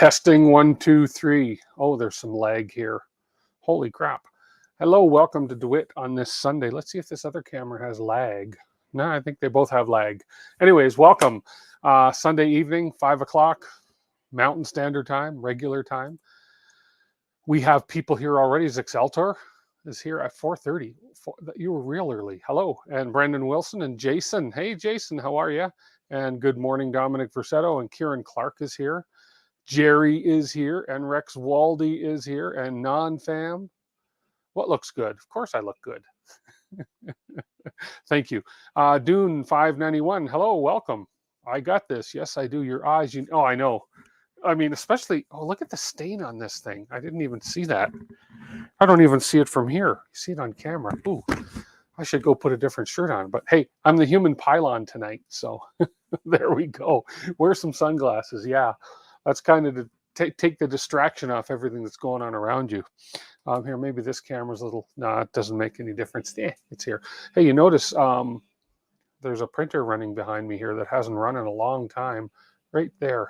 Testing 1, 2, 3. Oh, there's some lag here. Holy crap. Hello, welcome to DeWitt on this Sunday. Let's see if this other camera has lag. No, I think they both have lag. Anyways, welcome. Sunday evening, 5 o'clock, Mountain Standard Time, regular time. We have people here already. Zixeltor is here at 4:30. You were real early. Hello. And Brendan Wilson and Jason. Hey, Jason, how are you? And good morning, Dominic Versetto. And Kieran Clark is here. Jerry is here. And Rex Waldy is here. And Non-Fam. What looks good? Of course I look good. Thank you. Dune 591. Hello, welcome. I got this. Yes, I do. Your eyes. Oh, I know. I mean, especially, oh, look at the stain on this thing. I didn't even see that. I don't even see it from here. You see it on camera. Ooh, I should go put a different shirt on. But hey, I'm the human pylon tonight. So there we go. Wear some sunglasses. Yeah, that's kind of to take the distraction off everything that's going on around you. Here, maybe this camera's a little, nah, it doesn't make any difference. It's here. Hey, you notice there's a printer running behind me here that hasn't run in a long time. Right there.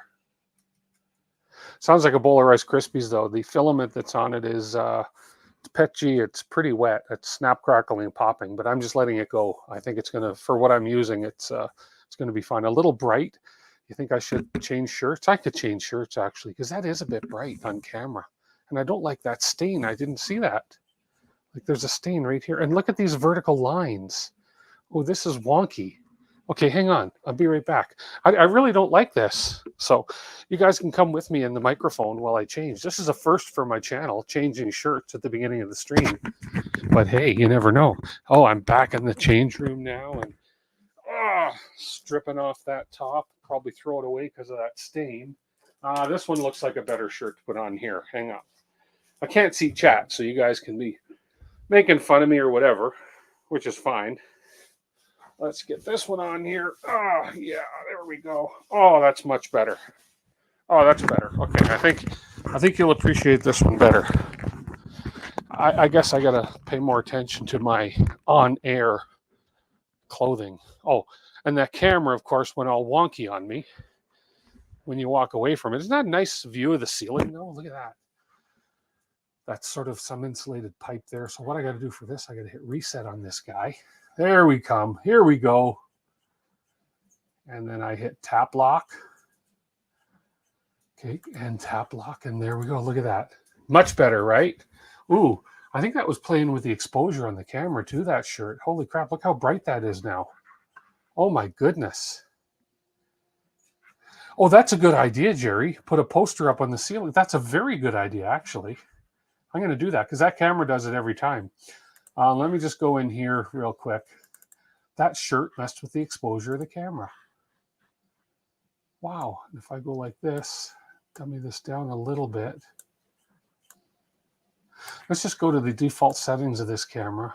Sounds like a bowl of Rice Krispies, though. The filament that's on it is petchy. It's pretty wet. It's snap, crackling, and popping, but I'm just letting it go. I think it's going to, for what I'm using, it's going to be fine. A little bright. You think I should change shirts? I could change shirts, actually, because that is a bit bright on camera. And I don't like that stain. I didn't see that. Like, there's a stain right here. And look at these vertical lines. Oh, this is wonky. Okay, hang on. I'll be right back. I really don't like this. So you guys can come with me in the microphone while I change. This is a first for my channel, changing shirts at the beginning of the stream. But hey, you never know. Oh, I'm back in the change room now and stripping off that top. Probably throw it away because of that stain. This one looks like a better shirt to put on here. Hang on. I can't see chat, so you guys can be making fun of me or whatever, which is fine. Let's get this one on here. Oh, yeah, there we go. Oh, that's much better. Oh, that's better. Okay, I think you'll appreciate this one better. I guess I gotta pay more attention to my on-air clothing. Oh, and that camera, of course, went all wonky on me when you walk away from it. Isn't that a nice view of the ceiling, though? Look at that. That's sort of some insulated pipe there. So what I got to do for this, I got to hit reset on this guy. There we come. Here we go. And then I hit tap lock. Okay, and tap lock. And there we go. Look at that. Much better, right? Ooh, I think that was playing with the exposure on the camera too, that shirt. Holy crap, look how bright that is now. Oh my goodness. Oh, that's a good idea, Jerry. Put a poster up on the ceiling. That's a very good idea, actually. I'm going to do that because that camera does it every time. Let me just go in here real quick. That shirt messed with the exposure of the camera. Wow. If I go like this, dummy this down a little bit. Let's just go to the default settings of this camera.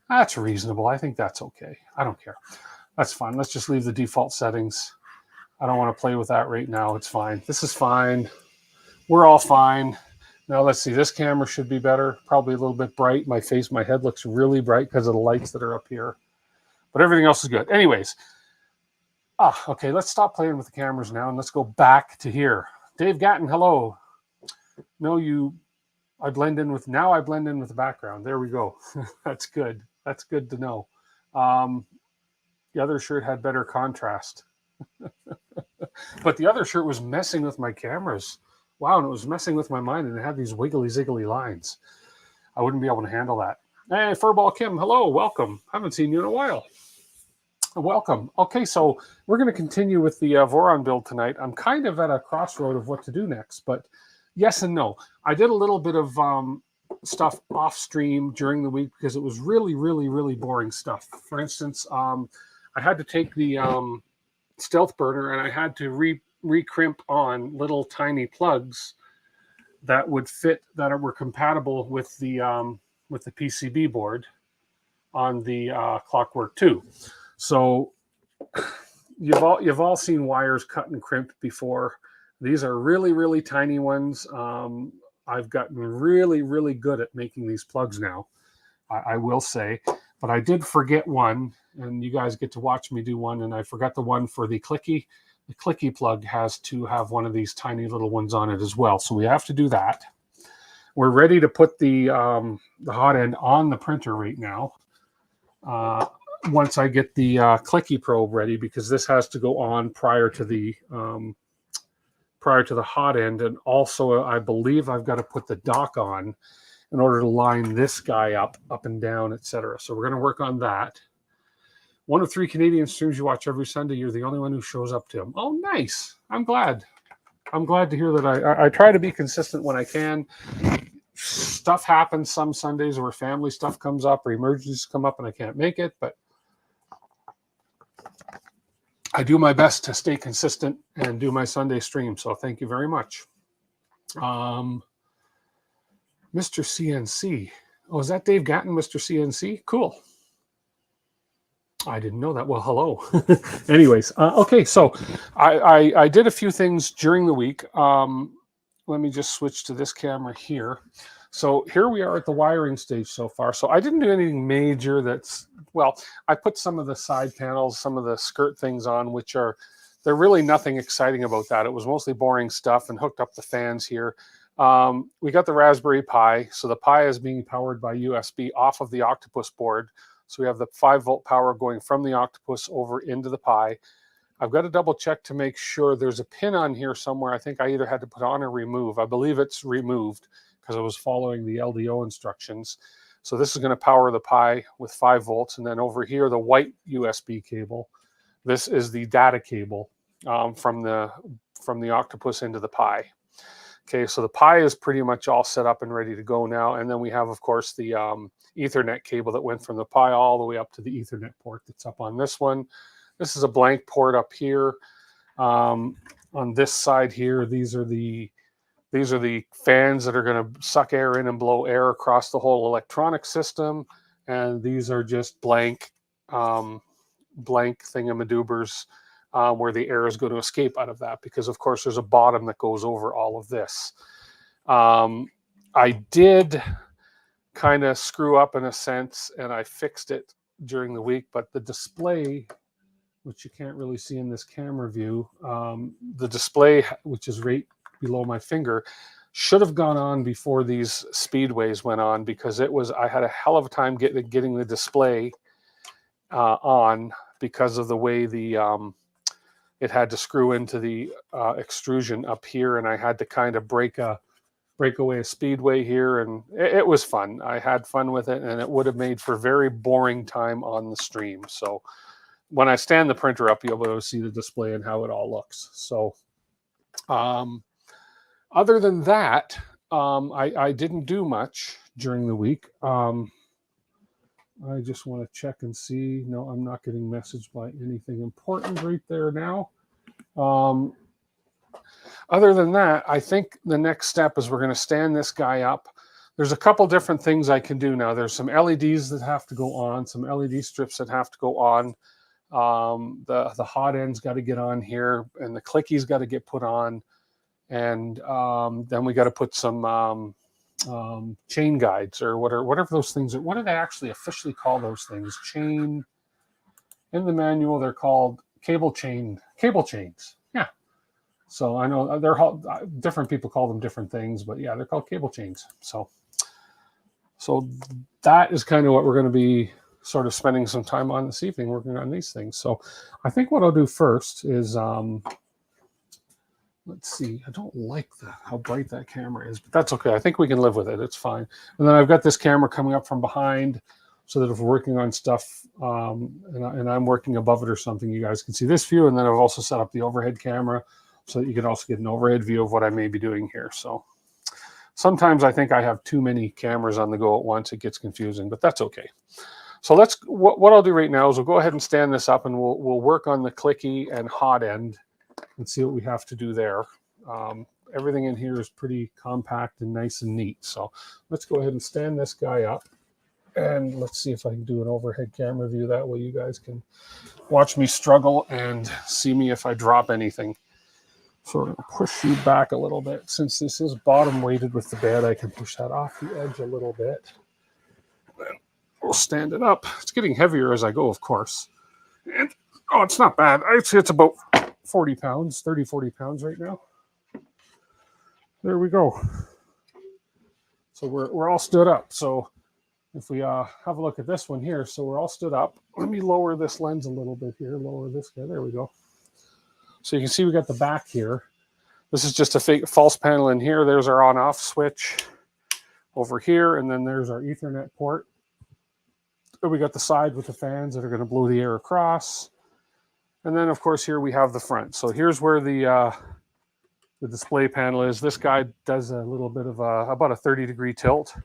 That's reasonable. I think that's okay. I don't care. That's fine. Let's just leave the default settings. I don't want to play with that right now. It's fine. This is fine. We're all fine. Now let's see. This camera should be better. Probably a little bit bright. My head looks really bright because of the lights that are up here. But everything else is good. Anyways. Okay. Let's stop playing with the cameras now and let's go back to here. Dave Gatton, hello. No, I blend in with the background. There we go. That's good. That's good to know. The other shirt had better contrast. But the other shirt was messing with my cameras. Wow, and it was messing with my mind, and it had these wiggly, ziggly lines. I wouldn't be able to handle that. Hey, Furball Kim, hello, welcome. Haven't seen you in a while. Welcome. Okay, so we're going to continue with the Voron build tonight. I'm kind of at a crossroad of what to do next, but yes and no. I did a little bit of stuff off stream during the week because it was really, really, really boring stuff. For instance, I had to take the stealth burner and I had to recrimp on little tiny plugs that would fit, that were compatible with the PCB board on the Clockwork 2. So you've all seen wires cut and crimped before. These are really, really tiny ones. I've gotten really, really good at making these plugs now, I will say. But I did forget one, and you guys get to watch me do one, and I forgot the one for the clicky. the clicky plug has to have one of these tiny little ones on it as well. So we have to do that. We're ready to put the hot end on the printer right now. Once I get the clicky probe ready, because this has to go on prior to the hot end, and also I believe I've got to put the dock on in order to line this guy up and down, etc. So we're going to work on that. One of 3 Canadian streams you watch every Sunday. You're the only one who shows up to them. Oh, nice. I'm glad. I'm glad to hear that. I try to be consistent when I can. Stuff happens some Sundays where family stuff comes up or emergencies come up and I can't make it, but I do my best to stay consistent and do my Sunday stream. So thank you very much. Mr. CNC. Oh, is that Dave Gatton, Mr. CNC? Cool. I didn't know that. Well, hello. Anyways, okay, so I did a few things during the week. Let me just switch to this camera here. So here we are at the wiring stage so far. So I didn't do anything major that's, well, I put some of the side panels, some of the skirt things on, which are, they're really nothing exciting about that. It was mostly boring stuff, and hooked up the fans here. We got the Raspberry Pi. So the Pi is being powered by USB off of the Octopus board. So we have the 5-volt power going from the Octopus over into the Pi. I've got to double check to make sure there's a pin on here somewhere. I think I either had to put on or remove. I believe it's removed because I was following the LDO instructions. So this is going to power the Pi with 5 volts. And then over here, the white USB cable. This is the data cable from the Octopus into the Pi. Okay, so the Pi is pretty much all set up and ready to go now. And then we have, of course, the Ethernet cable that went from the Pi all the way up to the Ethernet port that's up on this one. This is a blank port up here. On this side here, these are the fans that are going to suck air in and blow air across the whole electronic system. And these are just blank thingamadoobers where the air is going to escape out of that, because of course there's a bottom that goes over all of this. I did kind of screw up in a sense, and I fixed it during the week, but the display, which you can't really see in this camera view, the display, which is right below my finger, should have gone on before these speedways went on, because I had a hell of a time getting the display on, because of the way it had to screw into the extrusion up here, and I had to kind of break away a speedway here, and it was fun. I had fun with it, and it would have made for very boring time on the stream. So when I stand the printer up, you'll be able to see the display and how it all looks. So other than that, I didn't do much during the week. I just want to check and see. No, I'm not getting messaged by anything important right there now. Other than that, I think the next step is we're going to stand this guy up. There's a couple different things I can do now. There's some LEDs that have to go on, some LED strips that have to go on. The hot end's got to get on here, and the clicky's got to get put on. And then we got to put some chain guides, or whatever those things are. What do they actually officially call those things? Chain. In the manual, they're called cable chains. Yeah. So I know different people call them different things, but yeah, they're called cable chains. So that is kind of what we're going to be sort of spending some time on this evening, working on these things. So I think what I'll do first is, let's see, I don't like how bright that camera is, but that's okay. I think we can live with it. It's fine. And then I've got this camera coming up from behind, so that if we're working on stuff and I'm working above it or something, you guys can see this view. And then I've also set up the overhead camera so that you can also get an overhead view of what I may be doing here. So sometimes I think I have too many cameras on the go at once. It gets confusing, but that's okay. So what I'll do right now is we'll go ahead and stand this up, and we'll work on the clicky and hot end and see what we have to do there. Everything in here is pretty compact and nice and neat. So let's go ahead and stand this guy up, and let's see if I can do an overhead camera view. That way you guys can watch me struggle and see me if I drop anything. So we're going to push you back a little bit. Since this is bottom weighted with the bed, I can push that off the edge a little bit. Then we'll stand it up. It's getting heavier as I go, of course. And, oh, it's not bad. I'd say it's about 40 pounds, 30, 40 pounds right now. There we go. So we're all stood up. So if we have a look at this one here, so we're all stood up. Let me lower this lens a little bit here, lower this guy, there we go. So you can see we got the back here. This is just a fake false panel in here. There's our on-off switch over here, and then there's our Ethernet port. And we got the side with the fans that are going to blow the air across. And then, of course, here we have the front. So here's where the display panel is. This guy does a little bit of about a 30-degree tilt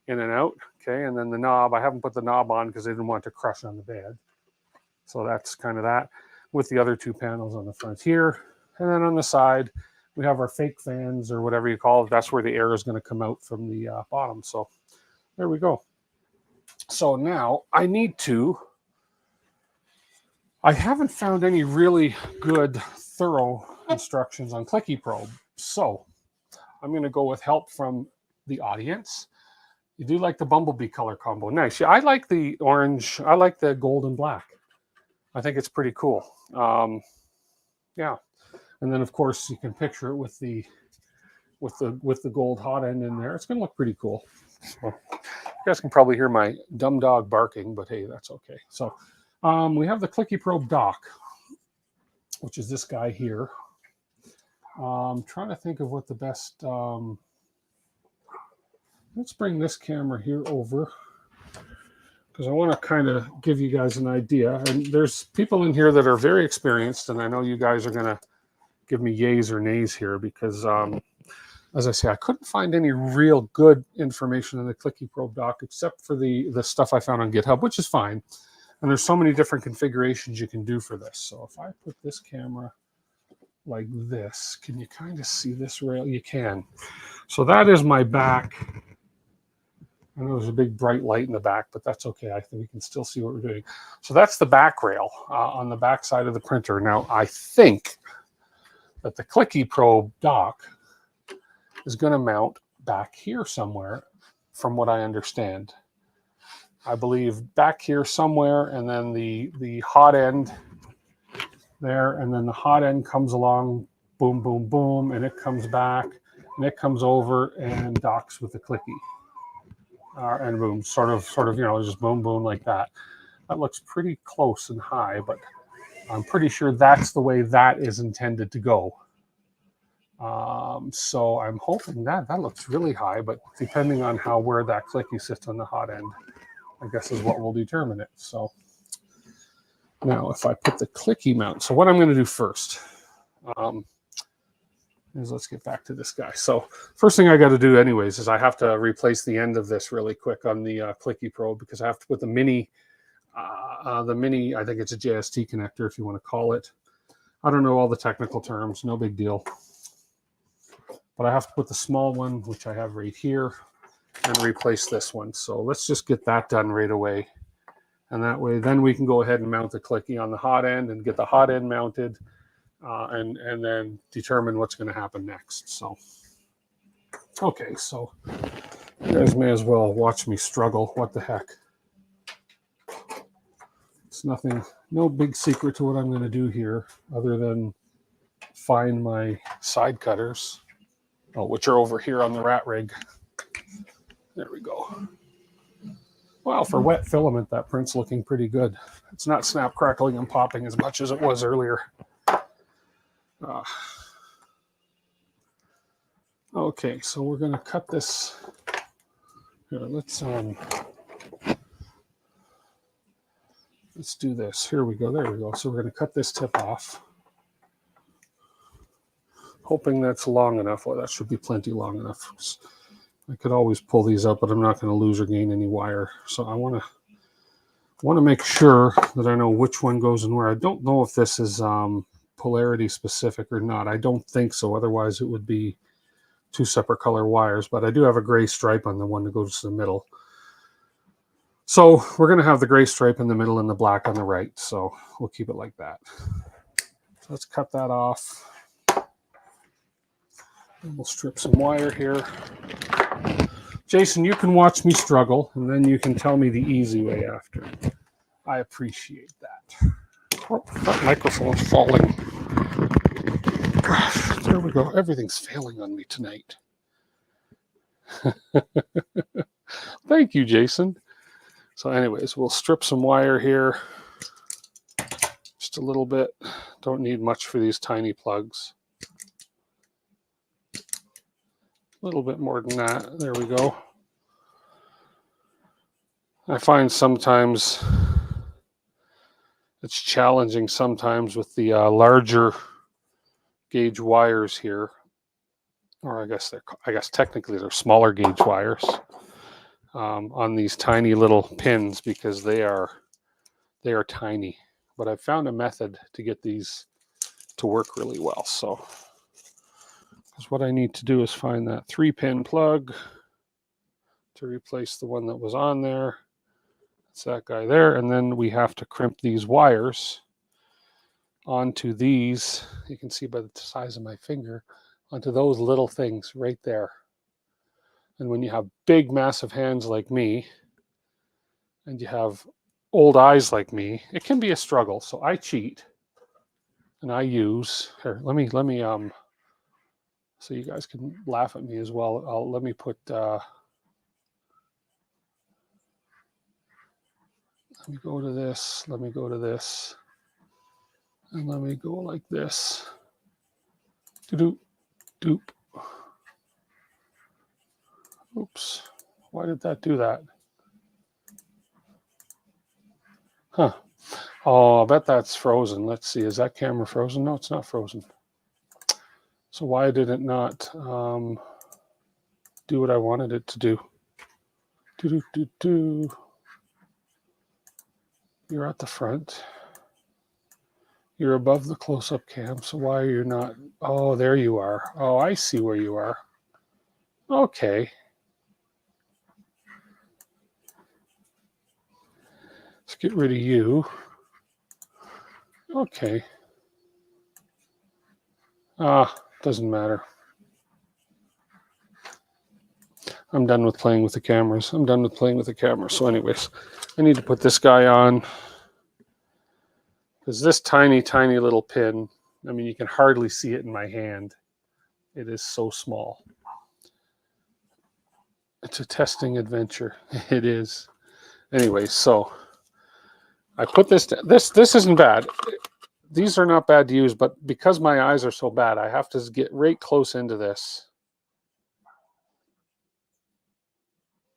in and out. Okay, and then the knob, I haven't put the knob on because I didn't want it to crush on the bed. So that's kind of that with the other two panels on the front here. And then on the side, we have our fake fans or whatever you call it. That's where the air is going to come out from the bottom. So there we go. So now I haven't found any really good, thorough instructions on clicky probe. So I'm going to go with help from the audience. You do like the bumblebee color combo. Nice. Yeah, I like the orange. I like the gold and black. I think it's pretty cool. Yeah. And then of course you can picture it with the gold hot end in there. It's going to look pretty cool. So you guys can probably hear my dumb dog barking, but hey, that's okay. So we have the clicky probe dock, which is this guy here. I'm trying to think of what the best. Let's bring this camera here over because I want to kind of give you guys an idea. And there's people in here that are very experienced, and I know you guys are going to give me yays or nays here because, as I say, I couldn't find any real good information on the clicky probe dock except for the stuff I found on GitHub, which is fine. And there's so many different configurations you can do for this. So if I put this camera like this, can you kind of see this rail? You can. So that is my back. I know there's a big bright light in the back, but that's okay. I think we can still see what we're doing. So that's the back rail on the back side of the printer. Now, I think that the clicky probe dock is going to mount back here somewhere, from what I understand. I believe back here somewhere, and then the hot end there, and then the hot end comes along, boom, boom, boom, and it comes back, and it comes over and docks with the clicky. And boom, sort of, you know, just boom, boom like that. That looks pretty close and high, but I'm pretty sure that's the way that is intended to go. So I'm hoping that looks really high, but depending on where that clicky sits on the hot end, I guess is what will determine it. So now if I put the clicky mount, so what I'm going to do first is let's get back to this guy. So first thing I got to do anyways is I have to replace the end of this really quick on the clicky probe because I have to put the mini, I think it's a JST connector if you want to call it. I don't know all the technical terms, no big deal. But I have to put the small one, which I have right here, and replace this one. So let's just get that done right away. And that way, then we can go ahead and mount the clicky on the hot end and get the hot end mounted and then determine what's going to happen next. So, okay, so you guys may as well watch me struggle. What the heck? It's nothing, no big secret to what I'm going to do here other than find my side cutters. Oh, which are over here on the rat rig. There we go. Well, for wet filament, that print's looking pretty good. It's not snap, crackling, and popping as much as it was earlier. Okay, so we're going to cut this. Here, let's do this. Here we go. There we go. So we're going to cut this tip off. Hoping that's long enough. Well, that should be plenty long enough. I could always pull these up, but I'm not going to lose or gain any wire. So I want to make sure that I know which one goes in where. I don't know if this is polarity specific or not. I don't think so. Otherwise, it would be two separate color wires. But I do have a gray stripe on the one that goes to the middle. So we're going to have the gray stripe in the middle and the black on the right. So we'll keep it like that. So let's cut that off. And we'll strip some wire here. Jason, you can watch me struggle, and then you can tell me the easy way after. I appreciate that. Oh, that microphone's falling. we go. Everything's failing on me tonight. Thank you, Jason. So anyways, we'll strip some wire here. Just a little bit. Don't need much for these tiny plugs. A little bit more than that. There we go. I find sometimes it's challenging sometimes with the larger gauge wires here, or I guess technically they're smaller gauge wires on these tiny little pins because they are tiny. But I've found a method to get these to work really well. So, because what I need to do is find that 3-pin plug to replace the one that was on there. It's that guy there, and then we have to crimp these wires onto these. You can see by the size of my finger, onto those little things right there. And when you have big, massive hands like me, and you have old eyes like me, it can be a struggle. So I cheat, and I use here. Let me so you guys can laugh at me as well. Let me put. Let me go to this. Let me go to this, and let me go like this. Doop, doop. Oops. Why did that do that? Huh. Oh, I bet that's frozen. Let's see. Is that camera frozen? No, it's not frozen. So why did it not do what I wanted it to do? You're at the front. You're above the close-up cam. So why are you not? Oh, there you are. Oh, I see where you are. Okay. Let's get rid of you. Okay. Doesn't matter. I'm done with playing with the cameras. So anyways, I need to put this guy on. Because this tiny, tiny little pin, I mean, you can hardly see it in my hand. It is so small. It's a testing adventure. It is. Anyway, so I put this, this isn't bad. These are not bad to use, but because my eyes are so bad, I have to get right close into this.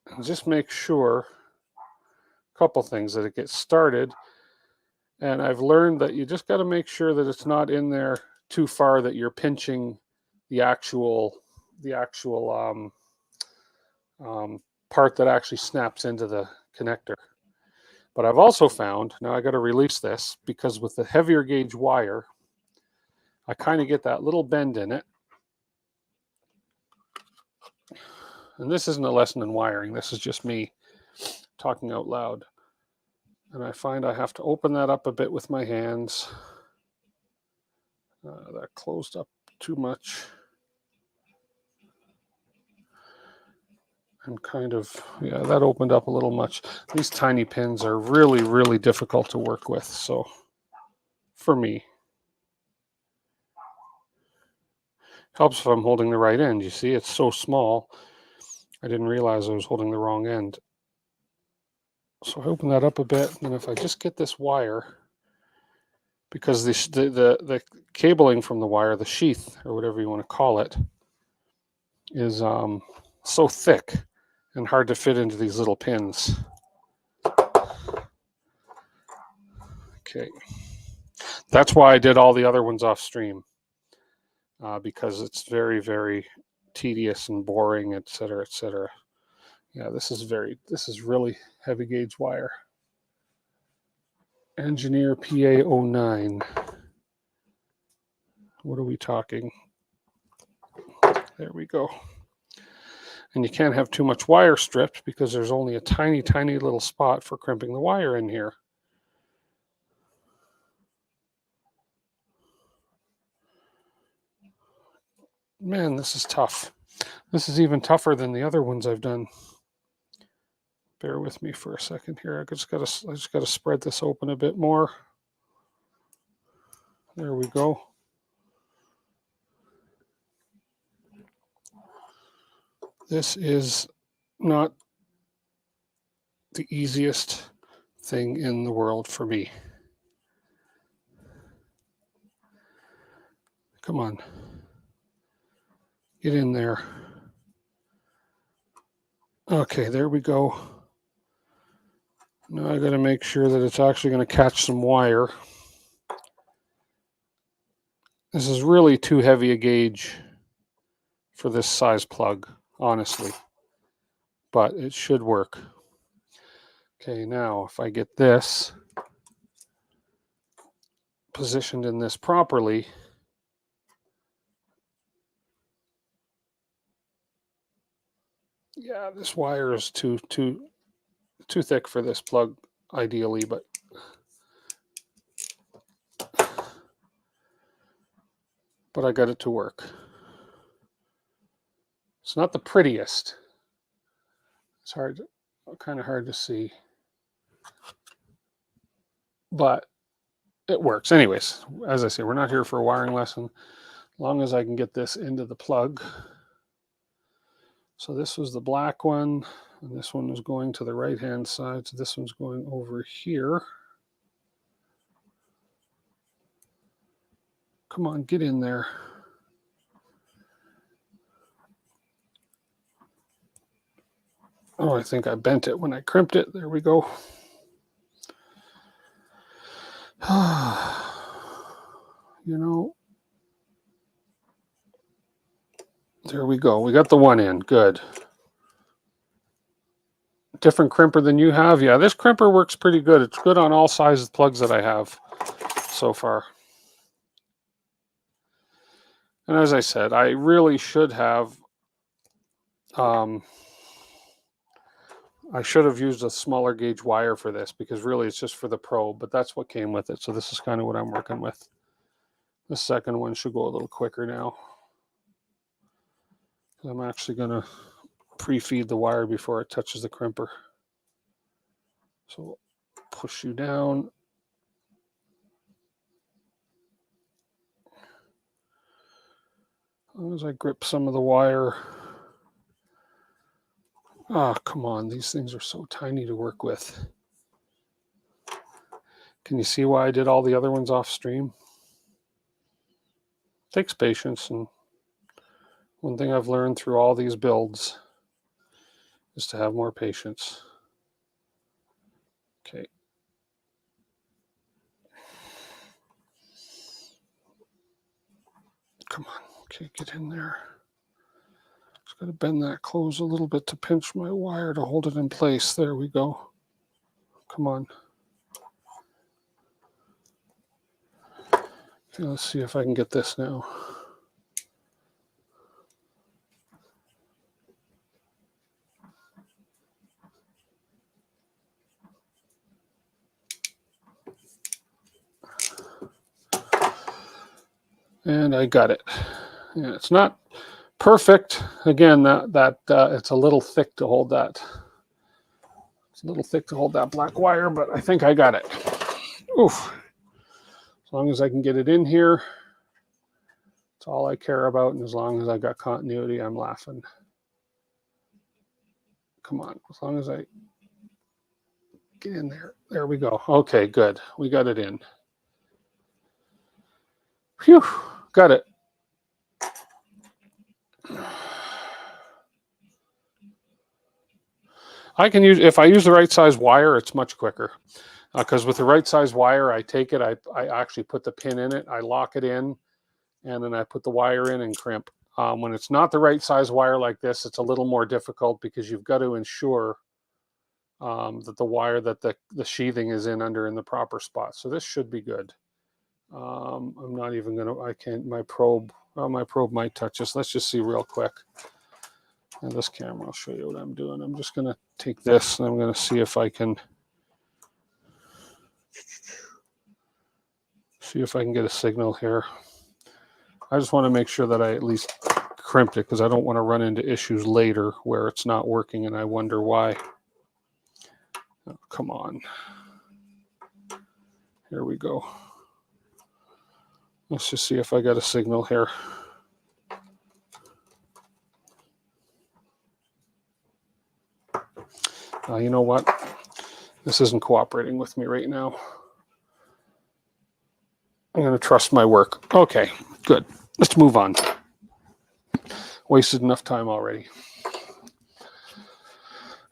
And just make sure, a couple things, that it gets started. And I've learned that you just got to make sure that it's not in there too far that you're pinching the actual part that actually snaps into the connector. But I've also found, now I got to release this, because with the heavier gauge wire, I kind of get that little bend in it. And this isn't a lesson in wiring. This is just me talking out loud. And I find I have to open that up a bit with my hands. That closed up too much. And kind of, yeah, that opened up a little much. These tiny pins are really, really difficult to work with. So for me, helps if I'm holding the right end. You see, it's so small. I didn't realize I was holding the wrong end. So I open that up a bit, and if I just get this wire, because the cabling from the wire, the sheath, or whatever you want to call it, is so thick and hard to fit into these little pins. Okay. That's why I did all the other ones off stream, because it's very, very tedious and boring, etc., etc. Yeah, this is really heavy gauge wire. Engineer PA09. What are we talking? There we go. And you can't have too much wire stripped because there's only a tiny, tiny little spot for crimping the wire in here. Man, this is tough. This is even tougher than the other ones I've done. Bear with me for a second here. I just gotta spread this open a bit more. There we go. This is not the easiest thing in the world for me. Come on. Get in there. Okay, there we go. Now I got to make sure that it's actually going to catch some wire. This is really too heavy a gauge for this size plug, honestly, but it should work. Okay, now if I get this positioned in this properly, yeah, this wire is too thick for this plug ideally, but I got it to work. It's not the prettiest. It's kind of hard to see, but it works. Anyways, as I say, we're not here for a wiring lesson. As long as I can get this into the plug. So this was the black one, and this one was going to the right-hand side. So this one's going over here. Come on, get in there. Oh, I think I bent it when I crimped it. There we go. You know, there we go. We got the one in. Good. Different crimper than you have? Yeah, this crimper works pretty good. It's good on all sizes plugs that I have so far. And as I said, I really should have I should have used a smaller gauge wire for this, because really it's just for the probe, but that's what came with it. So this is kind of what I'm working with. The second one should go a little quicker now. I'm actually going to pre-feed the wire before it touches the crimper. So push you down. As long as I grip some of the wire. Ah, come on. These things are so tiny to work with. Can you see why I did all the other ones off stream? Takes patience, and one thing I've learned through all these builds is to have more patience. Okay. Come on. Okay, get in there. Just got to bend that close a little bit to pinch my wire to hold it in place. There we go. Come on. Okay, let's see if I can get this now. And I got it. Yeah, it's not perfect. Again, that it's a little thick to hold that. It's a little thick to hold that black wire, but I think I got it. Oof. As long as I can get it in here, that's all I care about. And as long as I got continuity, I'm laughing. Come on. As long as I get in there. There we go. Okay, good. We got it in. Phew. Got it. I can use, if I use the right size wire, it's much quicker. Because with the right size wire, I take it, I actually put the pin in it, I lock it in, and then I put the wire in and crimp. When it's not the right size wire like this, it's a little more difficult, because you've got to ensure that the wire that the sheathing is in the proper spot. So this should be good. I'm not even gonna, I can't, my probe might touch this. Let's just see real quick. And this camera, I'll show you what I'm doing. I'm just gonna take this and I'm gonna see if I can get a signal here. I just want to make sure that I at least crimped it, because I don't want to run into issues later where it's not working and I wonder why. Oh, come on. Here we go. Let's just see if I got a signal here. You know what? This isn't cooperating with me right now. I'm going to trust my work. Okay, good. Let's move on. Wasted enough time already.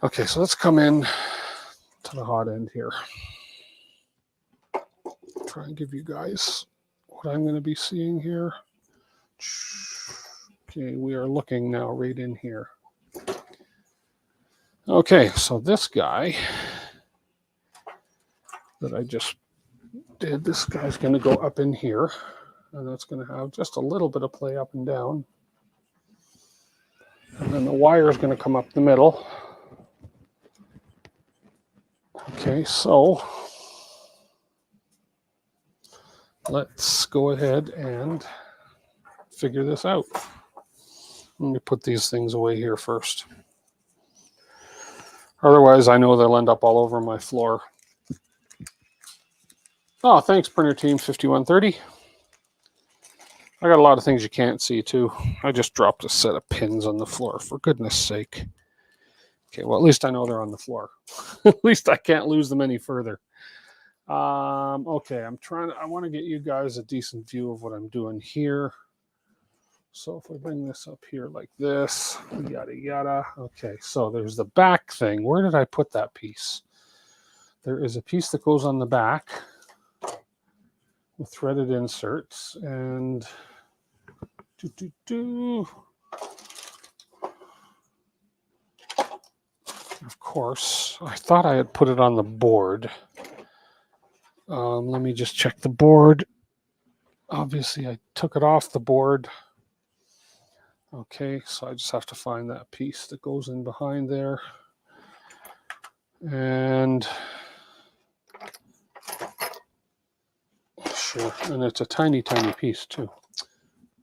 Okay, so let's come in to the hot end here. Try and give you guys what I'm going to be seeing here. Okay, we are looking now right in here. Okay, so this guy that I just did, this guy's going to go up in here, and that's going to have just a little bit of play up and down. And then the wire is going to come up the middle. Okay, so let's go ahead and figure this out. Let me put these things away here first. Otherwise, I know they'll end up all over my floor. Oh, thanks, Printer Team 5130. I got a lot of things you can't see, too. I just dropped a set of pins on the floor, for goodness sake. Okay, well, at least I know they're on the floor. At least I can't lose them any further. Okay, I want to get you guys a decent view of what I'm doing here. So if I bring this up here like this, yada, yada. Okay, so there's the back thing. Where did I put that piece? There is a piece that goes on the back with threaded inserts, and of course, I thought I had put it on the board. Let me just check the board. Obviously, I took it off the board. Okay, so I just have to find that piece that goes in behind there. And sure, and it's a tiny, tiny piece too.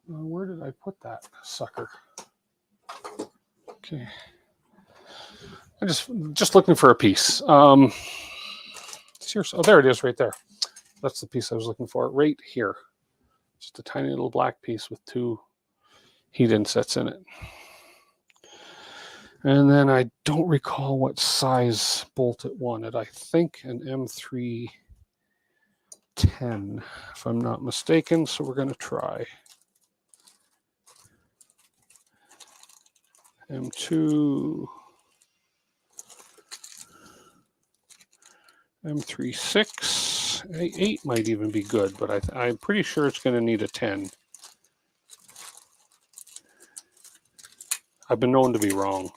Where did I put that sucker? Okay, I'm just looking for a piece. Seriously, oh, there it is, right there. That's the piece I was looking for, right here. Just a tiny little black piece with two heat insets in it. And then I don't recall what size bolt it wanted. I think an M310, if I'm not mistaken. So we're going to try M2, M36, 8 might even be good, but I'm pretty sure it's going to need a 10. I've been known to be wrong.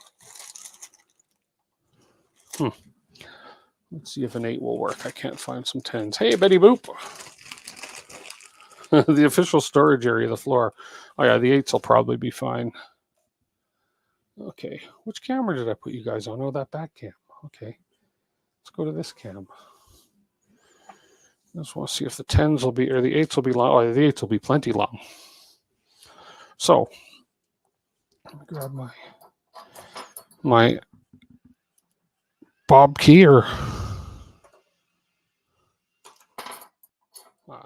Let's see if an 8 will work. I can't find some 10s. Hey, Betty Boop. The official storage area of the floor. Oh yeah, the 8s will probably be fine. Okay, which camera did I put you guys on? Oh, that back cam. Okay, let's go to this cam. I just want to see if the 10s will be, or the 8s will be long. Oh, the 8s will be plenty long. So, let me grab my bob key, or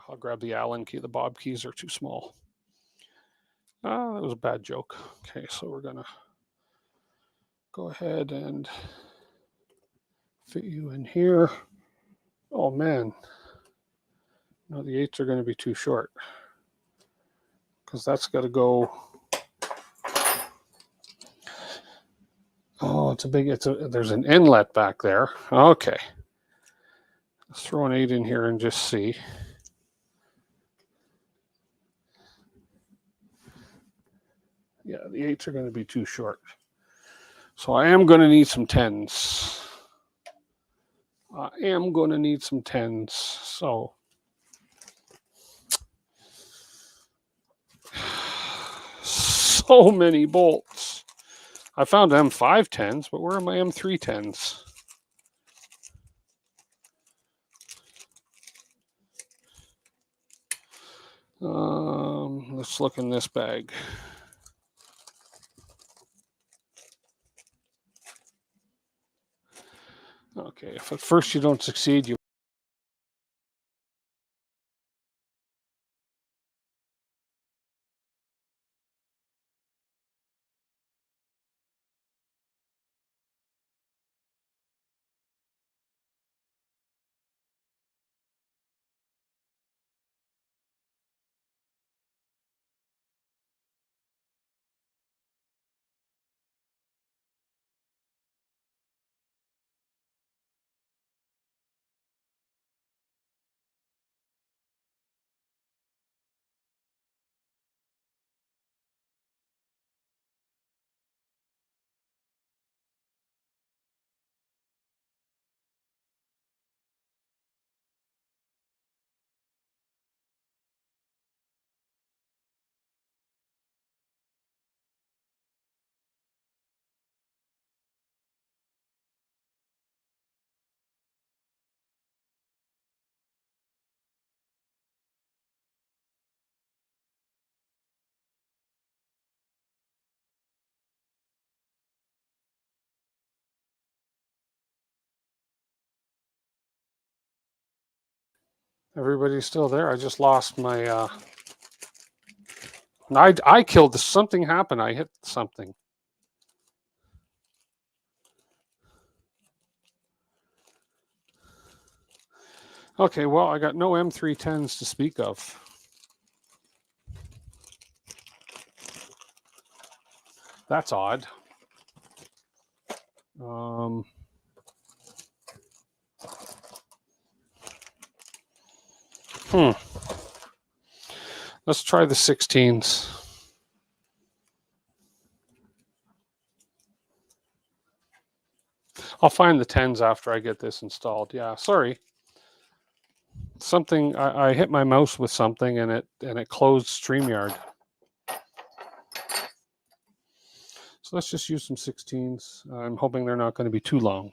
I'll grab the Allen key. The bob keys are too small. That was a bad joke. Okay, so we're gonna go ahead and fit you in here. Oh man, no, the 8s are going to be too short because that's got to go. Oh, there's an inlet back there. Okay, let's throw an 8 in here and just see. Yeah, the 8s are going to be too short. So I am going to need some 10s. So so many bolts. I found M5 10s, but where are my M3 10s? Let's look in this bag. Okay, if at first you don't succeed, you Everybody's still there. I just lost my... I killed this. Something happened. I hit something. Okay, well, I got no M310s to speak of. That's odd. Let's try the 16s. I'll find the 10s after I get this installed. Yeah, sorry. Something I hit my mouse with something and it closed StreamYard. So let's just use some 16s. I'm hoping they're not going to be too long.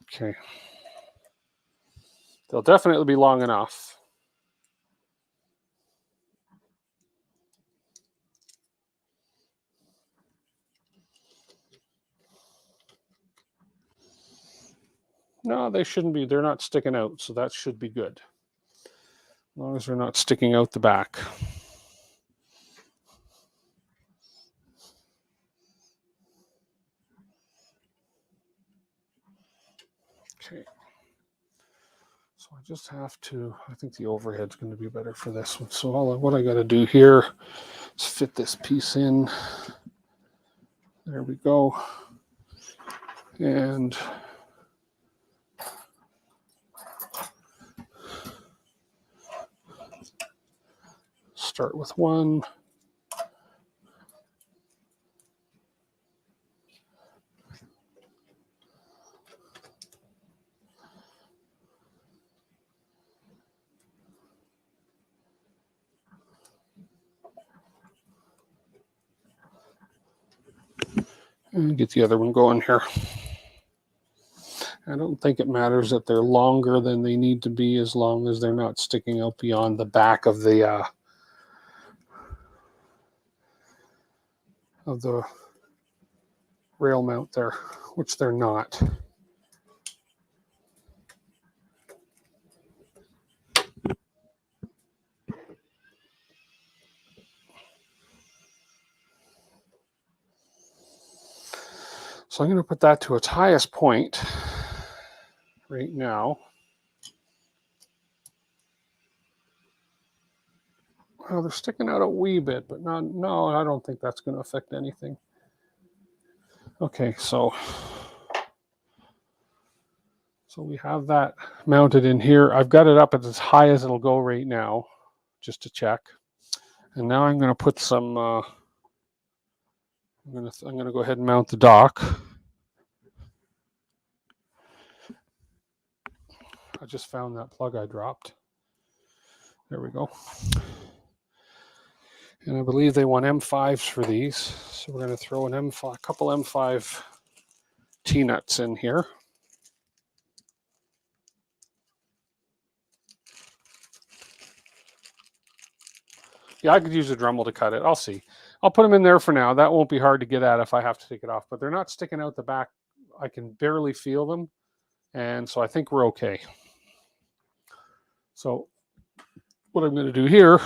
Okay. They'll definitely be long enough. No, they shouldn't be. They're not sticking out, so that should be good. As long as they're not sticking out the back. Okay. So I just have to, I think the overhead's going to be better for this one. So what I got to do here is fit this piece in. There we go. And start with one. And get the other one going here. I don't think it matters that they're longer than they need to be as long as they're not sticking out beyond the back of the rail mount there, which they're not. So I'm going to put that to its highest point right now. Well, they're sticking out a wee bit, but no, I don't think that's going to affect anything. Okay, so we have that mounted in here. I've got it up at as high as it'll go right now, just to check. And now I'm going to put some, I'm going to go ahead and mount the dock. I just found that plug I dropped. There we go. And I believe they want M5s for these. So we're going to throw a couple M5 T-nuts in here. Yeah, I could use a Dremel to cut it. I'll see. I'll put them in there for now. That won't be hard to get at if I have to take it off. But they're not sticking out the back. I can barely feel them. And so I think we're okay. So what I'm going to do here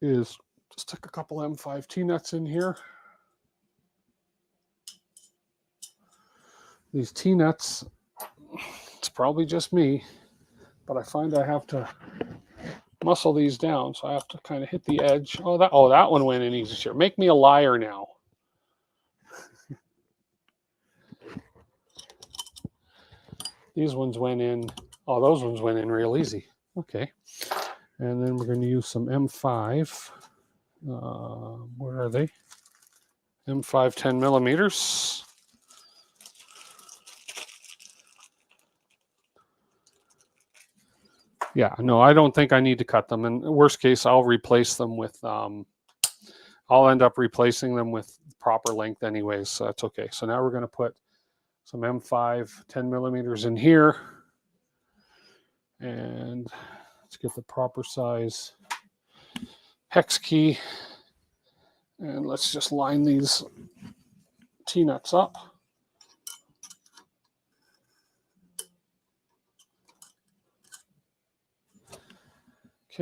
is just stick a couple M5 T-nuts in here. These T-nuts, it's probably just me, but I find I have to muscle these down, so I have to kind of hit the edge. Oh, that one went in easier. Make me a liar now. These ones went in. Oh, those ones went in real easy. Okay. And then we're going to use some M5. Where are they? M5 10 millimeters. Yeah, no, I don't think I need to cut them. And worst case, I'll replace them with, I'll end up replacing them with proper length anyways, so that's okay. So now we're going to put some M5 10 millimeters in here. And let's get the proper size hex key. And let's just line these T-nuts up.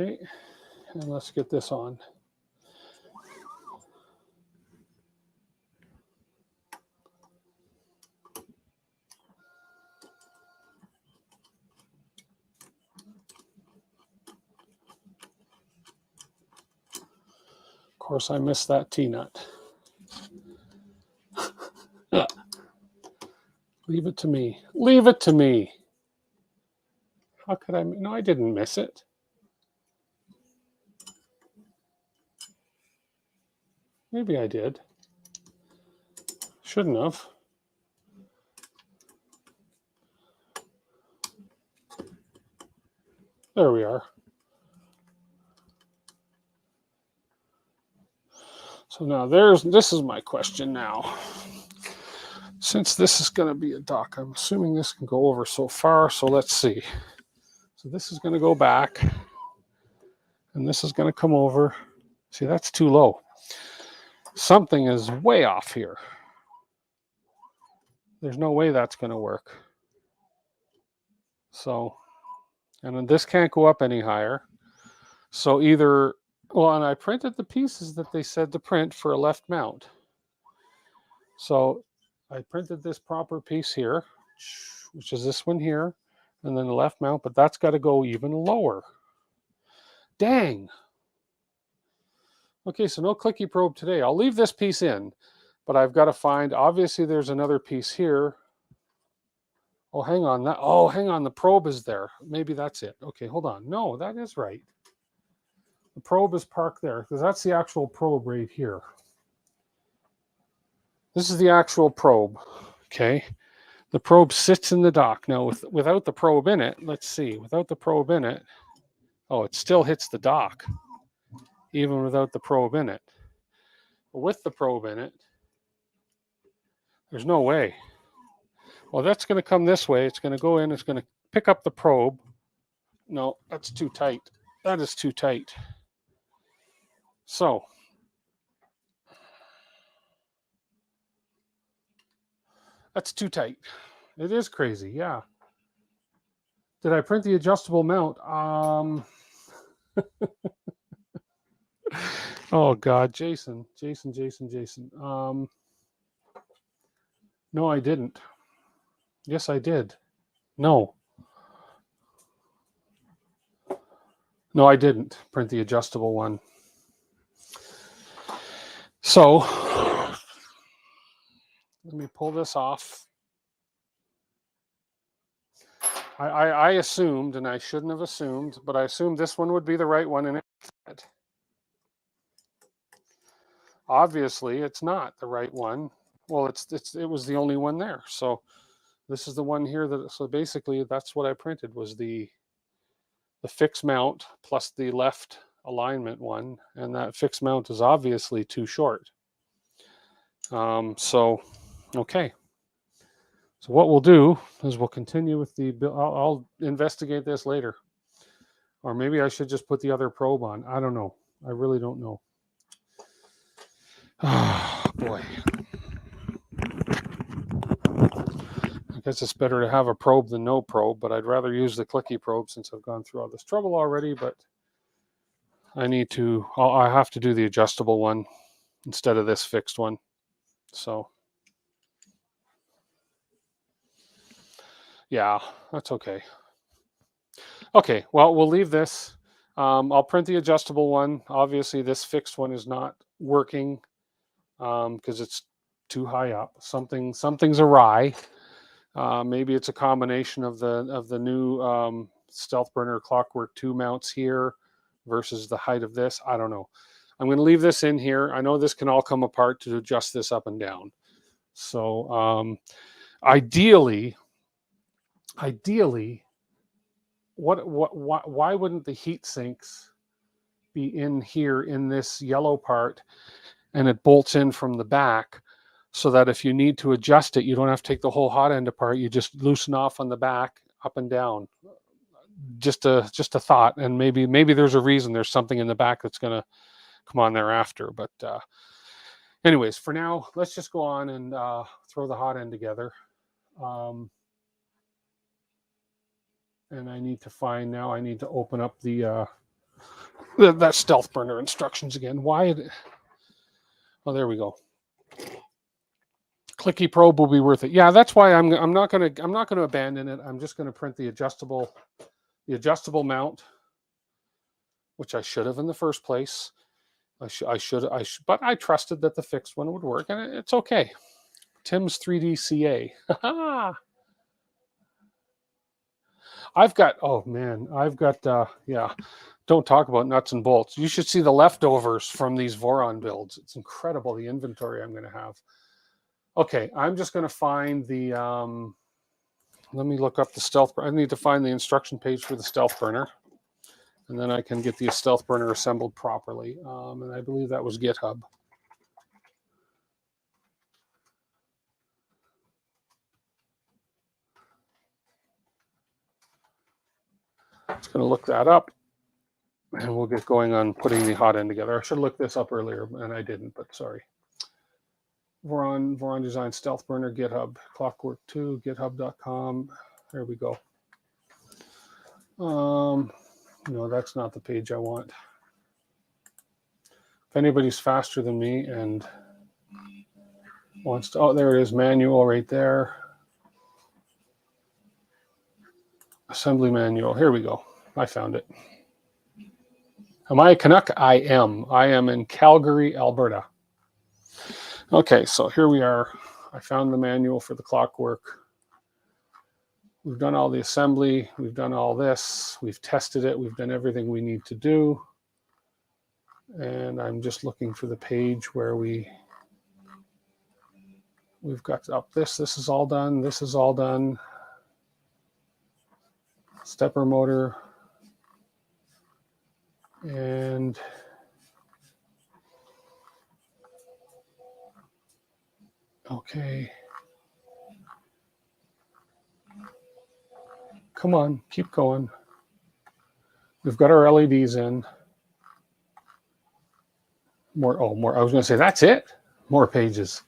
Okay, and let's get this on. Of course, I missed that T-nut. Leave it to me. Leave it to me. How could I? No, I didn't miss it. Maybe I did. Shouldn't have. There we are. So now this is my question now. Since this is going to be a dock, I'm assuming this can go over so far. So let's see. So this is going to go back. And this is going to come over. See, that's too low. Something is way off here. There's no way that's going to work. So, and then this can't go up any higher. So either, well, and I printed the pieces that they said to print for a left mount. So I printed this proper piece here, which is this one here, and then the left mount, but that's got to go even lower. Dang. Okay, so no clicky probe today. I'll leave this piece in, but I've got to find, obviously there's another piece here. Oh, hang on. Hang on. The probe is there. Maybe that's it. Okay, hold on. No, that is right. The probe is parked there because that's the actual probe right here. This is the actual probe. Okay. The probe sits in the dock. Now, without the probe in it, let's see. Without the probe in it, oh, it still hits the dock, even without the probe in it. But with the probe in it, there's no way. Well, that's going to come this way. It's going to go in. It's going to pick up the probe. No, that's too tight. That is too tight. So, that's too tight. It is crazy, yeah. Did I print the adjustable mount? Oh God, Jason. No, I didn't. Yes, I did. No, I didn't print the adjustable one. So let me pull this off. I assumed, and I shouldn't have assumed, but I assumed this one would be the right one, and it. Obviously, it's not the right one. Well, it was the only one there. So this is the one here that. So basically, that's what I printed was the fixed mount plus the left alignment one, and that fixed mount is obviously too short. So, okay. So what we'll do is we'll continue with the. I'll investigate this later, or maybe I should just put the other probe on. I don't know. I really don't know. Oh, boy. I guess it's better to have a probe than no probe, but I'd rather use the clicky probe since I've gone through all this trouble already. But I have to do the adjustable one instead of this fixed one. So. Yeah, that's okay. Okay, well, we'll leave this. I'll print the adjustable one. Obviously, this fixed one is not working because it's too high up. Something's awry. Maybe it's a combination of the new Stealth Burner Clockwork 2 mounts here versus the height of this. I don't know. I'm going to leave this in here. I know this can all come apart to adjust this up and down. So ideally, why wouldn't the heat sinks be in here in this yellow part and it bolts in from the back so that if you need to adjust it, you don't have to take the whole hot end apart. You just loosen off on the back, up and down. Just a thought, and maybe there's a reason. There's something in the back that's going to come on there after. But anyways, for now, let's just go on and throw the hot end together. And I need to open up the That stealth burner instructions again. Why? Oh, there we go. Clicky probe will be worth it. Yeah, that's why I'm not gonna abandon it. I'm just gonna print the adjustable mount, which I should have in the first place. But I trusted that the fixed one would work, and it's okay. Tim's 3D CA. I've got, oh man, yeah. Don't talk about nuts and bolts. You should see the leftovers from these Voron builds. It's incredible the inventory I'm going to have. Okay, I'm just going to find the, let me look up the stealth. I need to find the instruction page for the stealth burner. And then I can get the stealth burner assembled properly. And I believe that was GitHub. Just going to look that up. And we'll get going on putting the hot end together. I should look this up earlier, and I didn't, but sorry. Voron Design Stealth Burner, GitHub, Clockwork 2, github.com. There we go. No, that's not the page I want. If anybody's faster than me and wants to, oh, there it is, manual right there. Assembly manual, here we go. I found it. Am I a Canuck? I am. I am in Calgary, Alberta. Okay, so here we are. I found the manual for the Clockwork. We've done all the assembly. We've done all this. We've tested it. We've done everything we need to do. And I'm just looking for the page where we've got up this. This is all done. This is all done. Stepper motor. And okay. Come on, keep going. We've got our LEDs in. More. I was going to say, that's it. More pages.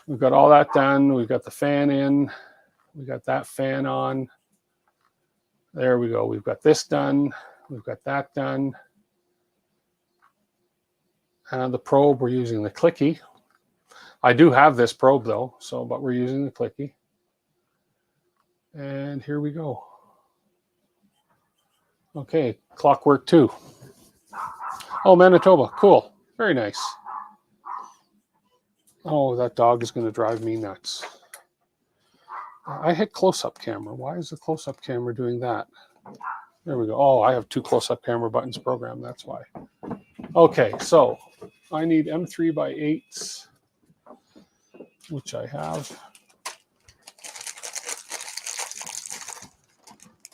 We've got all that done. We've got the fan in. We got that fan on. There we go. We've got this done. We've got that done. The probe, we're using the clicky. I do have this probe though, but we're using the clicky. And here we go. Okay, Clockwork 2. Oh, Manitoba, cool. Very nice. Oh, that dog is going to drive me nuts. I hit close-up camera. Why is the close-up camera doing that? There we go. Oh, I have 2 close-up camera buttons programmed. That's why. Okay, so I need M3x8s, which I have.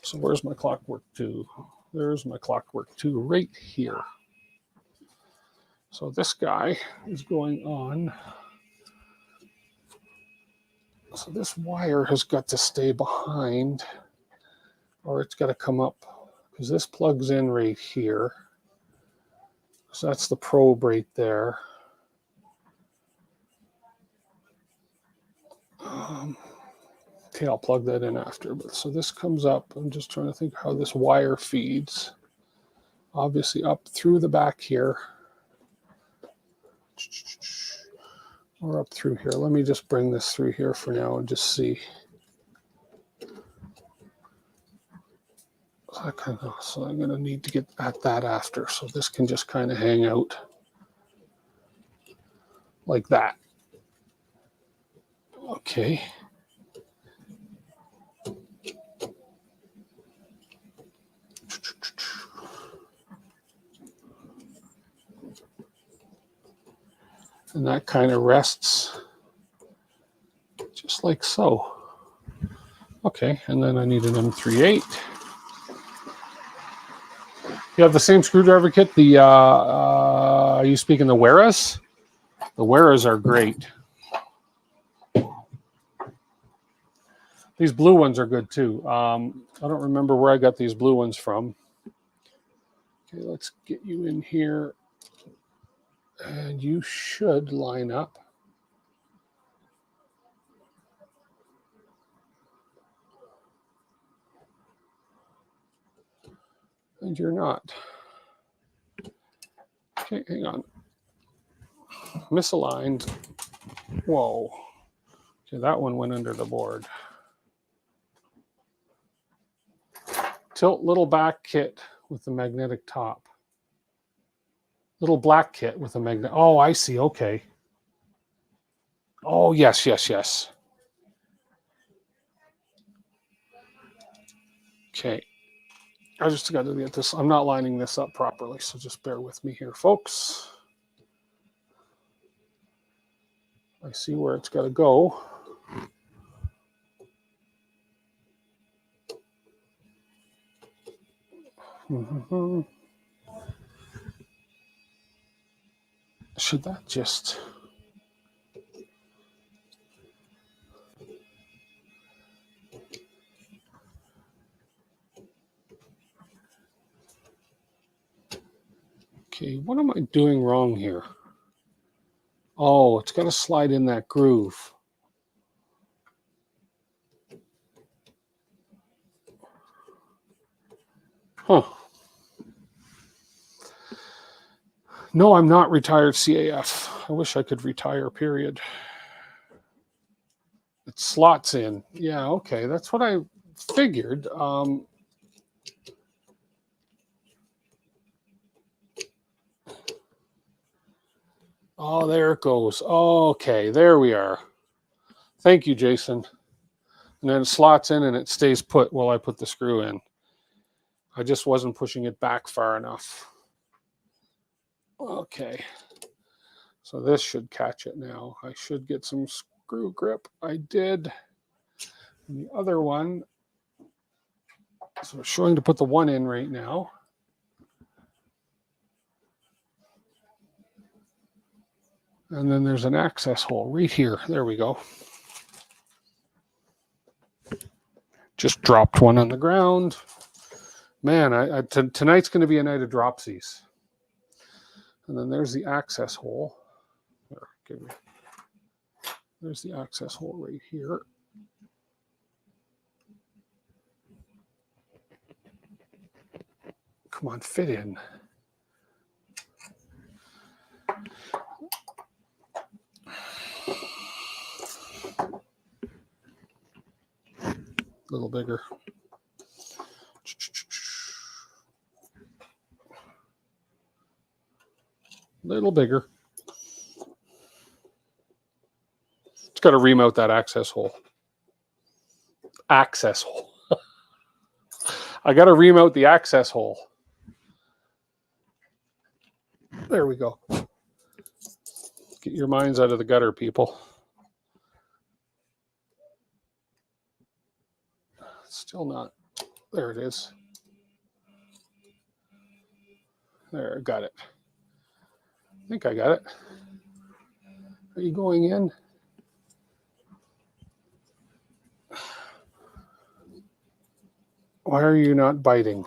So where's my Clockwork 2? There's my Clockwork 2 right here. So this guy is going on. So this wire has got to stay behind, or it's got to come up, because this plugs in right here. So that's the probe right there. Okay, I'll plug that in after. But so this comes up. I'm just trying to think how this wire feeds. Obviously up through the back here. Or up through here. Let me just bring this through here for now and just see. So I'm going to need to get at that after. So this can just kind of hang out like that. Okay. And that kind of rests just like so. Okay, and then I need an M3.8. You have the same screwdriver kit. Are you speaking the Weras? The Weras are great. These blue ones are good too. I don't remember where I got these blue ones from. Okay, let's get you in here. And you should line up. And you're not. Okay, hang on. Misaligned. Whoa. Okay, that one went under the board. Tilt little back kit with the magnetic top. Little black kit with a magnet. Oh, I see. Okay. Oh, yes, yes, yes. Okay. I just got to get this. I'm not lining this up properly, so just bear with me here, folks. I see where it's got to go. Mm-hmm. Should that just... Okay, what am I doing wrong here? Oh, it's got to slide in that groove. Huh. No, I'm not retired CAF. I wish I could retire, period. It slots in. Yeah, okay. That's what I figured. Oh, there it goes. Okay, there we are. Thank you, Jason. And then it slots in and it stays put while I put the screw in. I just wasn't pushing it back far enough. Okay. So this should catch it now. I should get some screw grip. I did. And the other one, so I'm showing to put the one in right now. And then there's an access hole right here. There we go. Just dropped one on the ground. Man, tonight's going to be a night of dropsies. And then there's the access hole. There's the access hole right here. Come on, fit in. A little bigger. Little bigger. It's got to remount that access hole. Access hole. I got to remount the access hole. There we go. Get your minds out of the gutter, people. Still not. There it is. There, I got it. I think I got it. Are you going in? Why are you not biting?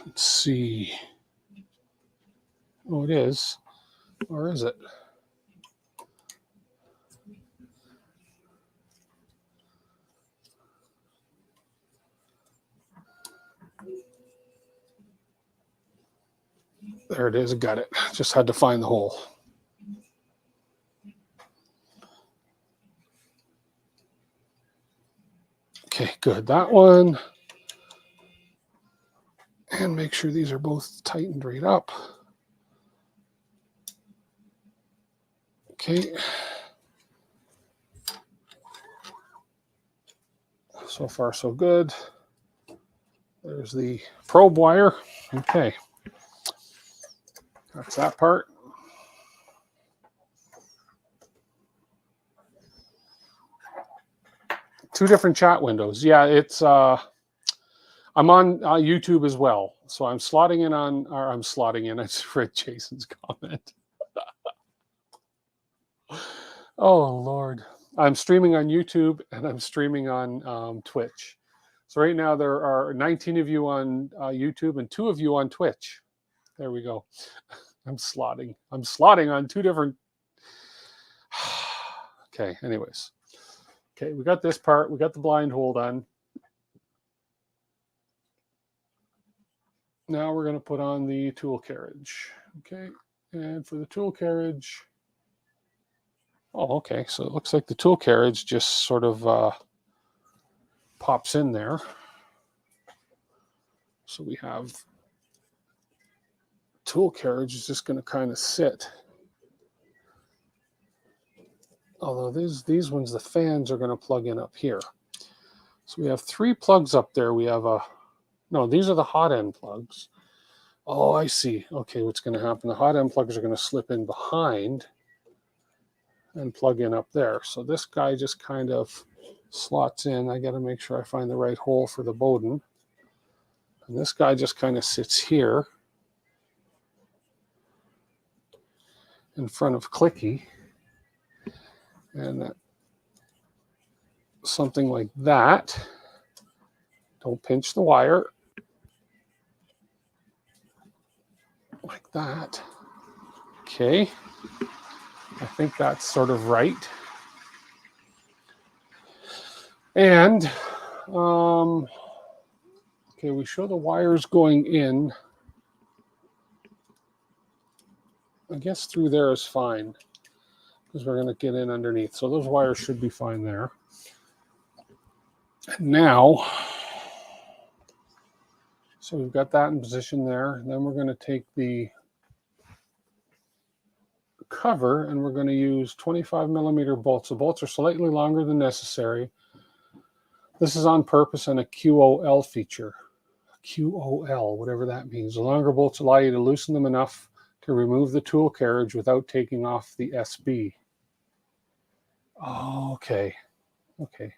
Let's see. Oh, it is. Or is it? There it is. I got it. Just had to find the hole. Okay, good. That one. And make sure these are both tightened right up. Okay. So far, so good. There's the probe wire. Okay. That's that part. Two different chat windows. Yeah, it's I'm on YouTube as well. So I'm slotting in on, or I'm slotting in. I just read Jason's comment. Oh, Lord. I'm streaming on YouTube and I'm streaming on Twitch. So right now there are 19 of you on YouTube and 2 of you on Twitch. There we go. I'm slotting on 2 different. Okay, anyways. Okay, we got this part. We got the blind hole done. Now we're going to put on the tool carriage. Okay, and for the tool carriage, oh, okay, so it looks like the tool carriage just sort of pops in there. So we have tool carriage is just going to kind of sit. Although these ones, the fans are going to plug in up here. So we have 3 plugs up there. We have no, these are the hot end plugs. Oh, I see. Okay, what's going to happen? The hot end plugs are going to slip in behind and plug in up there. So this guy just kind of slots in. I got to make sure I find the right hole for the Bowden. And this guy just kind of sits here in front of clicky. And something like that. Don't pinch the wire. Like that. Okay. I think that's sort of right. And, okay, we show the wires going in. I guess through there is fine, because we're going to get in underneath. So those wires should be fine there. And now, so we've got that in position there. And then we're going to take the cover and we're going to use 25 millimeter bolts. The bolts are slightly longer than necessary. This is on purpose and a QOL feature. QOL, whatever that means. The longer bolts allow you to loosen them enough to remove the tool carriage without taking off the SB. Oh, okay. Okay.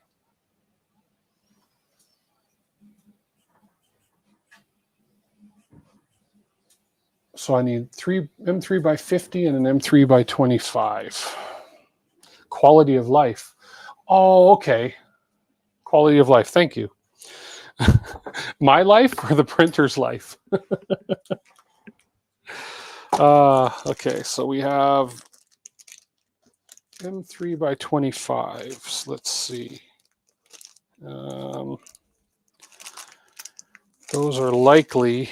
So I need 3 M3 by 50 and an M3 by 25. Quality of life. Oh, okay. Quality of life. Thank you. My life or the printer's life? Okay, so we have M3 by 25. So let's see. Those are likely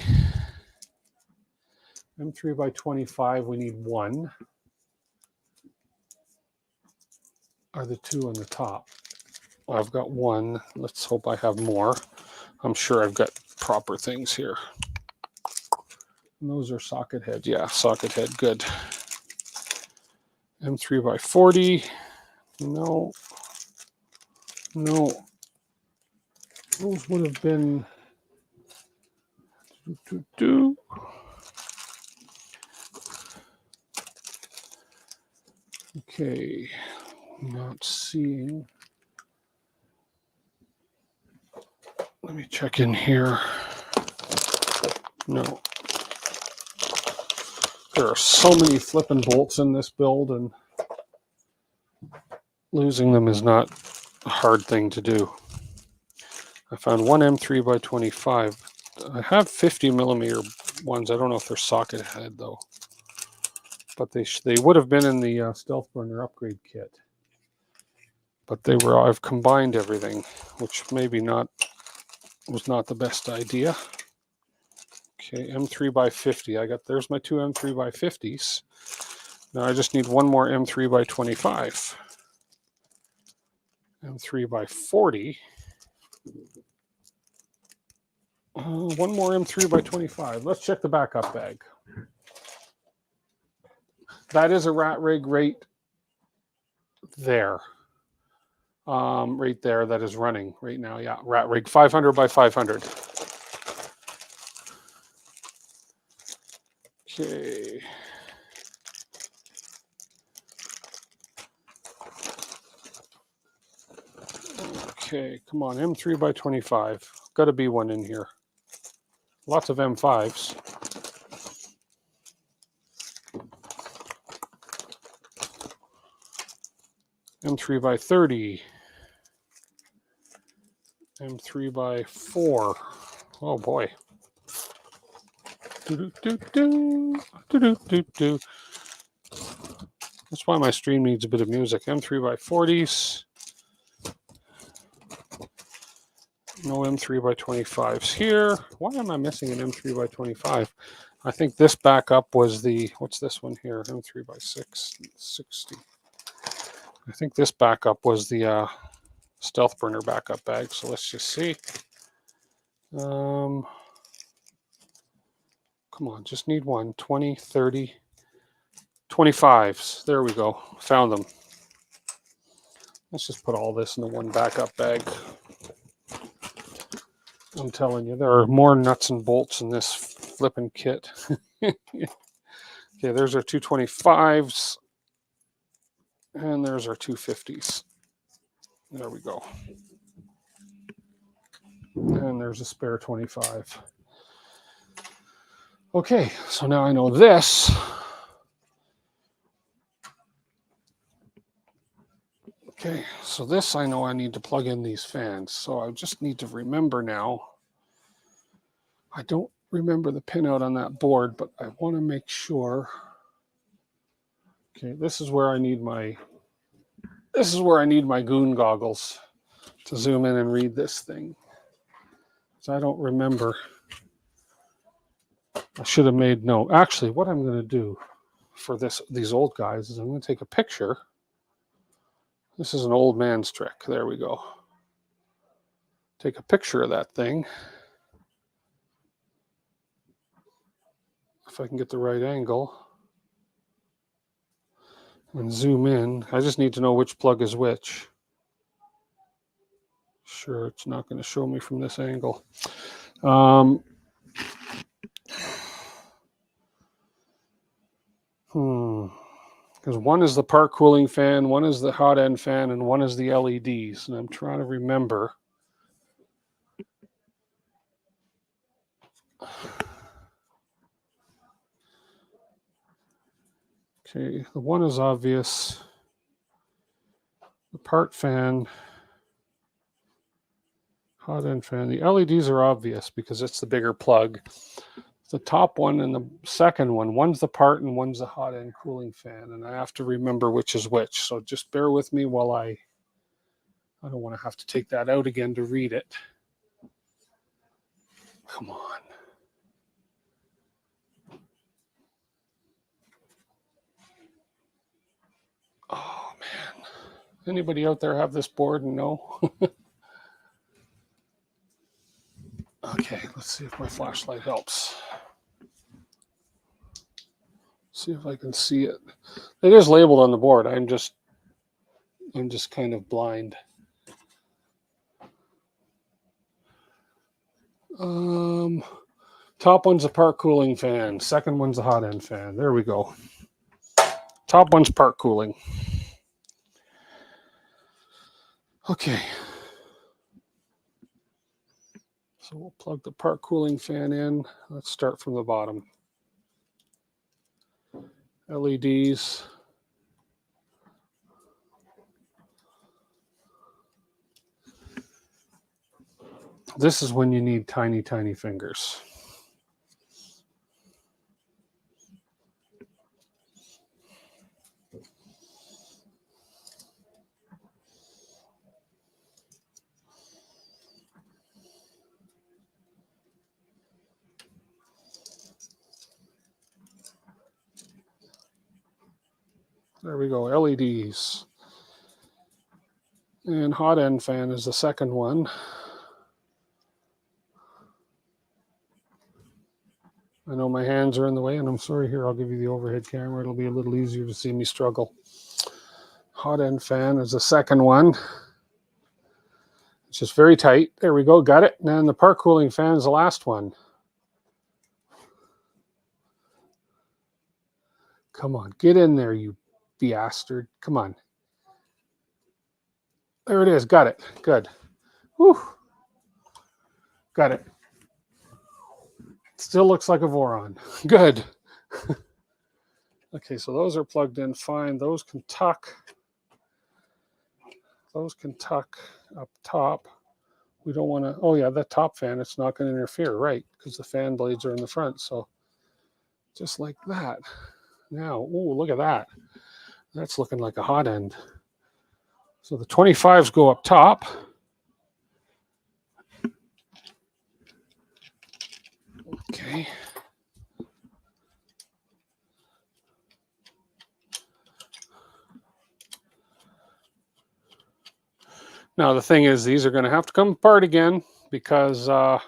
M3 by 25. We need 1. Are the 2 on the top? Well, I've got 1. Let's hope I have more. I'm sure I've got proper things here. And those are socket head. Yeah, socket head. Good. M3 by 40. No. No. Those would have been. Okay. Not seeing. Let me check in here. No. There are so many flipping bolts in this build, and losing them is not a hard thing to do. I found 1 M3 by 25. I have 50 millimeter ones. I don't know if they're socket head though, but they would have been in the Stealth Burner upgrade kit. But they were. I've combined everything, which maybe was not the best idea. Okay, M3 by 50. There's my 2 M3 by 50s. Now I just need 1 more M3 by 25. M3 by 40. 1 more M3 by 25. Let's check the backup bag. That is a rat rig right there. Right there, that is running right now. Yeah, rat rig 500 by 500. Okay. Okay, come on, M3 by 25. Got to be one in here. Lots of M5s. M3 by 30. M3 by 4. Oh boy. That's why my stream needs a bit of music. M3 by 40s. No M3x25s here. Why am I missing an M3x25? I think this backup was the, what's this one here? M3x660. I think this backup was the stealth burner backup bag. So let's just see. Come on, just need one. 20, 30, 25s. There we go. Found them. Let's just put all this in the one backup bag. I'm telling you, there are more nuts and bolts in this flipping kit. Okay, there's our 225s. And there's our 250s. There we go. And there's a spare 25. Okay, so now I know this. Okay, so this I know I need to plug in these fans. So I just need to remember now. I don't remember the pinout on that board, but I want to make sure. Okay, this is where I need my goon goggles to zoom in and read this thing. So I don't remember. I should have made note. Actually, what I'm going to do for these old guys is I'm going to take a picture. This is an old man's trick. There we go. Take a picture of that thing. If I can get the right angle. And zoom in. I just need to know which plug is which. Sure, it's not going to show me from this angle. Because one is the part cooling fan, one is the hot end fan, and one is the LEDs. And I'm trying to remember. Okay, the one is obvious. The part fan, hot end fan. The LEDs are obvious because it's the bigger plug. The top one and the second one, one's the part and one's the hot end cooling fan. And I have to remember which is which. So just bear with me while I don't want to have to take that out again to read it. Come on. Oh, man. Anybody out there have this board and know? Okay, let's see if my flashlight helps. See if I can see it. It is labeled on the board. I'm just kind of blind. Top one's a part cooling fan. Second one's a hot end fan. There we go. Top one's part cooling. Okay. So we'll plug the part cooling fan in. Let's start from the bottom. LEDs. This is when you need tiny, tiny fingers. There we go, LEDs. And hot end fan is the second one. I know my hands are in the way, and I'm sorry. Here, I'll give you the overhead camera. It'll be a little easier to see me struggle. Hot end fan is the second one. It's just very tight. There we go, got it. And then the part cooling fan is the last one. Come on, get in there, you bastard. Come on. There it is, got it, good. Whew. Got it. Still looks like a Voron. Good. Okay, so those are plugged in fine. Those can tuck. Those can tuck up top. We don't want to, oh yeah, that top fan, it's not going to interfere, right? Because the fan blades are in the front. So just like that. Now, ooh, look at that. That's looking like a hot end. So the 25s go up top. Okay. Now the thing is, these are going to have to come apart again because I'm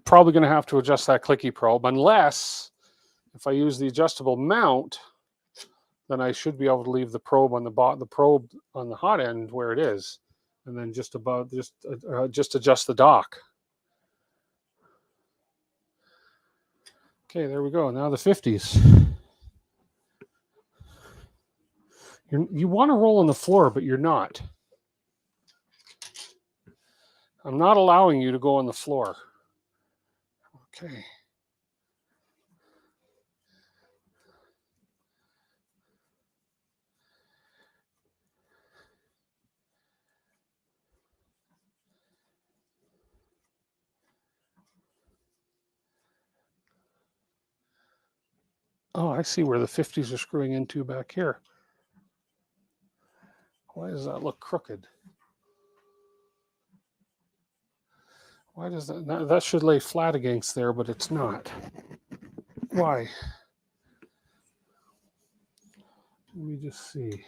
probably gonna have to adjust that clicky probe, unless if I use the adjustable mount, then I should be able to leave the probe on the probe on the hot end where it is, and then just adjust the dock. Okay, there we go. Now the 50s. You want to roll on the floor, but you're not. I'm not allowing you to go on the floor. Okay. Oh, I see where the 50s are screwing into back here. Why does that look crooked? Why does that should lay flat against there, but it's not. Why? Let me just see.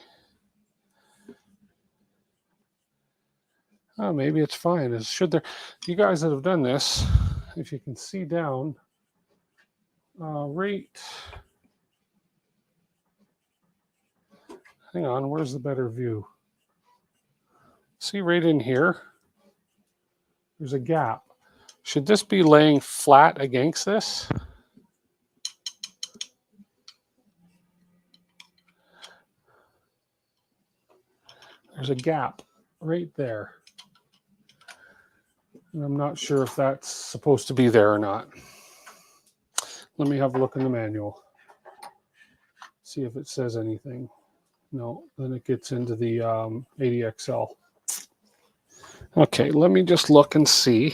Oh, maybe it's fine. Should there? You guys that have done this, if you can see down, right. Hang on, where's the better view? See right in here, there's a gap. Should this be laying flat against this? There's a gap right there. And I'm not sure if that's supposed to be there or not. Let me have a look in the manual. See if it says anything. No, then it gets into the 80XL. Okay, let me just look and see.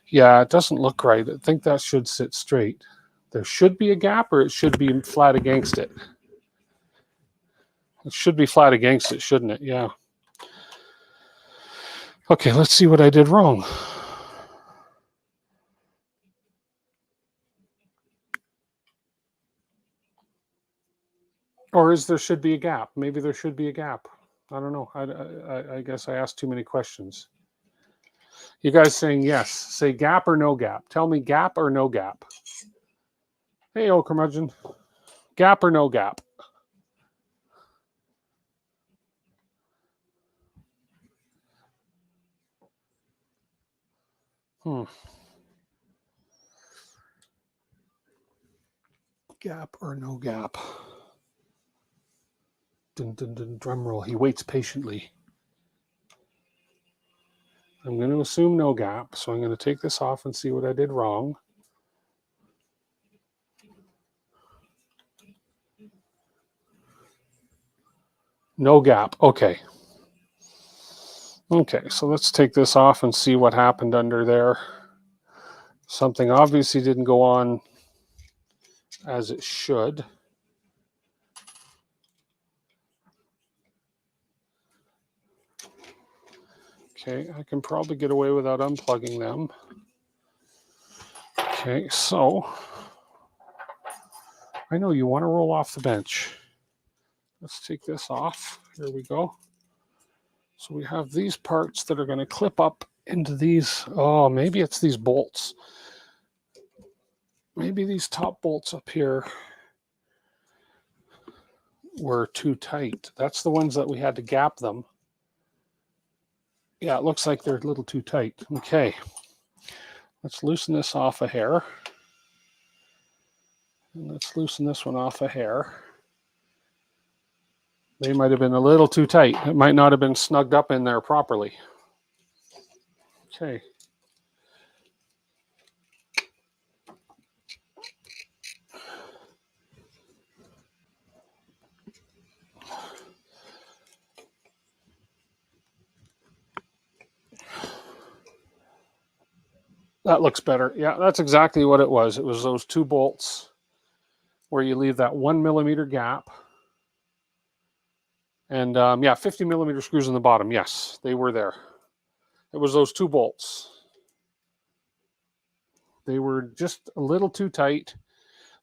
Yeah, it doesn't look right. I think that should sit straight. There should be a gap, or it should be flat against it. It should be flat against it, shouldn't it? Yeah. Okay, let's see what I did wrong. Or there should be a gap. Maybe there should be a gap. I don't know. I guess I asked too many questions. You guys saying yes. Say gap or no gap. Tell me gap or no gap. Hey, old curmudgeon. Gap or no gap? Gap or no gap? Dun, dun, dun, drum roll. He waits patiently. I'm going to assume no gap, so I'm going to take this off and see what I did wrong. No gap. Okay. Okay, so let's take this off and see what happened under there. Something obviously didn't go on as it should. Okay, I can probably get away without unplugging them. Okay, so I know you want to roll off the bench. Let's take this off. Here we go. So we have these parts that are going to clip up into these. Oh, maybe it's these bolts. Maybe these top bolts up here were too tight. That's the ones that we had to gap them. Yeah, it looks like they're a little too tight. Okay, let's loosen this off a hair. And let's loosen this one off a hair. They might have been a little too tight. It might not have been snugged up in there properly. Okay. That looks better. Yeah, that's exactly what it was. It was those two bolts where you leave that 1 millimeter gap. And yeah, 50 millimeter screws in the bottom. Yes, they were there. It was those 2 bolts. They were just a little too tight.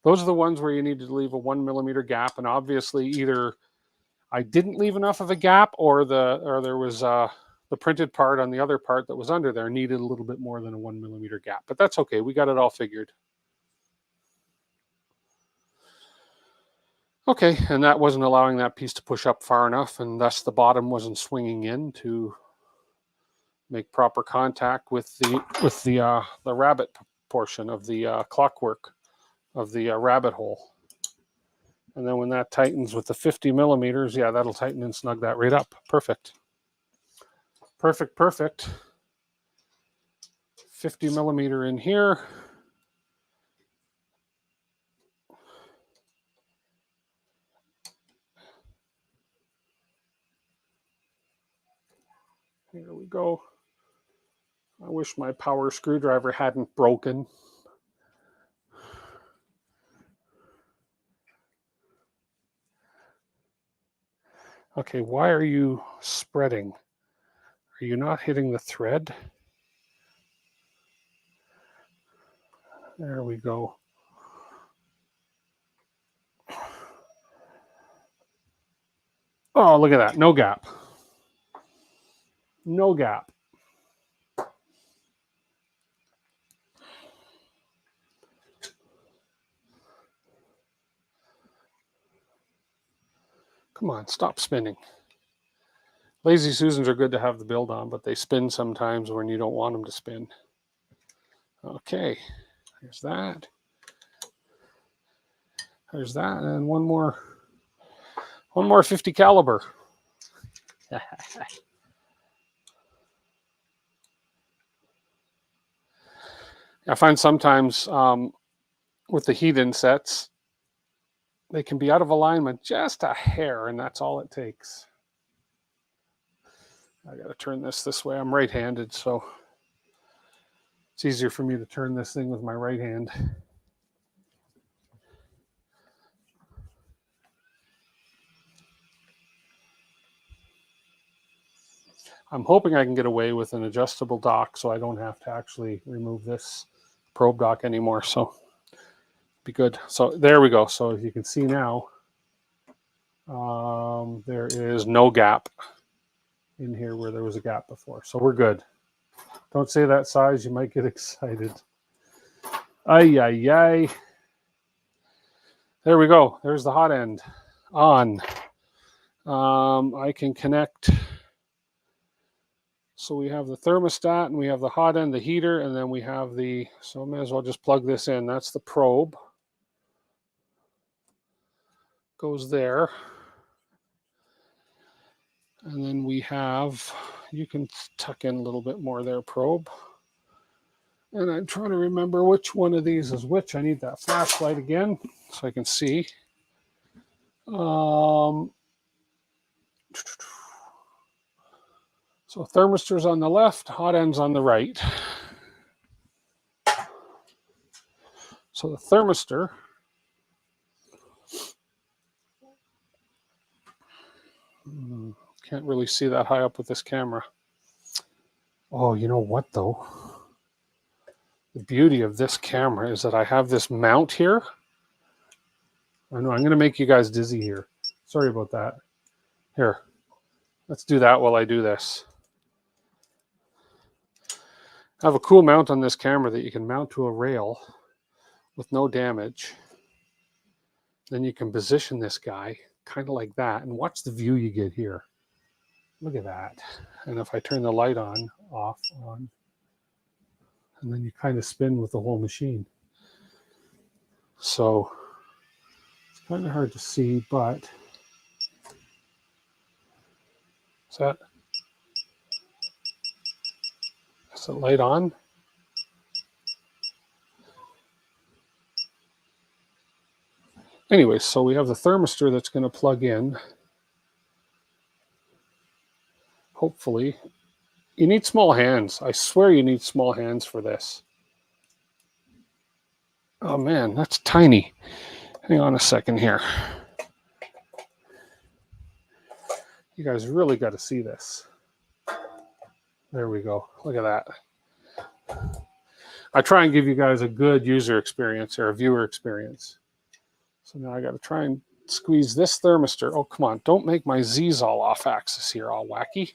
Those are the ones where you needed to leave a 1 millimeter gap. And obviously either I didn't leave enough of a gap, or there was the printed part on the other part that was under there needed a little bit more than a 1 millimeter gap. But that's okay. We got it all figured. Okay, and that wasn't allowing that piece to push up far enough, and thus the bottom wasn't swinging in to make proper contact with the rabbit portion of the clockwork of the rabbit hole. And then when that tightens with the 50 millimeters, yeah, that'll tighten and snug that right up. Perfect. Perfect, perfect. 50 millimeter in here. Here we go. I wish my power screwdriver hadn't broken. Okay, why are you spreading? Are you not hitting the thread? There we go. Oh, look at that. No gap. No gap. Come on, stop spinning. Lazy Susans are good to have the build on, but they spin sometimes when you don't want them to spin. Okay, there's that. There's that, and one more 50 caliber. I find sometimes with the heat insets, they can be out of alignment just a hair, and that's all it takes. I got to turn this way. I'm right-handed, so it's easier for me to turn this thing with my right hand. I'm hoping I can get away with an adjustable dock so I don't have to actually remove this probe dock anymore. So be good. So there we go. So as you can see now, there is no gap in here where there was a gap before. So we're good. Don't say that size. You might get excited. Ay, ay, ay. There we go. There's the hot end on. I can connect. So we have the thermostat, and we have the hot end, the heater, and then we have the, so I may as well just plug this in. That's the probe. Goes there. And then we have, you can tuck in a little bit more there, probe. And I'm trying to remember which one of these is which. I need that flashlight again so I can see. So thermistor's on the left, hot end's on the right. So the thermistor, can't really see that high up with this camera. Oh, you know what though? The beauty of this camera is that I have this mount here. I know I'm going to make you guys dizzy here. Sorry about that. Here, let's do that while I do this. I have a cool mount on this camera that you can mount to a rail with no damage. Then you can position this guy kind of like that, and watch the view you get here. Look at that. And if I turn the light on, off, on, and then you kind of spin with the whole machine. So it's kind of hard to see, but is the light on? Anyway, so we have the thermistor that's going to plug in. Hopefully. You need small hands. I swear you need small hands for this. Oh man, that's tiny. Hang on a second here. You guys really got to see this. There we go. Look at that. I try and give you guys a good user experience or a viewer experience. So now I got to try and squeeze this thermistor. Oh, come on. Don't make my Z's all off axis here, all wacky.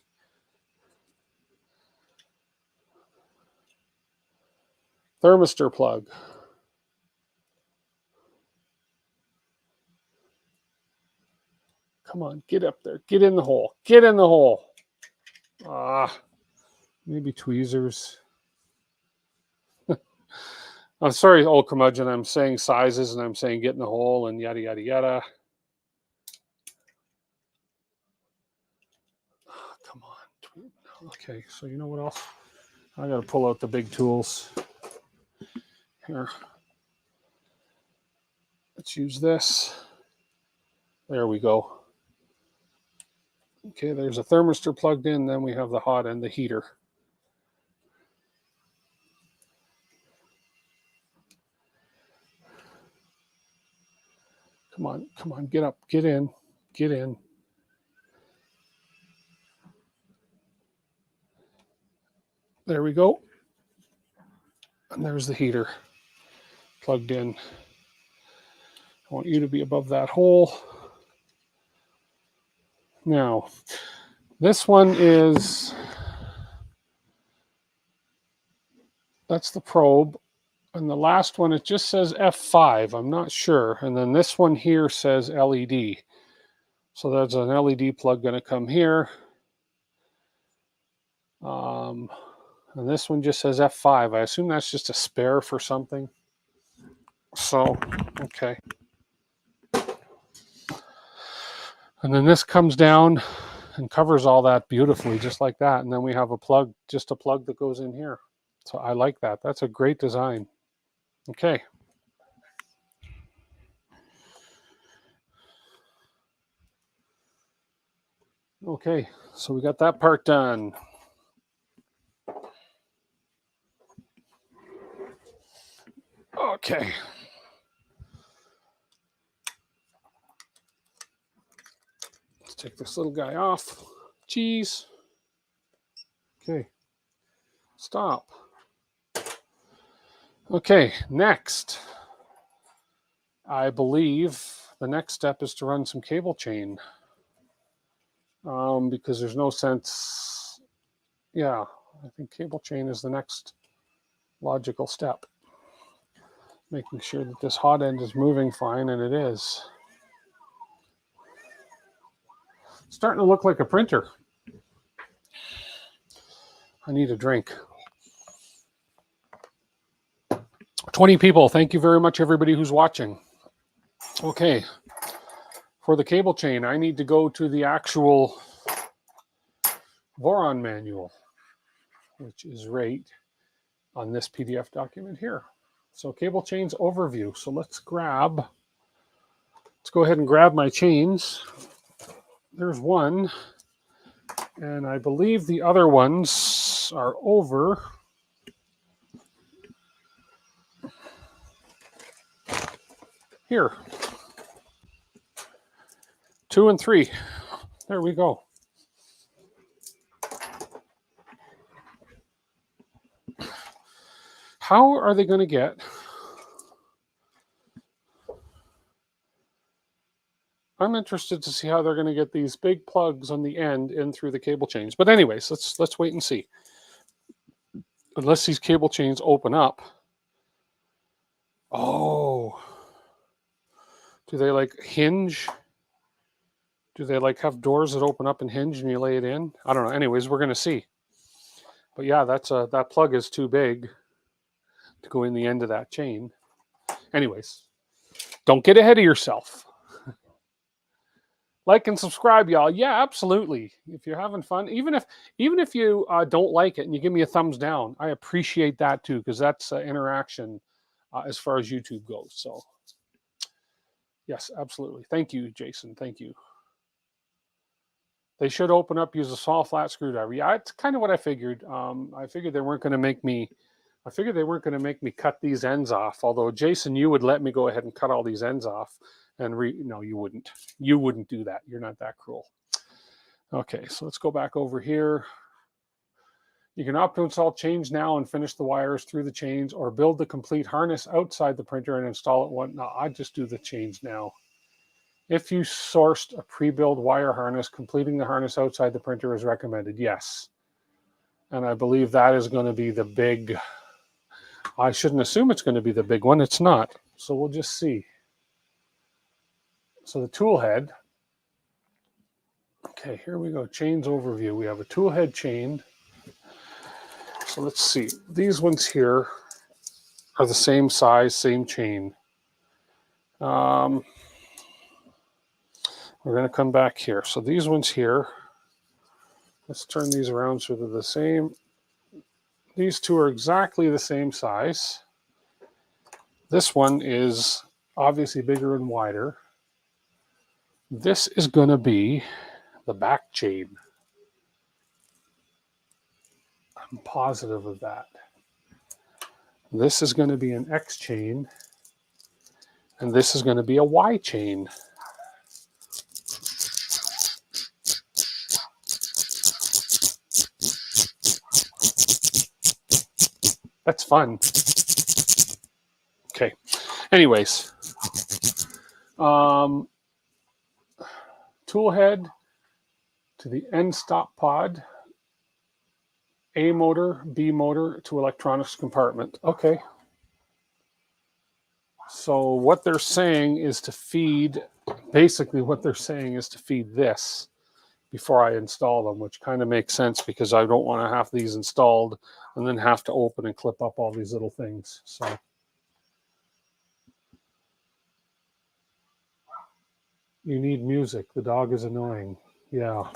Thermistor plug. Come on, get up there. Get in the hole. Get in the hole. Maybe tweezers. I'm sorry, old curmudgeon. I'm saying sizes and I'm saying get in the hole and yada, yada, yada. Come on. Okay, so you know what else? I got to pull out the big tools. Here. Let's use this. There we go. Okay, there's a thermistor plugged in. Then we have the hot end, the heater. Come on, come on, get up, get in, get in. There we go. And there's the heater plugged in. I want you to be above that hole. Now, this one is, that's the probe. And the last one, it just says F5. I'm not sure. And then this one here says LED. So there's an LED plug going to come here. And this one just says F5. I assume that's just a spare for something. So, okay. And then this comes down and covers all that beautifully, just like that. And then we have a plug, just a plug that goes in here. So I like that. That's a great design. Okay. Okay, so we got that part done. Okay. Let's take this little guy off. Jeez. Okay. Stop. Okay, next. I believe the next step is to run some cable chain. Because there's no sense. Yeah, I think cable chain is the next logical step. Making sure that this hot end is moving fine, and it is. It's starting to look like a printer. I need a drink. 20 people. Thank you very much, everybody who's watching. Okay. For the cable chain, I need to go to the actual Voron manual, which is right on this PDF document here. So cable chains overview. So let's go ahead and grab my chains. There's one, and I believe the other ones are over. Here. 2 and 3. There we go. How are they going to get? I'm interested to see how they're going to get these big plugs on the end in through the cable chains. But anyways, let's wait and see. Unless these cable chains open up. Oh. Do they like hinge? Do they like have doors that open up and hinge and you lay it in? I don't know. Anyways, we're going to see. But yeah, that plug is too big to go in the end of that chain. Anyways, don't get ahead of yourself. Like and subscribe, y'all. Yeah, absolutely. If you're having fun, even if you don't like it and you give me a thumbs down, I appreciate that too, because that's interaction as far as YouTube goes. So yes, absolutely. Thank you, Jason. Thank you. They should open up, use a small flat screwdriver. Yeah, it's kind of what I figured. I figured they weren't going to make me. I figured they weren't going to make me cut these ends off. Although Jason, you would let me go ahead and cut all these ends off, and no, you wouldn't. You wouldn't do that. You're not that cruel. Okay, so let's go back over here. You can opt to install chains now and finish the wires through the chains, or build the complete harness outside the printer and install it. No, I just do the chains now. If you sourced a pre-built wire harness, completing the harness outside the printer is recommended. Yes. And I believe that is going to be the big, I shouldn't assume it's going to be the big one. It's not. So we'll just see. So the tool head. Okay, here we go. Chains overview. We have a tool head chain. So let's see. These ones here are the same size, same chain. We're going to come back here. So these ones here, let's turn these around so they're the same. These two are exactly the same size. This one is obviously bigger and wider. This is going to be the back chain. I'm positive of that. This is going to be an X chain, and this is going to be a Y chain. That's fun. Okay. Anyways, tool head to the end stop pod, A motor, B motor to electronics compartment. Okay. So what they're saying is to feed, basically what they're saying is to feed this before I install them, which kind of makes sense because I don't want to have these installed and then have to open and clip up all these little things. So you need music. The dog is annoying. Yeah,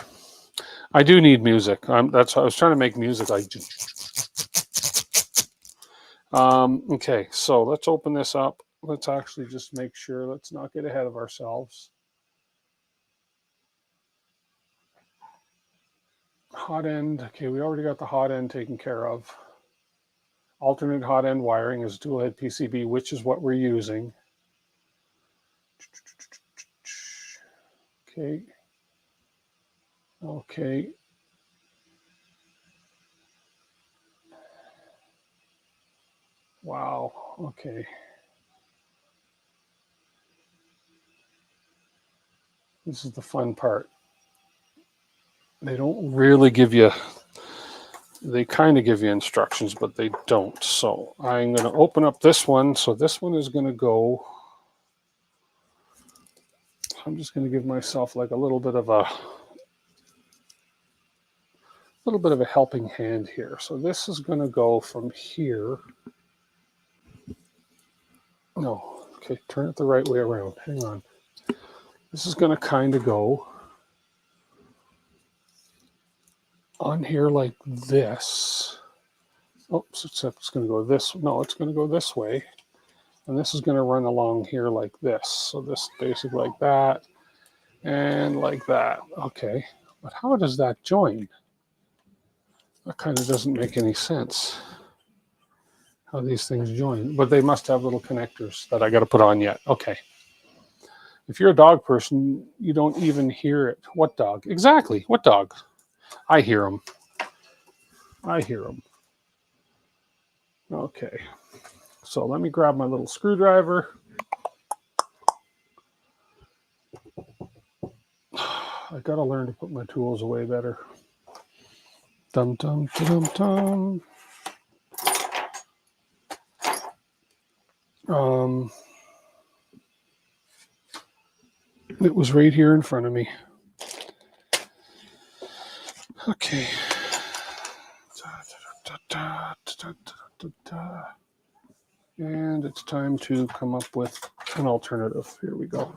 I do need music. That's I was trying to make music like. Okay, so let's open this up. Let's actually just make sure. Let's not get ahead of ourselves. Hot end. Okay, we already got the hot end taken care of. Alternate hot end wiring is dual head PCB, which is what we're using. Okay. Okay. Wow. Okay. This is the fun part. They don't really give you, they kind of give you instructions, but they don't. So I'm going to open up this one. So this one is going to go, I'm just going to give myself like a little bit of a helping hand here. So this is going to go from here. No, okay, turn it the right way around. Hang on. This is going to kind of go on here like this. Oops, except it's going to go this. No, it's going to go this way. And this is going to run along here like this. So this basically like that and like that. Okay, but how does that join? That kind of doesn't make any sense. How these things join. But they must have little connectors that I got to put on yet. Okay. If you're a dog person, you don't even hear it. What dog? Exactly. What dog? I hear them. I hear them. Okay. So let me grab my little screwdriver. I got to learn to put my tools away better. Dum dum dum dum. It was right here in front of me. Okay. And it's time to come up with an alternative. Here we go.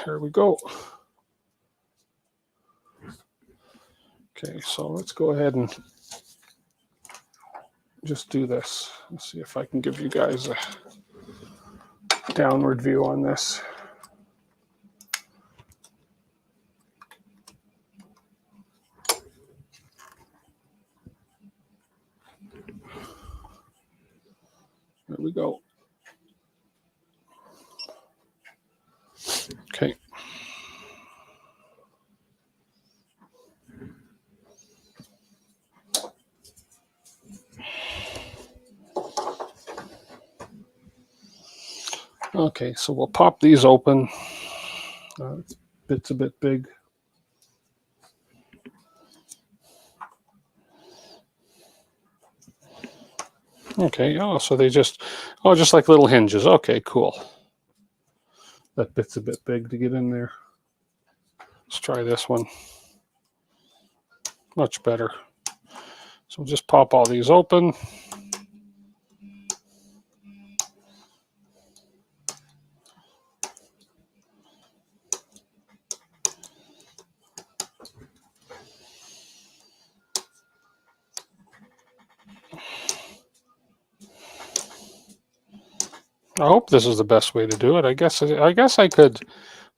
Here we go. Okay, so let's go ahead and just do this. Let's see if I can give you guys a downward view on this. There we go. Okay. Okay, so we'll pop these open. Bit's a bit big. Okay, oh, so they just like little hinges. Okay, cool. That bit's a bit big to get in there. Let's try this one. Much better. So we'll just pop all these open. I hope this is the best way to do it. I guess I could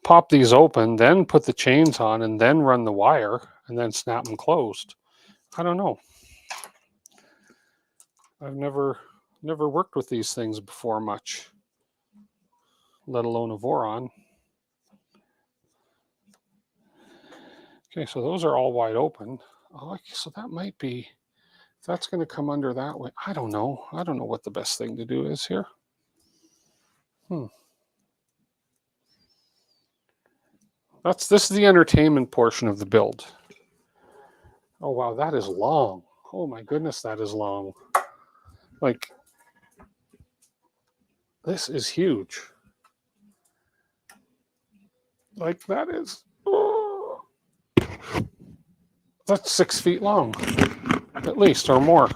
pop these open, then put the chains on, and then run the wire, and then snap them closed. I don't know. I've never worked with these things before much, let alone a Voron. Okay, so those are all wide open. Oh, so that might be, if that's going to come under that way. I don't know. I don't know what the best thing to do is here. This is the entertainment portion of the build. Oh wow, that is long. Oh my goodness, that is long. Like, this is huge. Like, that is, oh, that's 6 feet long, at least, or more.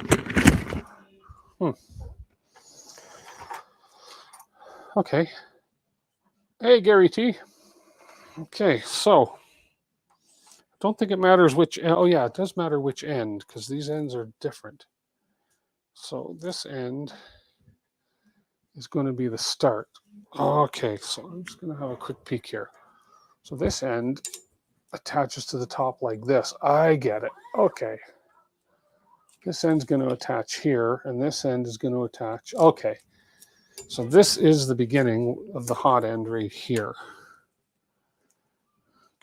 Okay. Hey, Gary T. Okay, so I don't think it matters which. Oh yeah, it does matter which end, because these ends are different. So this end is going to be the start. Okay, so I'm just going to have a quick peek here. So this end attaches to the top like this. I get it. Okay. This end's going to attach here, and this end is going to attach. Okay. So this is the beginning of the hot end right here.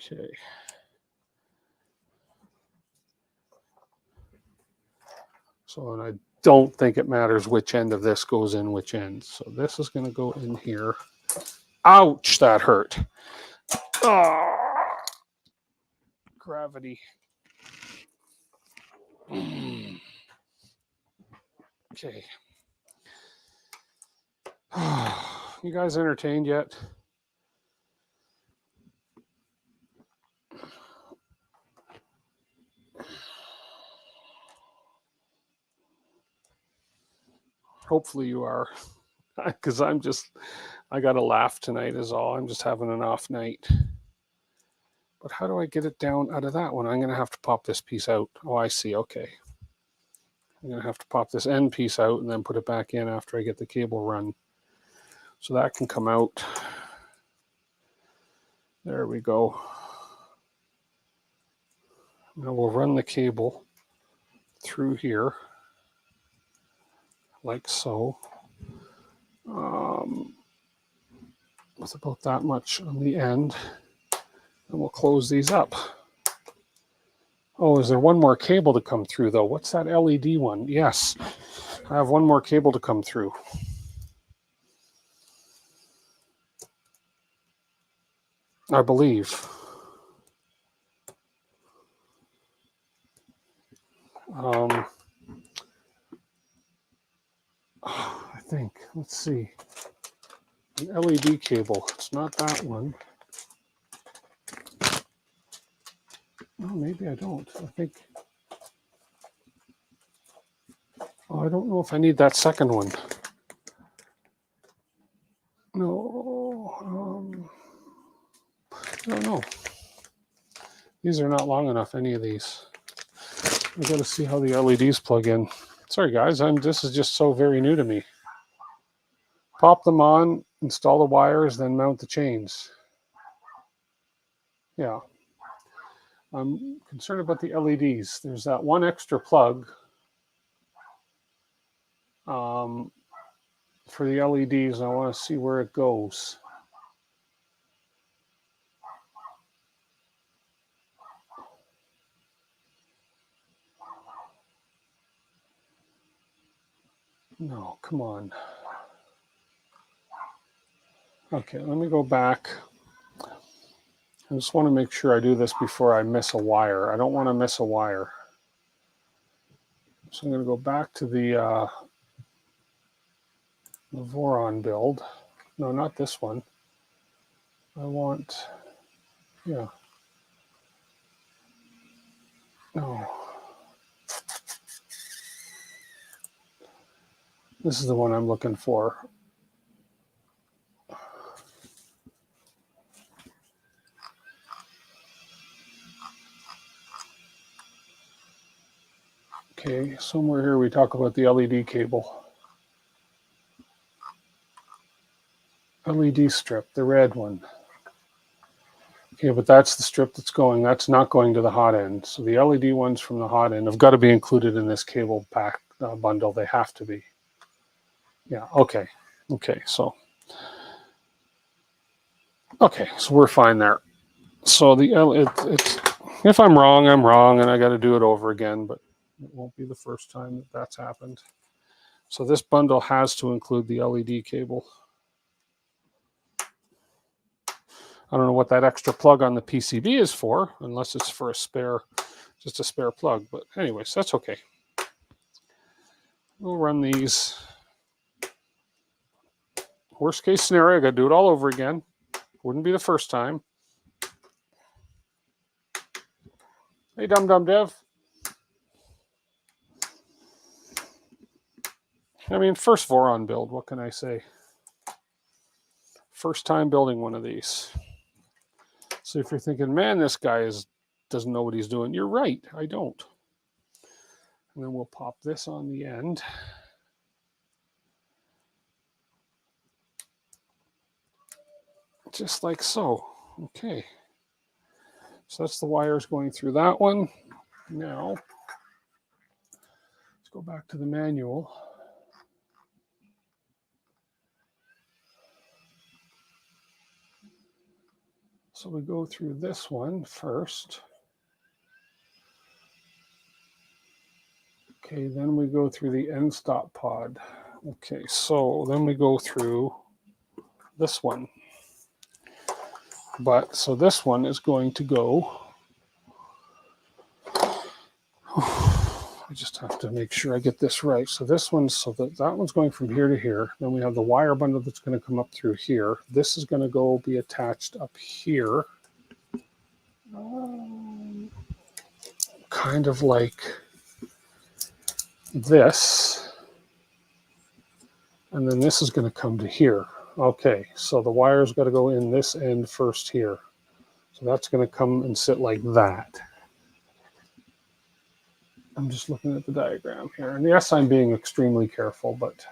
Okay. So, and I don't think it matters which end of this goes in which end. So this is going to go in here. Ouch, that hurt. Oh, gravity. Okay. You guys entertained yet? Hopefully you are, because I got to laugh tonight is all. I'm just having an off night. But how do I get it down out of that one? I'm going to have to pop this piece out. Oh, I see. Okay. I'm going to have to pop this end piece out and then put it back in after I get the cable run. So that can come out. There we go. Now we'll run the cable through here, like so. With about that much on the end. And we'll close these up. Oh, is there one more cable to come through, though? What's that LED one? Yes, I have one more cable to come through. I believe. I think, let's see. An LED cable. It's not that one. No, maybe I don't. I think. Oh, I don't know if I need that second one. No. I don't know. These are not long enough, any of these. I got to see how the LEDs plug in. Sorry, guys. This is just so very new to me. Pop them on, install the wires, then mount the chains. Yeah. I'm concerned about the LEDs. There's that one extra plug. for the LEDs. I want to see where it goes. No, come on. Okay, let me go back. I just want to make sure I do this before I miss a wire. I don't want to miss a wire. So I'm going to go back to the Voron build. No, not this one. I want, yeah. No. This is the one I'm looking for. Okay, somewhere here we talk about the LED cable. LED strip, the red one. Okay, but that's the strip that's not going to the hot end. So the LED ones from the hot end have got to be included in this cable pack bundle. They have to be. Yeah, okay. Okay, so we're fine there. So it's if I'm wrong, I'm wrong, and I got to do it over again, but it won't be the first time that that's happened. So this bundle has to include the LED cable. I don't know what that extra plug on the PCB is for, unless it's for just a spare plug. But anyways, that's okay. We'll run these. Worst case scenario, I got to do it all over again. Wouldn't be the first time. Hey, Dum Dum Dev. I mean, first Voron build, what can I say? First time building one of these. So if you're thinking, man, this guy doesn't know what he's doing, you're right, I don't. And then we'll pop this on the end. Just like so. Okay. So that's the wires going through that one. Now, let's go back to the manual. So we go through this one first. Okay, then we go through the end stop pod. Okay, so then we go through this one. But so this one is going to go. I just have to make sure I get this right. So this one, that one's going from here to here. Then we have the wire bundle that's going to come up through here. This is going to go be attached up here. Kind of like this. And then this is going to come to here. Okay, so the wire's got to go in this end first here. So that's going to come and sit like that. I'm just looking at the diagram here. And yes, I'm being extremely careful, but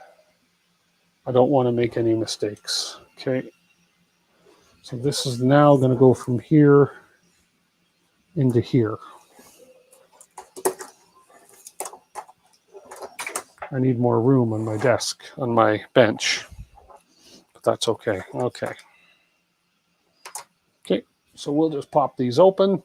I don't want to make any mistakes. Okay. So this is now going to go from here into here. I need more room on my desk, on my bench, but that's okay. Okay. Okay. So we'll just pop these open.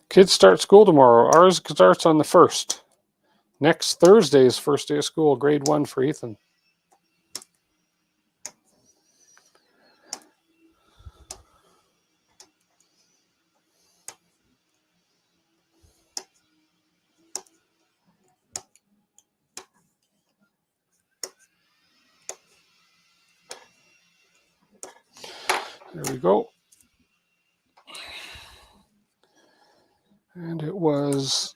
Kids start school tomorrow. Ours starts on the 1st. Next Thursday is first day of school, grade 1 for Ethan. There we go. And it was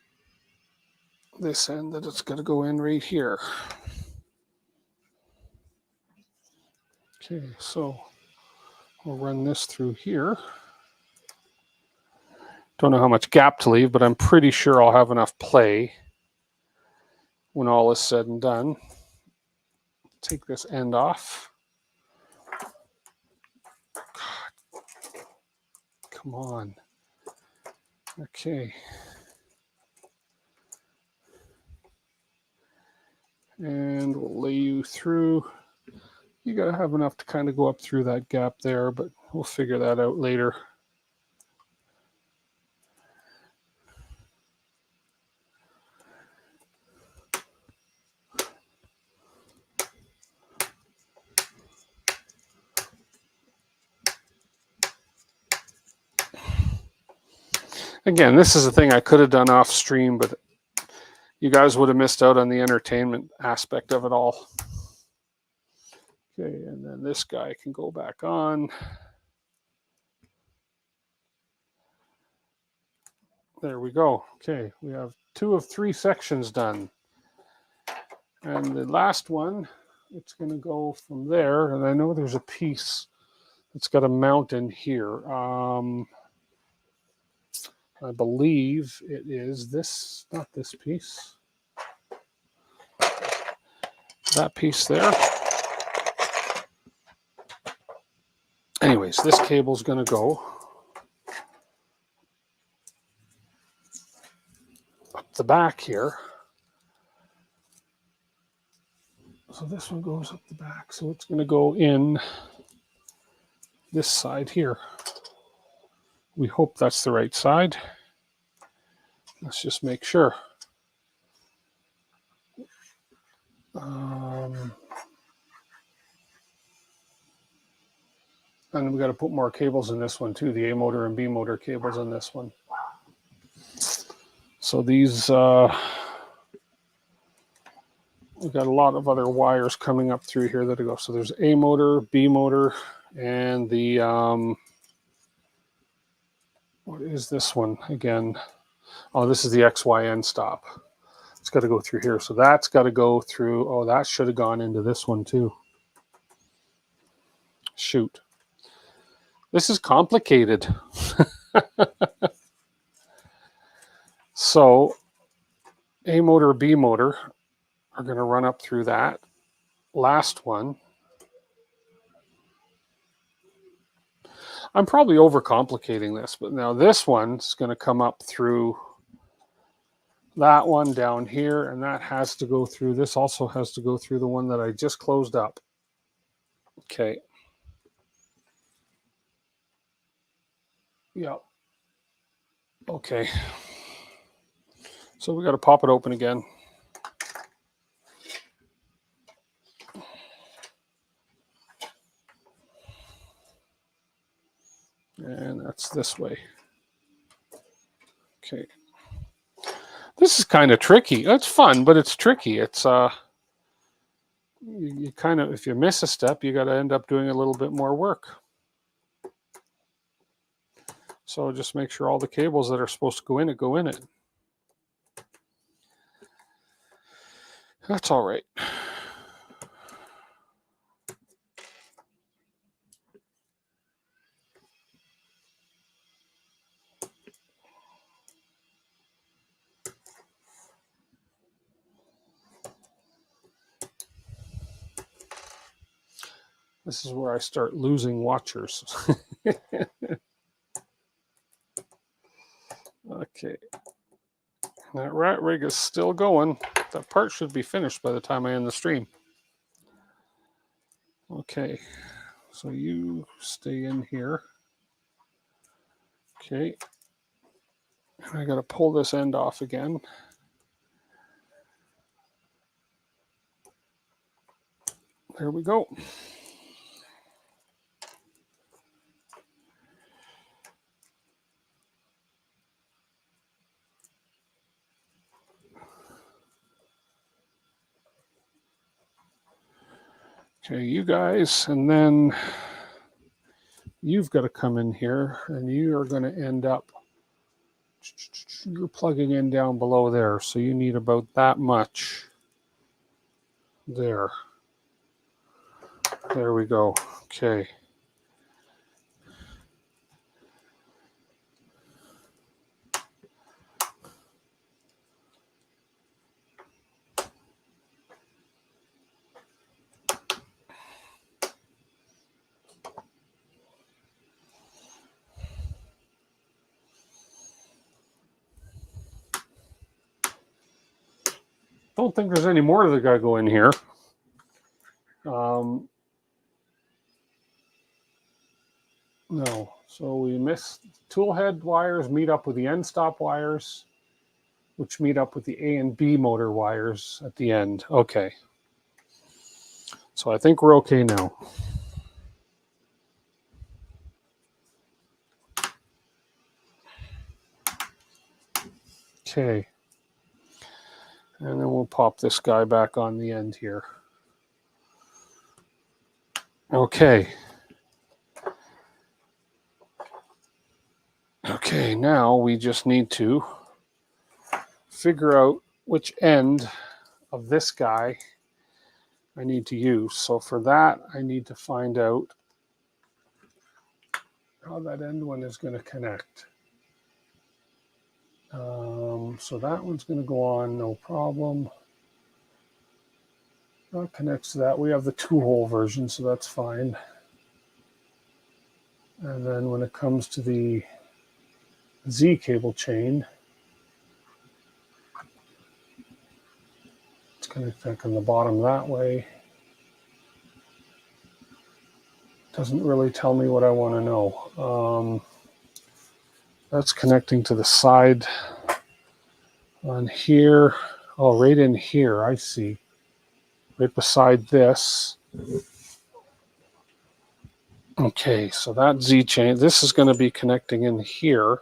this end that it's going to go in right here. Okay, so we'll run this through here. Don't know how much gap to leave, but I'm pretty sure I'll have enough play when all is said and done. Take this end off. Come on. Okay. And we'll lay you through. You got to have enough to kind of go up through that gap there, but we'll figure that out later. Again, this is a thing I could have done off stream, but you guys would have missed out on the entertainment aspect of it all. Okay, and then this guy can go back on. There we go. Okay, we have 2 of 3 sections done. And the last one, it's going to go from there. And I know there's a piece that's got a mount in here. I believe it is this, not this piece. That piece there. Anyways, this cable's going to go up the back here. So this one goes up the back. So it's going to go in this side here. We hope that's the right side. Let's just make sure. And we got to put more cables in this one too, the A motor and B motor cables in this one. So these, we got a lot of other wires coming up through here that go. So there's A motor, B motor, and the, what is this one again? Oh, this is the XYN stop. It's got to go through here. So that's got to go through, oh, that should have gone into this one too. Shoot. This is complicated. So A motor, B motor are going to run up through that last one. I'm probably overcomplicating this, but now this one's going to come up through that one down here, and that has to go through, this also has to go through the one that I just closed up. Okay. Yeah. Okay. So we got to pop it open again. And that's this way. Okay. This is kind of tricky. It's fun, but it's tricky. It's you kind of, if you miss a step, you got to end up doing a little bit more work. So just make sure all the cables that are supposed to go in it go in it. That's all right. This is where I start losing watchers. Okay. That rat rig is still going. That part should be finished by the time I end the stream. Okay. So you stay in here. Okay. I got to pull this end off again. There we go. Okay, you guys, and then you've got to come in here, and you are going to end up, you're plugging in down below there, so you need about that much there. There we go. Okay. Don't think there's any more that got to go in here. No. So we missed tool head wires meet up with the end stop wires, which meet up with the A and B motor wires at the end. Okay. So I think we're okay now. Okay. And then we'll pop this guy back on the end here. Okay. Okay, now we just need to figure out which end of this guy I need to use. So for that, I need to find out how that end one is going to connect. So that one's going to go on, no problem. That connects to that. We have the 2-hole version, so that's fine. And then when it comes to the Z cable chain, it's going to connect on the bottom that way. Doesn't really tell me what I want to know. That's connecting to the side on here. Oh, right in here, I see. Right beside this. Okay, so that Z chain, this is going to be connecting in here.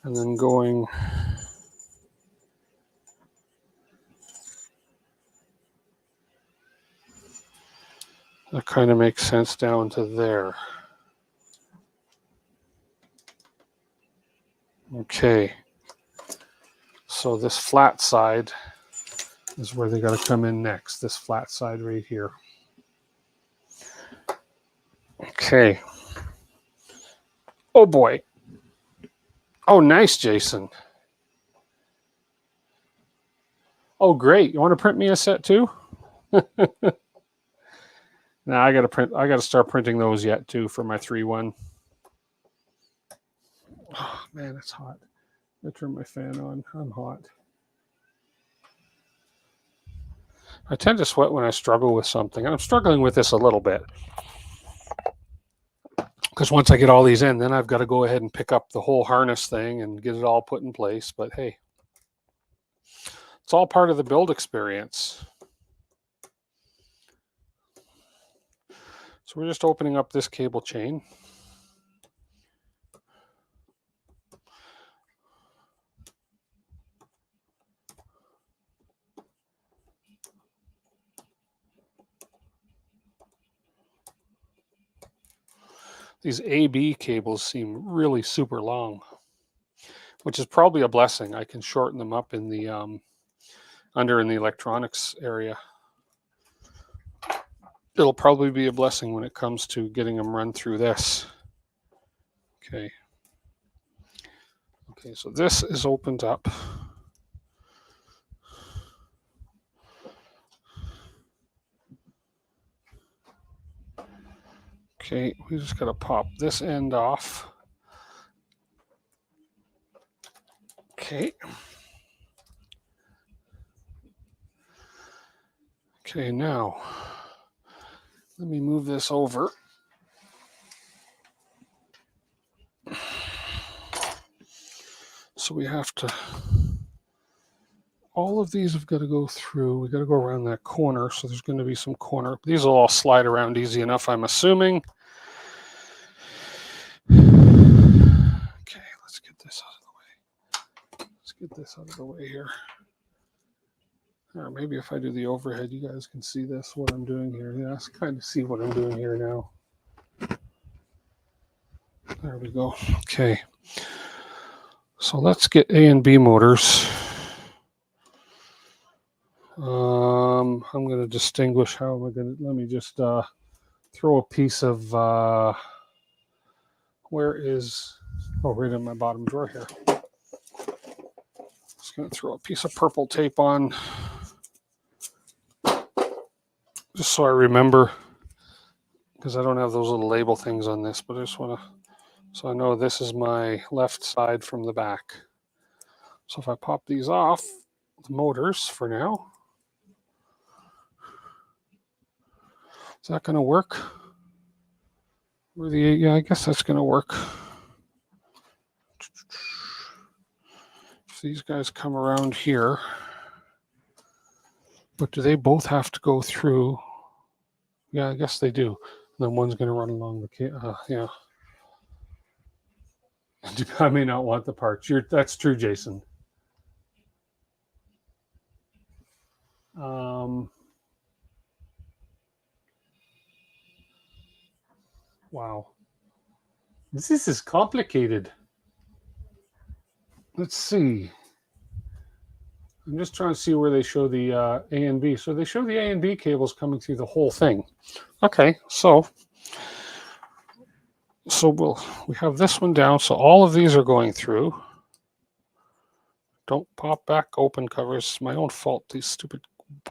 And then going that kind of makes sense down to there. Okay, so this flat side is where they got to come in next, this flat side right here. Okay. Oh boy. Oh, nice, Jason. Oh, great. You want to print me a set too? Now I got to start printing those yet too for my 3-1. Oh, man, it's hot. I turn my fan on. I'm hot. I tend to sweat when I struggle with something. I'm struggling with this a little bit. Because once I get all these in, then I've got to go ahead and pick up the whole harness thing and get it all put in place. But hey, it's all part of the build experience. So we're just opening up this cable chain. These AB cables seem really super long, which is probably a blessing. I can shorten them up in the under in the electronics area. It'll probably be a blessing when it comes to getting them run through this. Okay. Okay, so this is opened up. Okay, we just got to pop this end off. Okay. Okay, now let me move this over. So we have to, all of these have got to go through. We got to go around that corner. So there's going to be some corner. These will all slide around easy enough, I'm assuming. Okay, let's get this out of the way. Let's get this out of the way here. Or maybe if I do the overhead, you guys can see this, what I'm doing here. Yeah, let's kind of see what I'm doing here now. There we go. Okay. So let's get A and B motors. I'm going to distinguish how am I going to, let me just throw a piece of, where is, oh, right in my bottom drawer here. Just going to throw a piece of purple tape on, just so I remember, because I don't have those little label things on this, but I just want to, so I know this is my left side from the back. So if I pop these off, the motors for now, is that going to work? Yeah, I guess that's going to work. If these guys come around here, but do they both have to go through? Yeah, I guess they do. And then one's going to run along the yeah. I may not want the parts. That's true, Jason. Wow. This is complicated. Let's see. I'm just trying to see where they show the A and B. So they show the A and B cables coming through the whole thing. Okay, so we have this one down. So all of these are going through. Don't pop back open covers. It's my own fault, these stupid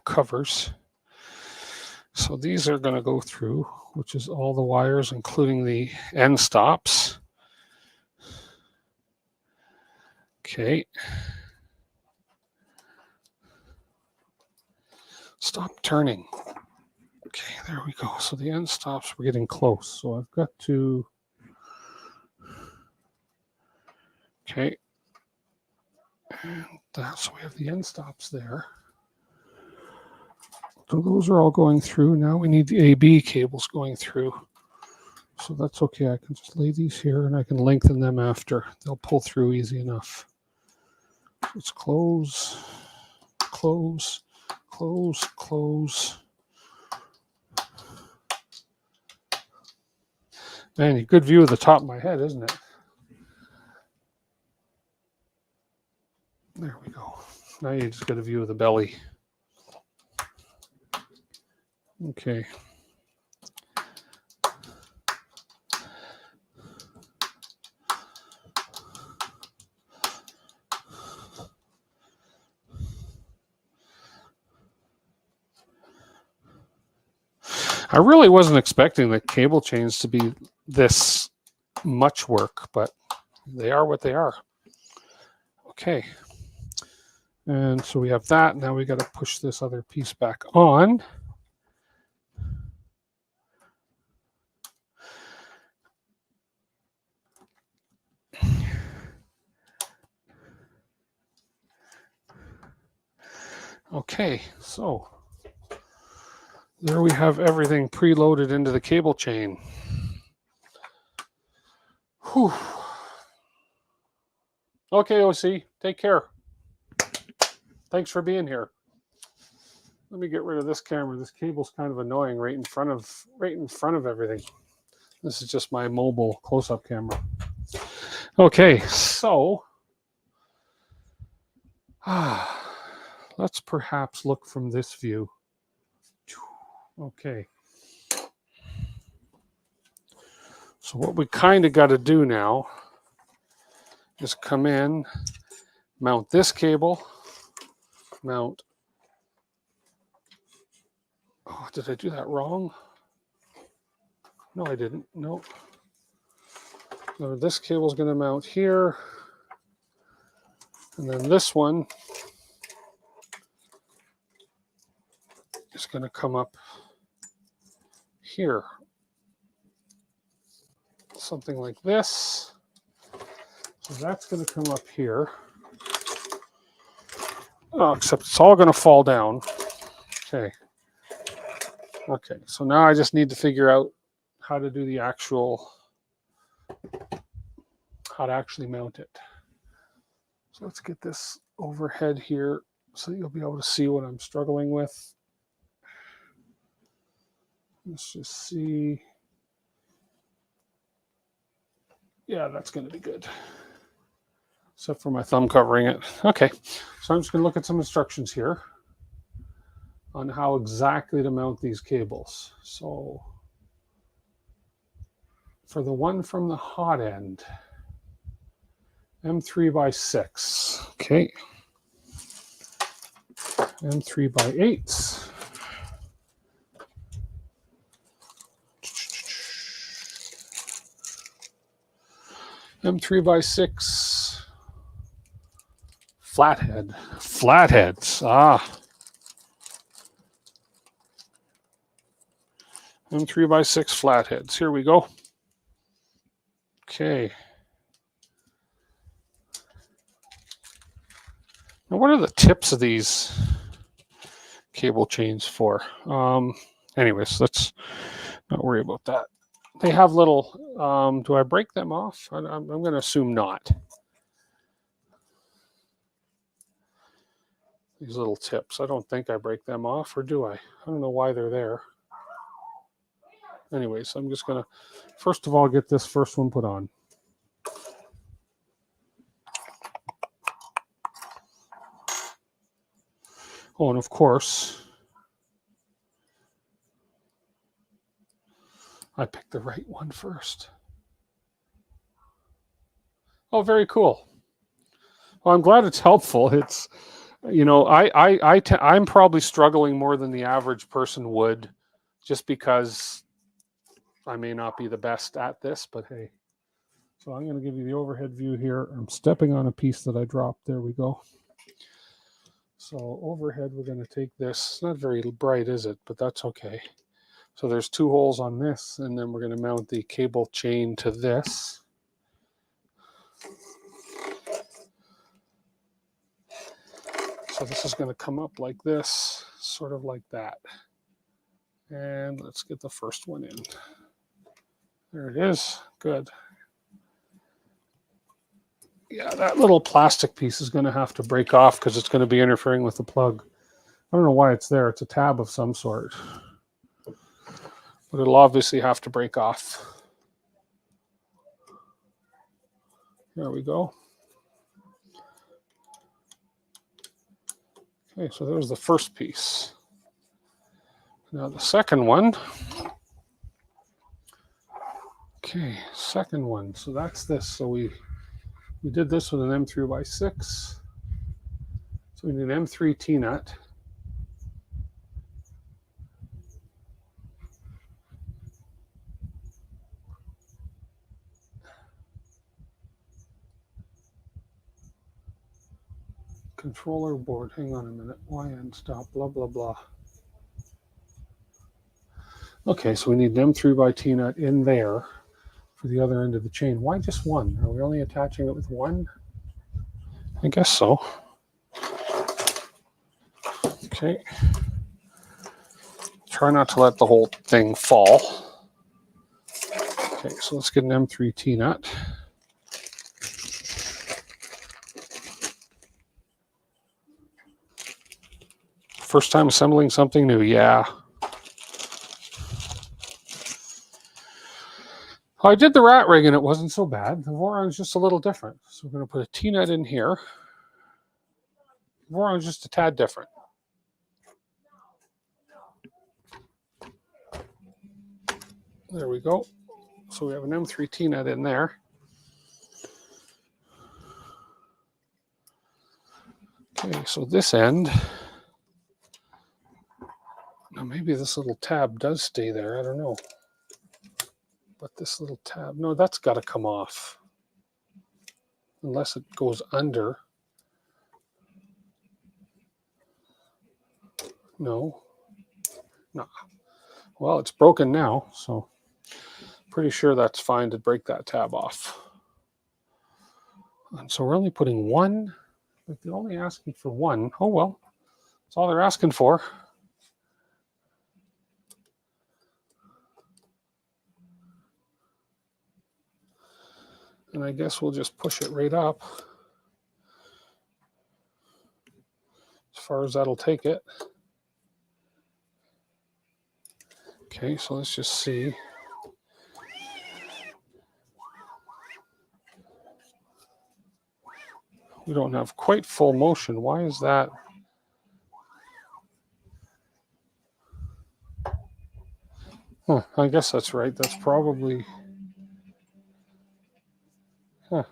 covers. So these are going to go through, which is all the wires, including the end stops. Okay. Stop turning. Okay, there we go. So the end stops, we're getting close. So I've got to, okay. And so we have the end stops there. So those are all going through. Now we need the AB cables going through. So that's okay. I can just lay these here and I can lengthen them after. They'll pull through easy enough. Let's close, close, close, close. Man, a good view of the top of my head, isn't it? There we go. Now you just get a view of the belly. Okay. I really wasn't expecting the cable chains to be this much work, but they are what they are. Okay. And so we have that. Now we got to push this other piece back on. Okay, so there we have everything preloaded into the cable chain. Whew. Okay, OC, take care. Thanks for being here. Let me get rid of this camera. This cable's kind of annoying right in front of everything. This is just my mobile close-up camera. Okay, so let's perhaps look from this view. Okay. So what we kind of got to do now is come in, mount this cable, mount. Oh, did I do that wrong? No, I didn't. Nope. So this cable is going to mount here. And then this one is going to come up here. Something like this. So that's going to come up here. Oh, except it's all going to fall down. Okay. Okay, so now I just need to figure out how to do the actual, how to actually mount it. So let's get this overhead here so you'll be able to see what I'm struggling with. Let's just see. Yeah, that's going to be good. Except for my thumb covering it. Okay, so I'm just going to look at some instructions here on how exactly to mount these cables. So for the one from the hot end, M3x6, okay. M3x8s. M3x6 Flatheads. M3x6 flatheads. Here we go. Okay. Now, what are the tips of these cable chains for? Anyways, let's not worry about that. They have little, do I break them off? I'm going to assume not. These little tips, I don't think I break them off, or do I? I don't know why they're there. Anyways, I'm just going to, first of all, get this first one put on. Oh, and of course, I picked the right one first. Oh, very cool. Well, I'm glad it's helpful. It's, you know, I'm probably struggling more than the average person would, just because I may not be the best at this, but hey. So I'm going to give you the overhead view here. I'm stepping on a piece that I dropped. There we go. So overhead, we're going to take this. It's not very bright, is it? But that's okay. So there's 2 holes on this, and then we're going to mount the cable chain to this. So this is going to come up like this, sort of like that. And let's get the first one in. There it is. Good. Yeah, that little plastic piece is going to have to break off because it's going to be interfering with the plug. I don't know why it's there. It's a tab of some sort. But it'll obviously have to break off. There we go. Okay, so there's the first piece. Now the second one. Okay, second one. So that's this. So we did this with an M3x6. So we need an M3 T-nut. Controller board. Hang on a minute. YN stop. Blah, blah, blah. Okay, so we need an M3 T-nut in there for the other end of the chain. Why just one? Are we only attaching it with one? I guess so. Okay. Try not to let the whole thing fall. Okay, so let's get an M3 T-nut. First time assembling something new, yeah. I did the rat rig and it wasn't so bad. The Voron's just a little different. So we're going to put a T-nut in here. The Voron's just a tad different. There we go. So we have an M3 T-nut in there. Okay, so this end, now maybe this little tab does stay there. I don't know. But this little tab, no, that's got to come off. Unless it goes under. No. No. Well, it's broken now, so pretty sure that's fine to break that tab off. And so we're only putting one. But they're only asking for one. Oh, well. That's all they're asking for. And I guess we'll just push it right up. As far as that'll take it. Okay, so let's just see. We don't have quite full motion. Why is that? Huh, I guess that's right. That's probably... Huh.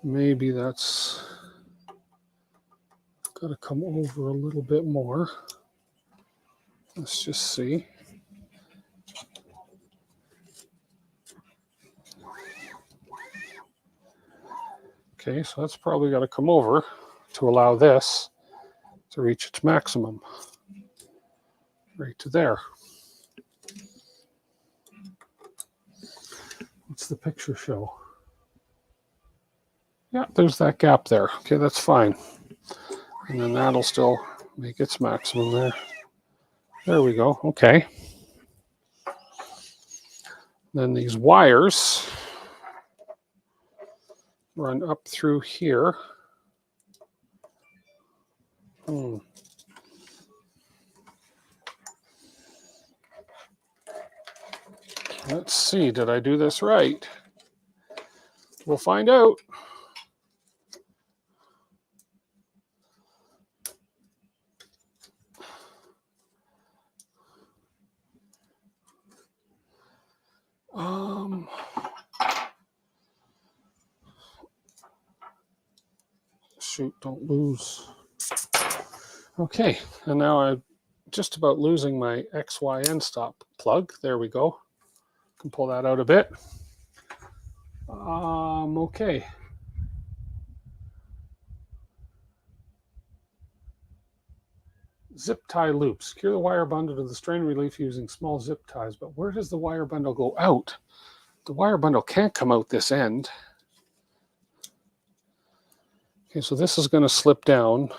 Maybe that's got to come over a little bit more. Let's just see. Okay, so that's probably got to come over to allow this to reach its maximum. Right to there. What's the picture show? Yeah, there's that gap there. Okay, that's fine. And then that'll still make its maximum there. There we go. Okay. Then these wires run up through here. Let's see, did I do this right? We'll find out. Shoot, don't lose. Okay, and now I'm just about losing my XY end stop plug. There we go. Can pull that out a bit. Okay. Zip tie loop. Secure the wire bundle to the strain relief using small zip ties. But where does the wire bundle go out? The wire bundle can't come out this end. Okay, so this is going to slip down,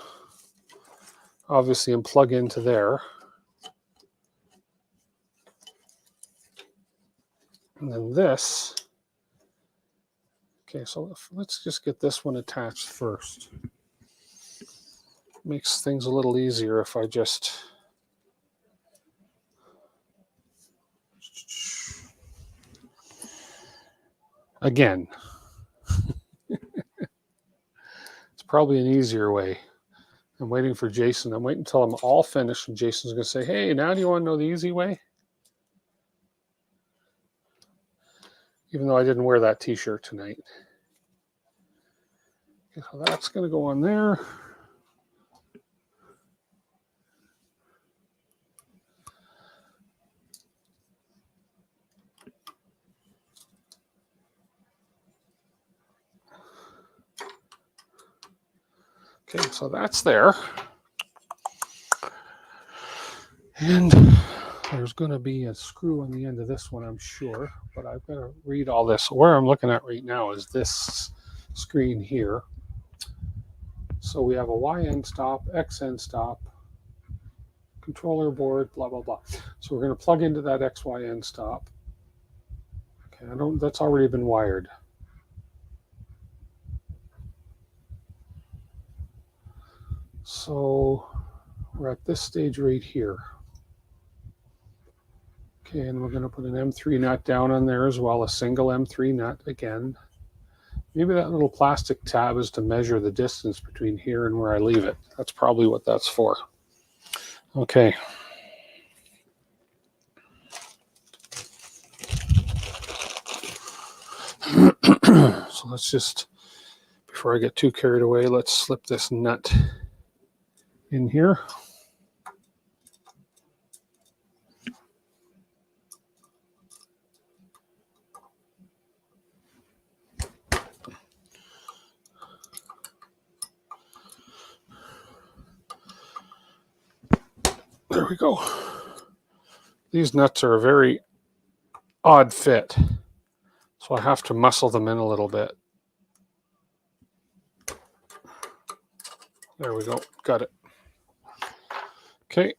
obviously, and plug into there. And then this. Okay, so let's just get this one attached first. Makes things a little easier if I just... Again. It's probably an easier way. I'm waiting for Jason. I'm waiting until I'm all finished and Jason's going to say, hey, now do you want to know the easy way? Even though I didn't wear that t-shirt tonight. Okay, so that's going to go on there. Okay, so that's there. And there's going to be a screw on the end of this one, I'm sure. But I've got to read all this. Where I'm looking at right now is this screen here. So we have a Y end stop, X end stop, controller board, blah, blah, blah. So we're going to plug into that XY end stop. Okay, that's already been wired. So we're at this stage right here. Okay, and we're going to put an M3 nut down on there as well, a single M3 nut again. Maybe that little plastic tab is to measure the distance between here and where I leave it. That's probably what that's for. Okay. So let's just, before I get too carried away, let's slip this nut in here. There we go. These nuts are a very odd fit, so I have to muscle them in a little bit. There we go. Got it. Okay.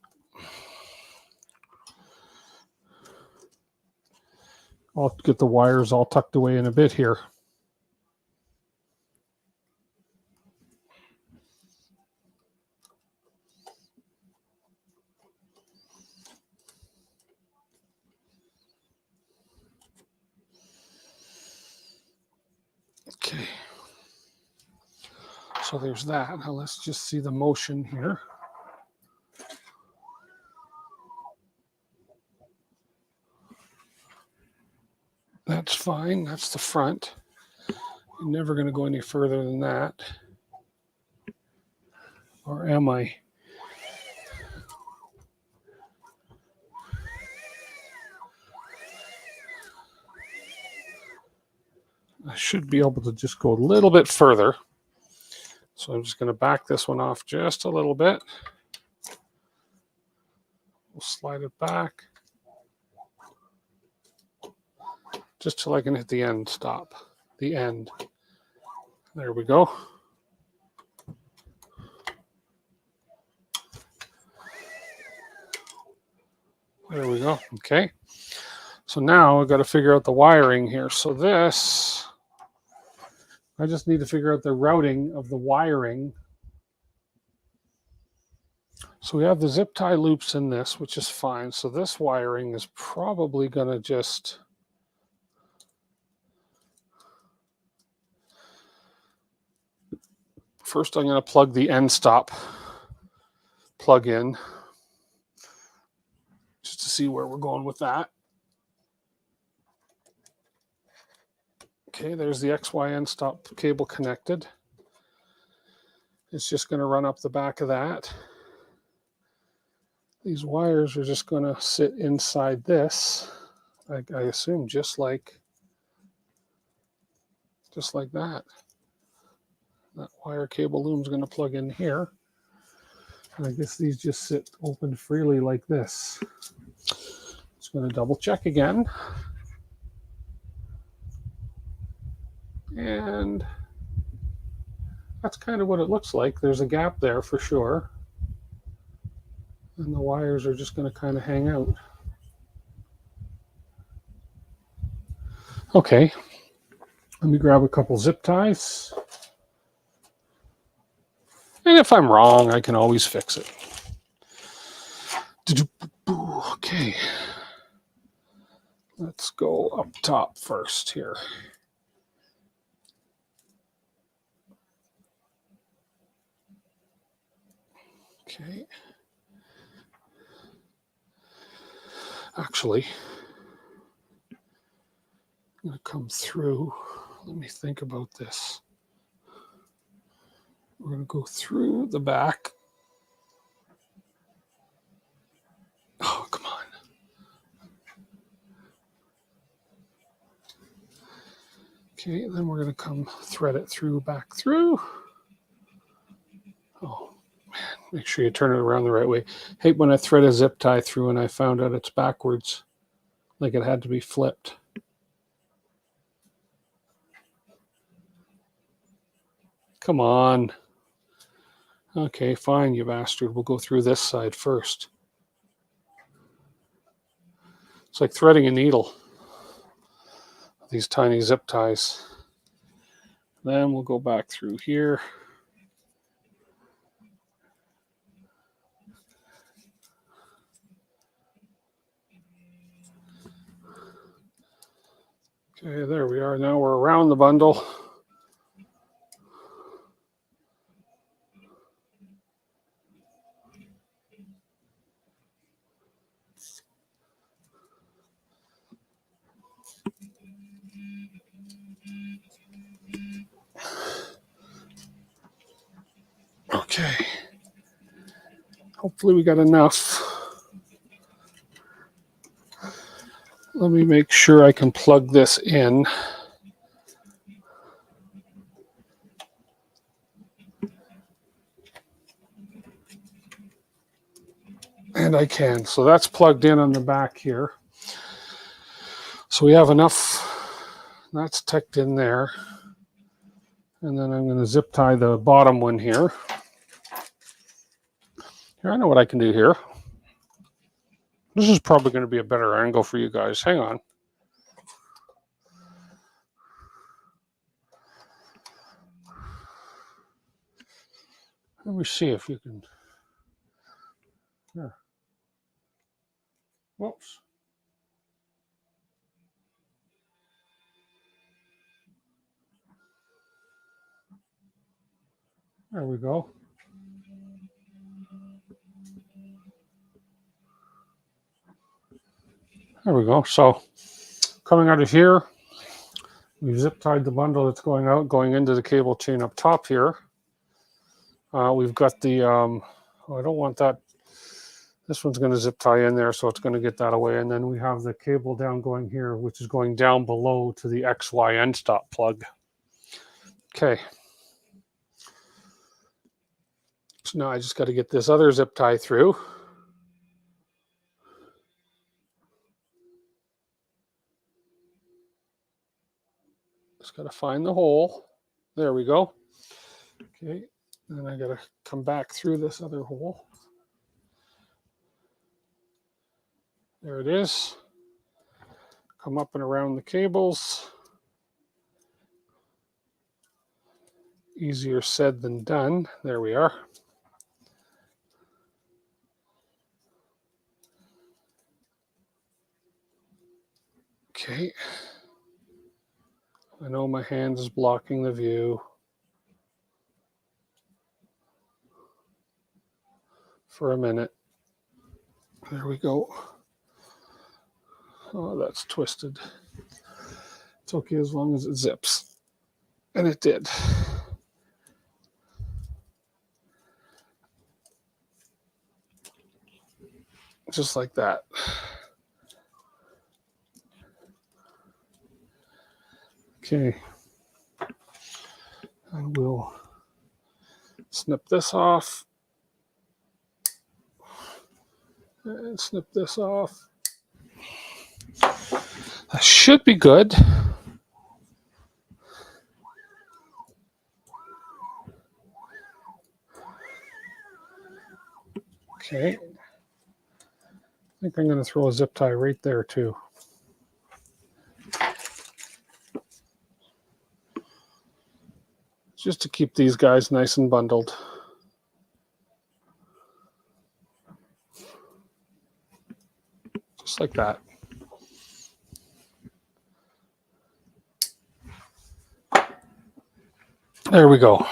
I'll get the wires all tucked away in a bit here. Okay. So there's that. Now let's just see the motion here. That's fine. That's the front. I'm never going to go any further than that. Or am I? I should be able to just go a little bit further. So I'm just going to back this one off just a little bit. We'll slide it back just till I can hit the end stop. The end. There we go. There we go. Okay. So now I've got to figure out the wiring here. So this, I just need to figure out the routing of the wiring. So we have the zip tie loops in this, which is fine. So this wiring is probably going to just first I'm going to plug the end stop plug in just to see where we're going with that. Okay, there's the XY end stop cable connected. It's just going to run up the back of that. These wires are just going to sit inside this, I assume, just like that. That wire cable loom is going to plug in here. And I guess these just sit open freely like this. Just going to double check again. And that's kind of what it looks like. There's a gap there for sure. And the wires are just going to kind of hang out. Okay, let me grab a couple zip ties. And if I'm wrong, I can always fix it. Okay, let's go up top first here. Okay. Actually, I'm going to come through. Let me think about this. We're going to go through the back. Oh, come on. Okay, then we're going to come thread it through, back through. Oh, man, make sure you turn it around the right way. Hate when I thread a zip tie through and I found out it's backwards, like it had to be flipped. Come on. Okay, fine, you bastard. We'll go through this side first. It's like threading a needle. These tiny zip ties. Then we'll go back through here. Okay, there we are. Now we're around the bundle. Okay. Hopefully we got enough. Let me make sure I can plug this in. And I can. So that's plugged in on the back here. So we have enough. That's tucked in there. And then I'm going to zip tie the bottom one here. Here, I know what I can do here. This is probably going to be a better angle for you guys. Hang on. Let me see if you can. Here. Whoops. There we go. There we go. So coming out of here, we've zip tied the bundle that's going out, going into the cable chain up top here. We've got the, oh, I don't want that. This one's going to zip tie in there, so it's going to get that away. And then we have the cable down going here, which is going down below to the XY end stop plug. Okay. So now I just got to get this other zip tie through. Just got to find the hole. There we go. Okay. And then I got to come back through this other hole. There it is. Come up and around the cables. Easier said than done. There we are. Okay. I know my hand is blocking the view. For a minute. There we go. Oh, that's twisted. It's okay as long as it zips. And it did. Just like that. Okay. And we'll snip this off. And snip this off. That should be good. Okay. I think I'm going to throw a zip tie right there too. Just to keep these guys nice and bundled. Just like that. There we go.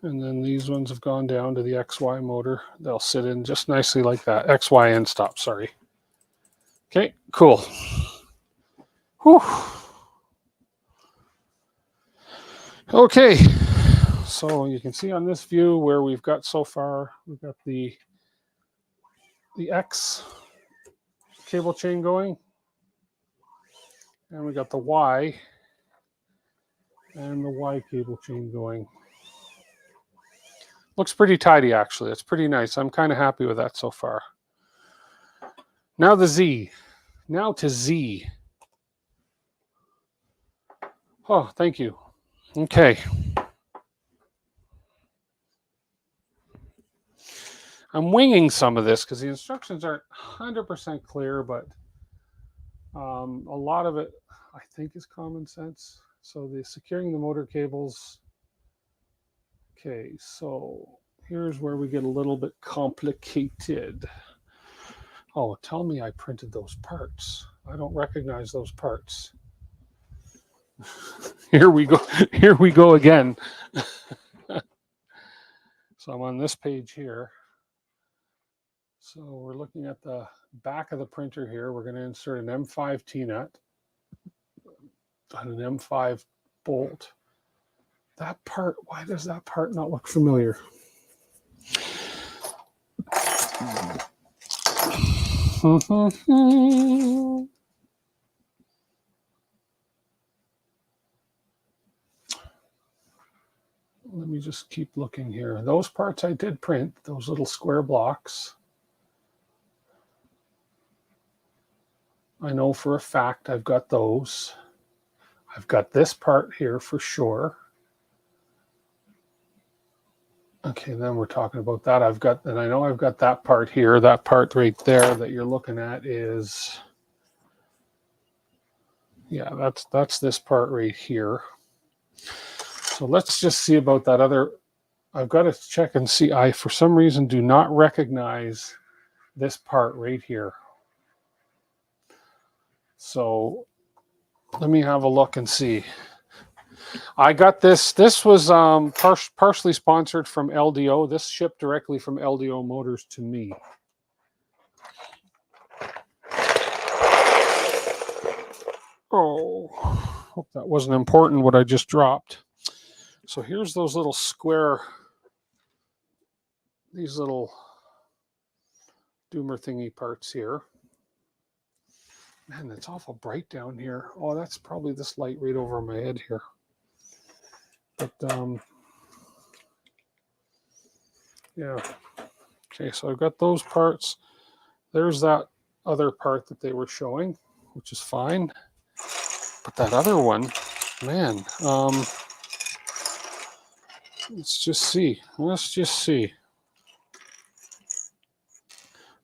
And then these ones have gone down to the XY motor. They'll sit in just nicely like that. XY end stop, sorry. Okay, cool. Whew. Okay, so you can see on this view where we've got so far, we've got the X cable chain going, and we got the Y and the Y cable chain going. Looks pretty tidy, actually. It's pretty nice. I'm kind of happy with that so far. Now the Z. Now to Z. Oh, thank you. Okay. I'm winging some of this because the instructions aren't 100% clear, but a lot of it, I think, is common sense. So the securing the motor cables. Okay, so here's where we get a little bit complicated. Oh, tell me I printed those parts. I don't recognize those parts. Here we go. Here we go again. So I'm on this page here. So we're looking at the back of the printer here. We're going to insert an M5 T-nut and an M5 bolt. That part, why does that part not look familiar? Let me just keep looking here. Those parts I did print, those little square blocks. I know for a fact I've got those. I've got this part here for sure. Okay, then we're talking about that. I've got, and I know I've got that part here. That part right there that you're looking at is, yeah, that's this part right here. So let's just see about that other. I've got to check and see. I, for some reason, do not recognize this part right here. So let me have a look and see. I got this. This was partially sponsored from LDO. This shipped directly from LDO Motors to me. Oh, hope that wasn't important what I just dropped. So here's those little square, these little doomer thingy parts here. Man, it's awful bright down here. Oh, that's probably this light right over my head here. But yeah. Okay, so I've got those parts. There's that other part that they were showing, which is fine. But that other one, man, let's just see.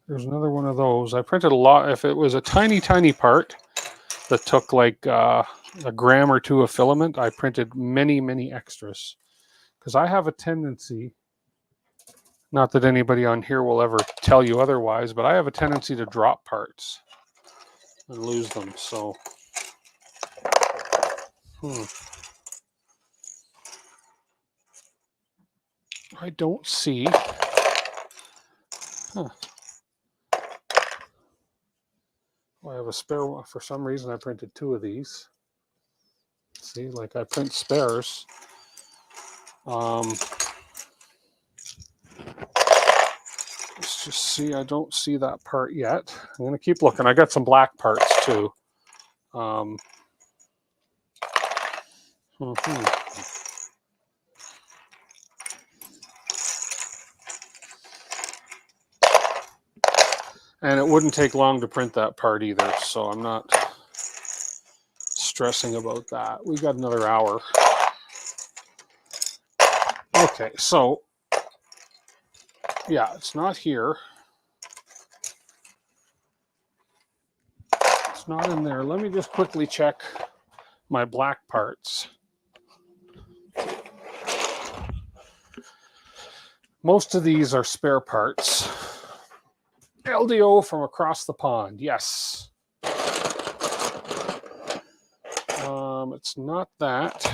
There's another one of those. I printed a lot. If it was a tiny, tiny part that took like a gram or two of filament, I printed many, many extras. Because I have a tendency, not that anybody on here will ever tell you otherwise, but I have a tendency to drop parts and lose them. So, I don't see. Huh. Well, I have a spare one. For some reason, I printed two of these. See, like I print spares. Let's just see. I don't see that part yet. I'm going to keep looking. I got some black parts too. And it wouldn't take long to print that part either, so I'm not stressing about that. We got another hour. Okay, so yeah, it's not here. It's not in there. Let me just quickly check my black parts. Most of these are spare parts. LDO from across the pond, yes. It's not that.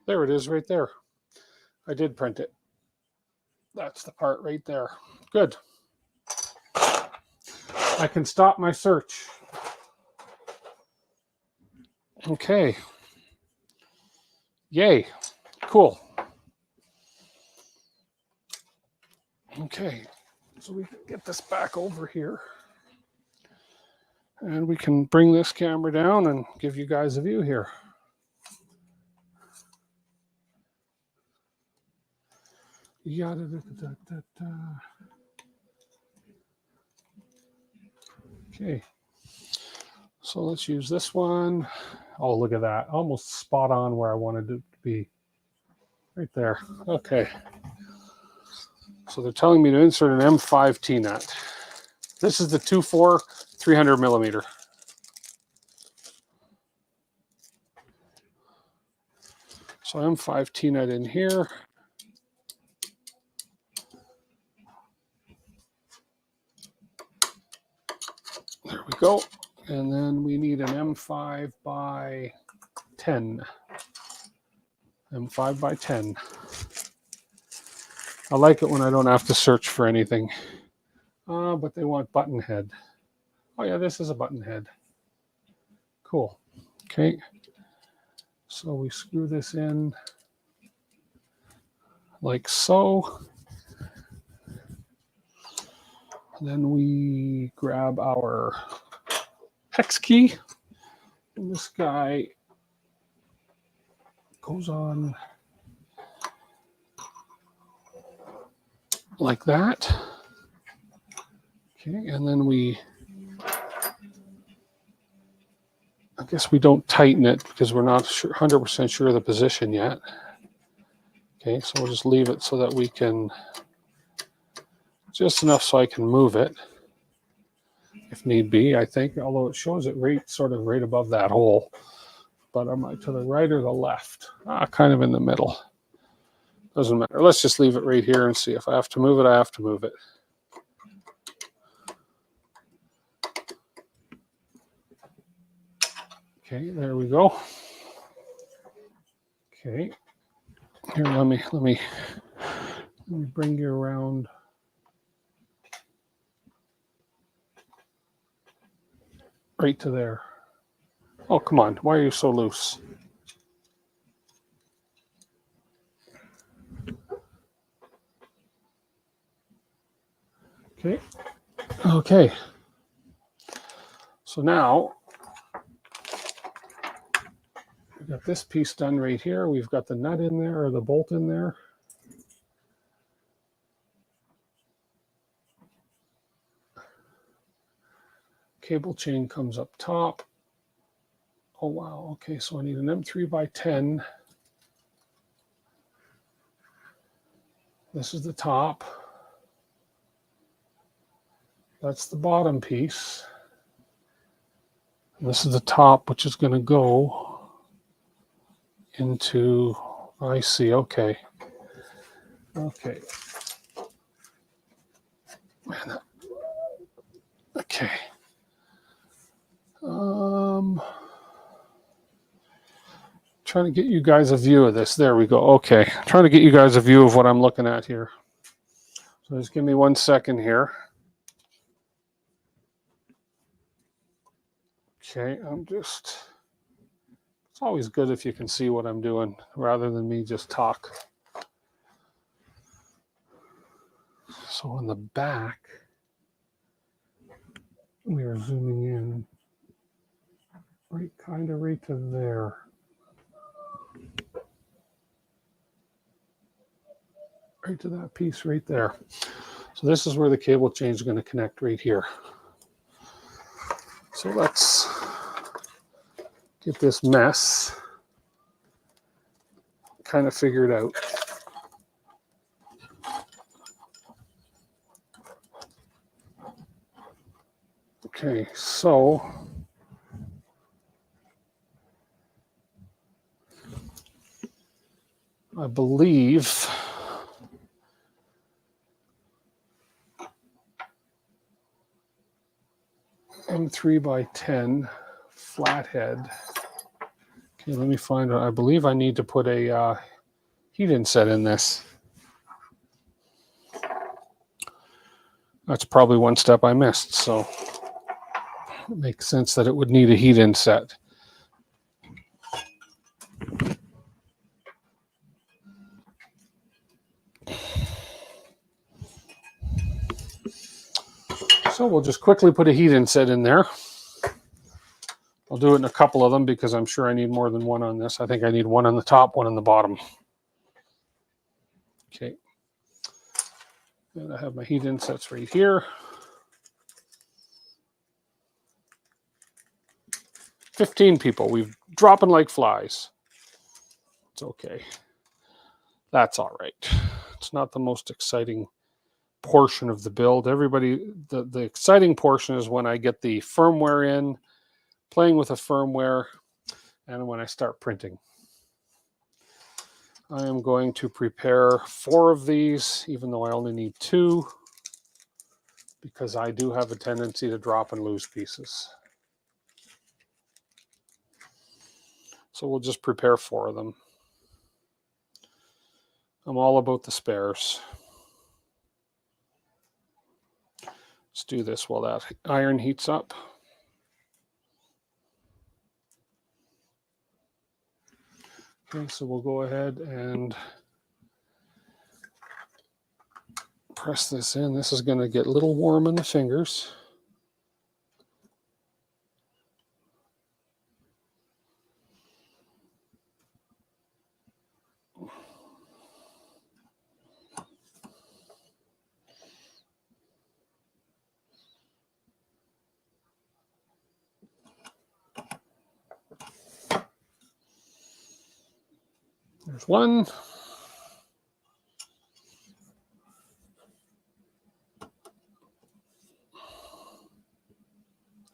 There it is right there. I did print it. That's the part right there. Good. I can stop my search. Okay. Yay. Cool. Okay. So we can get this back over here. And we can bring this camera down and give you guys a view here. Okay. So let's use this one. Oh, look at that. Almost spot on where I wanted it to be. Right there. Okay. So they're telling me to insert an M5 T-nut. This is the 2.4 300 millimeter. So M5 T-nut in here. There we go. And then we need an M5 by 10. M5 by 10. I like it when I don't have to search for anything. But they want button head. Oh yeah, this is a button head. Cool. Okay. So we screw this in like so. And then we grab our hex key. And this guy goes on like that. Okay, and then I guess we don't tighten it because we're not 100% sure of the position yet. Okay, so we'll just leave it so that we can, just enough so I can move it if need be, I think, although it shows it sort of right above that hole. But am I to the right or the left? Kind of in the middle. Doesn't matter. Let's just leave it right here and see. If I have to move it, I have to move it. Okay, there we go. Okay. Here, let me bring you around. right to there. Oh, come on. Why are you so loose? Okay. Okay. So now we've got this piece done right here. We've got the nut in there, or the bolt in there. Cable chain comes up top. Oh, wow. Okay, so I need an M3 by 10. This is the top. That's the bottom piece. And this is the top, which is going to go into, I see, okay. Okay. Okay. Trying to get you guys a view of this. There we go. Okay. Trying to get you guys a view of what I'm looking at here. So just give me 1 second here. Okay, it's always good if you can see what I'm doing rather than me just talk. So on the back, we are zooming in right to there. Right to that piece right there. So this is where the cable chain is going to connect right here. So let's get this mess kind of figured out. Okay, so I believe M3 by 10 flathead. Okay, let me find out. I believe I need to put a heat inset in this. That's probably one step I missed, so it makes sense that it would need a heat inset. So we'll just quickly put a heat inset in there. I'll do it in a couple of them because I'm sure I need more than one on this. I think I need one on the top, one on the bottom. Okay. And I have my heat insets right here. 15 people. We're dropping like flies. It's okay. That's all right. It's not the most exciting portion of the build. The exciting portion is when I get the firmware in, playing with the firmware, and when I start printing. I am going to prepare 4 of these, even though I only need 2, because I do have a tendency to drop and lose pieces. So we'll just prepare 4 of them. I'm all about the spares. Let's do this while that iron heats up. Okay, so we'll go ahead and press this in. This is going to get a little warm in the fingers. There's one.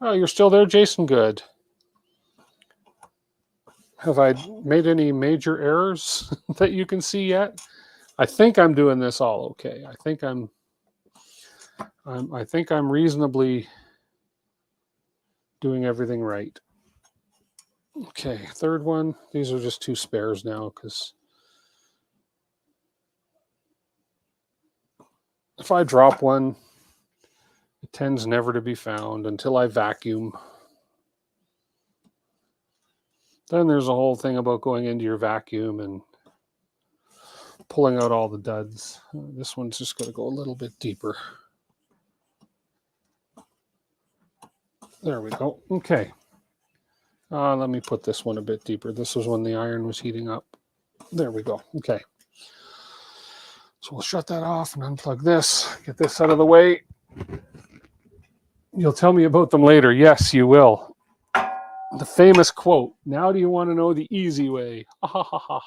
Oh, you're still there, Jason? Good. Have I made any major errors that you can see yet? I think I'm doing this all okay. I think I'm reasonably doing everything right. Okay, third one. These are just 2 spares now because if I drop one, it tends never to be found until I vacuum. Then there's a whole thing about going into your vacuum and pulling out all the duds. This one's just going to go a little bit deeper. There we go. Okay. Let me put this one a bit deeper. This was when the iron was heating up. There we go. Okay. So we'll shut that off and unplug this. Get this out of the way. You'll tell me about them later. Yes, you will. The famous quote, now do you want to know the easy way? Ha ha ha ha.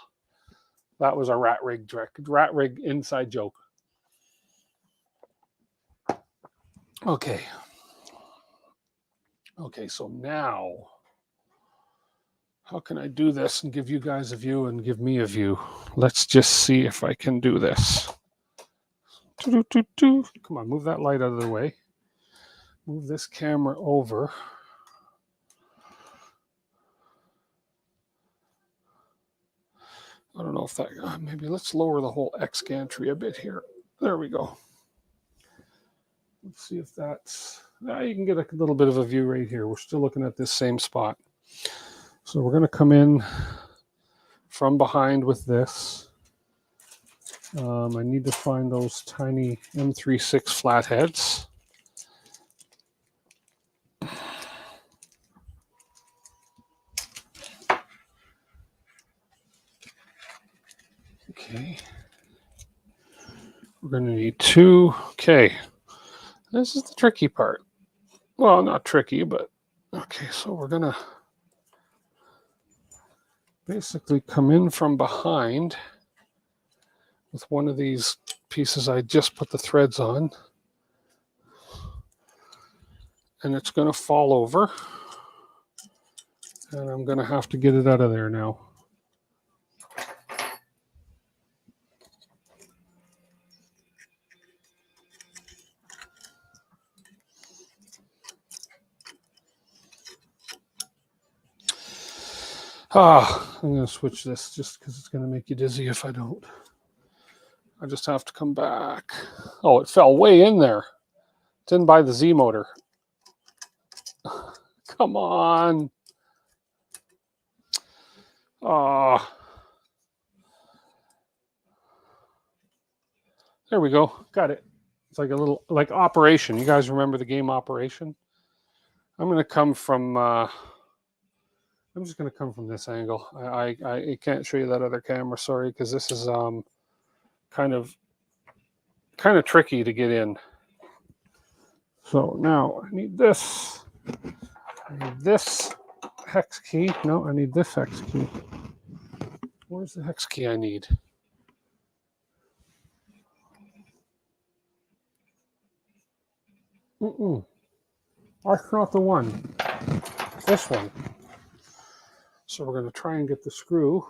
That was a rat rig inside joke. Okay. Okay, so now, how can I do this and give you guys a view and give me a view? Let's just see if I can do this. Come on, move that light out of the way. Move this camera over. I don't know if that, maybe let's lower the whole X gantry a bit here. There we go. Let's see if that's, you can get a little bit of a view right here. We're still looking at this same spot. So we're going to come in from behind with this. I need to find those tiny M36 flatheads. Okay. We're going to need 2. Okay. This is the tricky part. Well, not tricky, but okay. So we're going to basically come in from behind with one of these pieces I just put the threads on. And it's going to fall over. And I'm going to have to get it out of there now. I'm going to switch this just because it's going to make you dizzy if I don't. I just have to come back. Oh, it fell way in there. It's in by the Z motor. Come on. There we go. Got it. It's like a little, like Operation. You guys remember the game Operation? I'm going to come from, I'm just going to come from this angle. I can't show you that other camera, sorry, because this is kind of tricky to get in. So now I need this. I need this hex key. No, I need this hex key. Where's the hex key I need? That's not the one. This one. So we're going to try and get the screw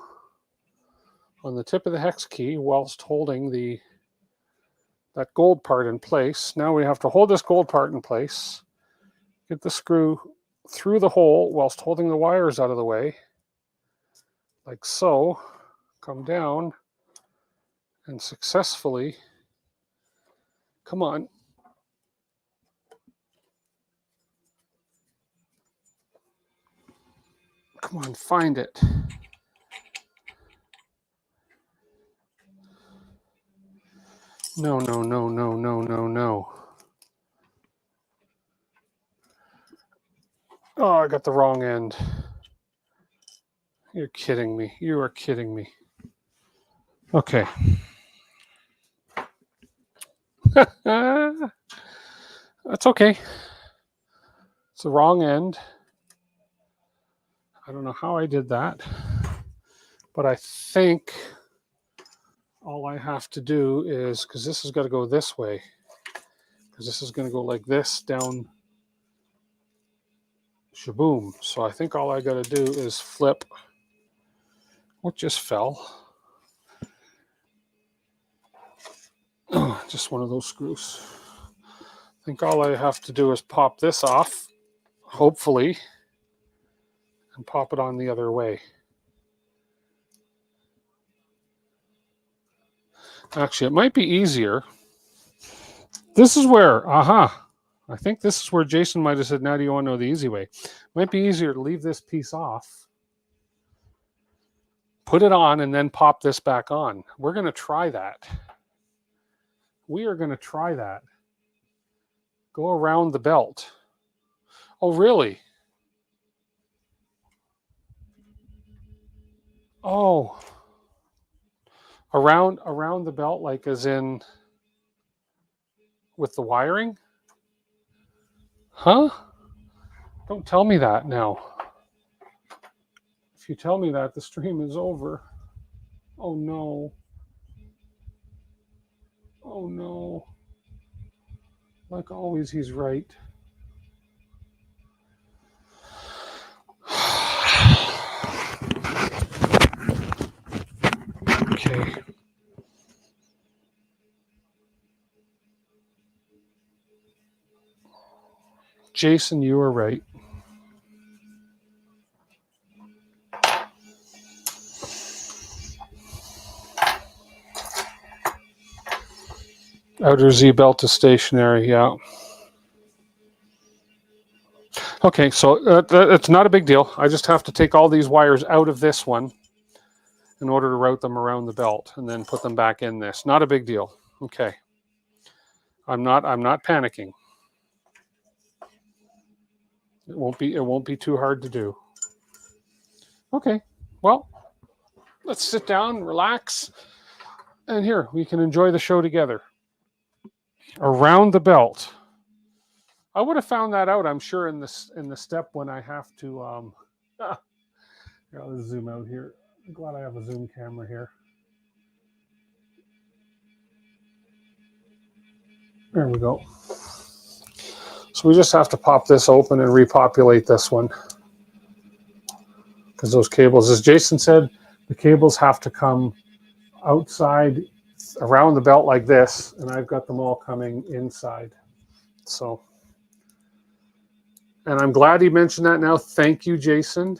on the tip of the hex key whilst holding that gold part in place. Now we have to hold this gold part in place, get the screw through the hole whilst holding the wires out of the way, like so, come down, and successfully, come on, come on, find it. No. Oh, I got the wrong end. You're kidding me. You are kidding me. Okay. That's okay. It's the wrong end. I don't know how I did that, but I think all I have to do is, because this has got to go this way, because this is going to go like this down, shaboom. So I think all I got to do is flip. What just fell? Oh, just one of those screws. I think all I have to do is pop this off, hopefully, and pop it on the other way. Actually, it might be easier. This is where, I think this is where Jason might have said, now do you want to know the easy way? It might be easier to leave this piece off put it on, and then pop this back on. We're going to try that. We are going to try that. Go around the belt. Oh, really? Oh. Around the belt, like as in with the wiring? Huh? Don't tell me that now. If you tell me that, the stream is over. Oh no. Oh no. Like always, he's right. Okay. Jason, you are right. Outer Z belt is stationary, yeah. Okay, so it's not a big deal. I just have to take all these wires out of this one in order to route them around the belt and then put them back in this. Not a big deal. Okay. I'm not panicking. It won't be too hard to do. Okay. Well, let's sit down, relax, and here we can enjoy the show together. Around the belt. I would have found that out, I'm sure, in the step when I have to here, I'll zoom out here. I'm glad I have a zoom camera here. There we go. So we just have to pop this open and repopulate this one. Because those cables, as Jason said, the cables have to come outside around the belt like this, and I've got them all coming inside. So, and I'm glad he mentioned that now. Thank you, Jason.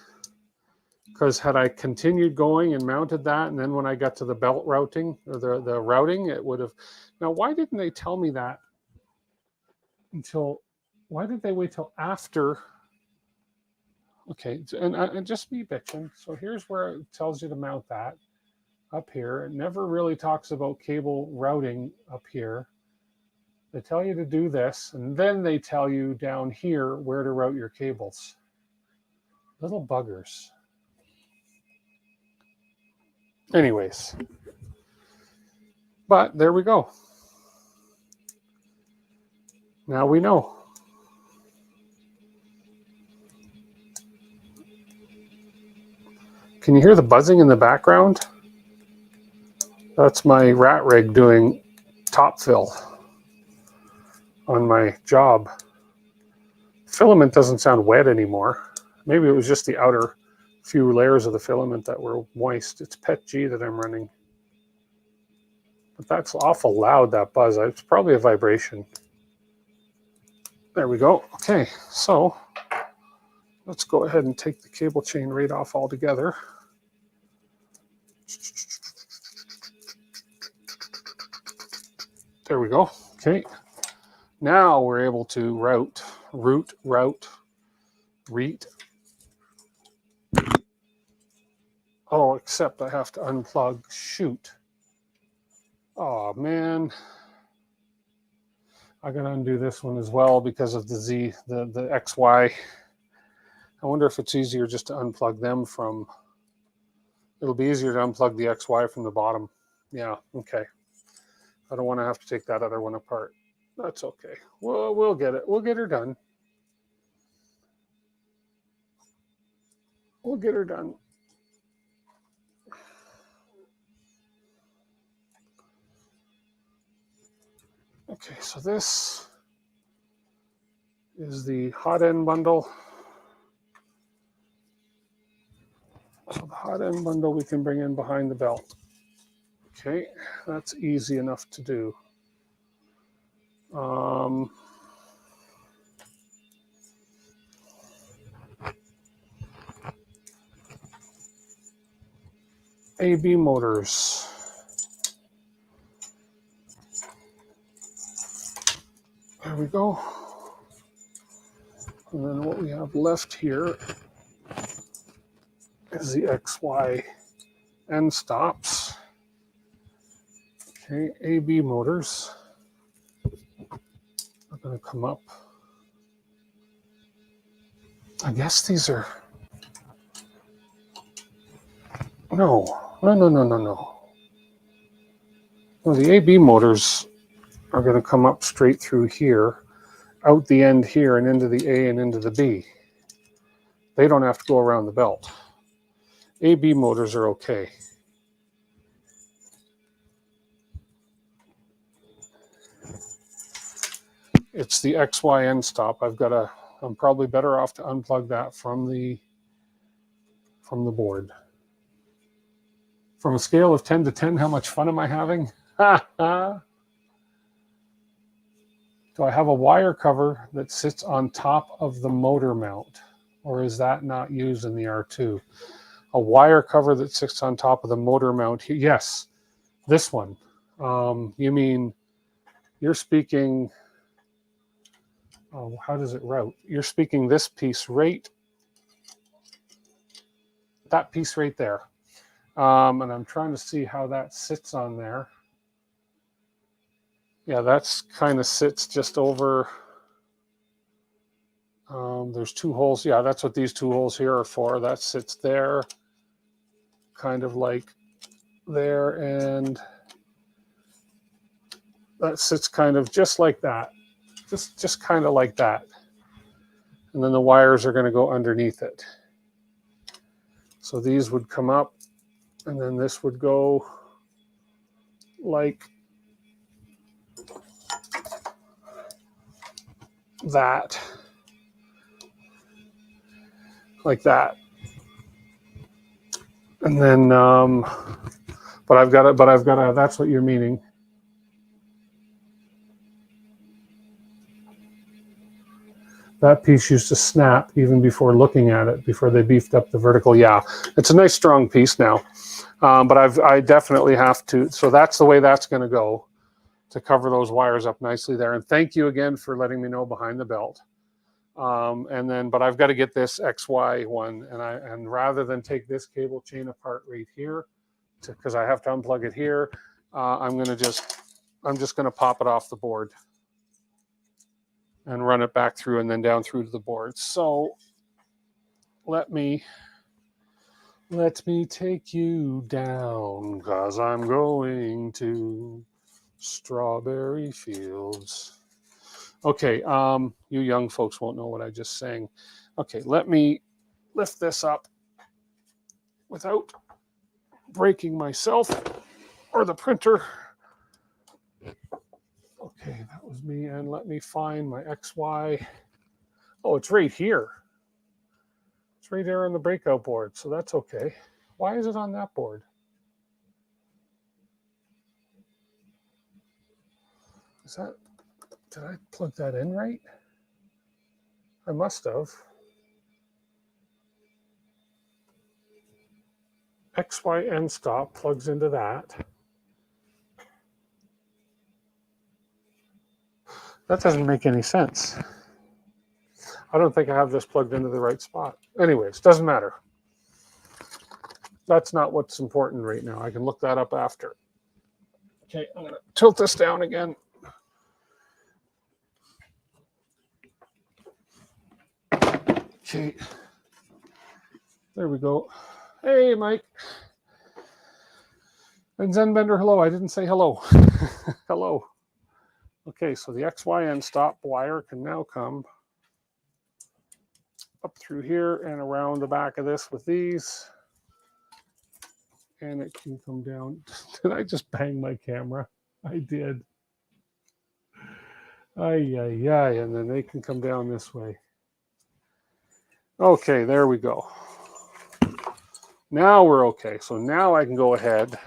Because had I continued going and mounted that, and then when I got to the belt routing, or the routing, it would have... Now, why didn't they tell me that until... Why did they wait till after... Okay, and just be bitching. So here's where it tells you to mount that up here. It never really talks about cable routing up here. They tell you to do this, and then they tell you down here where to route your cables. Little buggers. Anyways, but there we go. Now we know. Can you hear the buzzing in the background? That's my rat rig doing top fill on my job. Filament doesn't sound wet anymore. Maybe it was just the outer few layers of the filament that were moist. It's PET G that I'm running. But that's awful loud, that buzz. It's probably a vibration. There we go. Okay, so let's go ahead and take the cable chain right off altogether. There we go. Okay. Now we're able to route. Oh, except I have to unplug. Shoot. Oh, man. I gotta undo this one as well because of the Z, the XY. I wonder if it's easier just to unplug them from... It'll be easier to unplug the XY from the bottom. Yeah, okay. I don't want to have to take that other one apart. That's okay. We'll get it. We'll get her done. We'll get her done. Okay, so this is the hot end bundle. So the hot end bundle we can bring in behind the belt. Okay, that's easy enough to do. AB motors. There we go. And then what we have left here is the XY end stops. Okay, AB motors are going to come up. I guess these are, no. No, the AB motors are going to come up straight through here, out the end here, and into the A and into the B. They don't have to go around the belt. AB motors are okay. It's the XY end stop. I'm probably better off to unplug that from the board. From a scale of 10 to 10, how much fun am I having? Do I have a wire cover that sits on top of the motor mount? Or is that not used in the R2? A wire cover that sits on top of the motor mount here? Yes, this one. You mean, you're speaking, oh, how does it route? You're speaking this piece right, that piece right there. And I'm trying to see how that sits on there. Yeah, that's kind of sits just over. There's two holes. Yeah, that's what these two holes here are for. That sits there, kind of like there, and that sits kind of just like that. Just kind of like that. And then the wires are going to go underneath it. So these would come up, and then this would go like that. Like that. And then, but I've got to, that's what you're meaning. That piece used to snap even before looking at it, before they beefed up the vertical. Yeah, it's a nice strong piece now. But I definitely have to, so that's the way that's going to go, to cover those wires up nicely there. And thank you again for letting me know behind the belt. And then, but I've got to get this XY one, and rather than take this cable chain apart right here, because I have to unplug it here, I'm just going to pop it off the board and run it back through and then down through to the board. So let me take you down, because I'm going to strawberry fields. Okay, you young folks won't know what I just sang. Okay, let me lift this up without breaking myself or the printer. Okay, that was me, and let me find my XY. Oh, it's right here. It's right there on the breakout board, so that's okay. Why is it on that board? Is that, did I plug that in right? I must have. XY end stop plugs into that. That doesn't make any sense. I don't think I have this plugged into the right spot. Anyways, doesn't matter. That's not what's important right now. I can look that up after. Okay, I'm going to tilt this down again. Okay, there we go. Hey, Mike. And Zenbender, hello. I didn't say hello. Hello. Okay, so the XY end stop wire can now come up through here and around the back of this with these. And it can come down. Did I just bang my camera? I did. Ay, ay, ay. And then they can come down this way. Okay, there we go. Now we're okay. So now I can go ahead.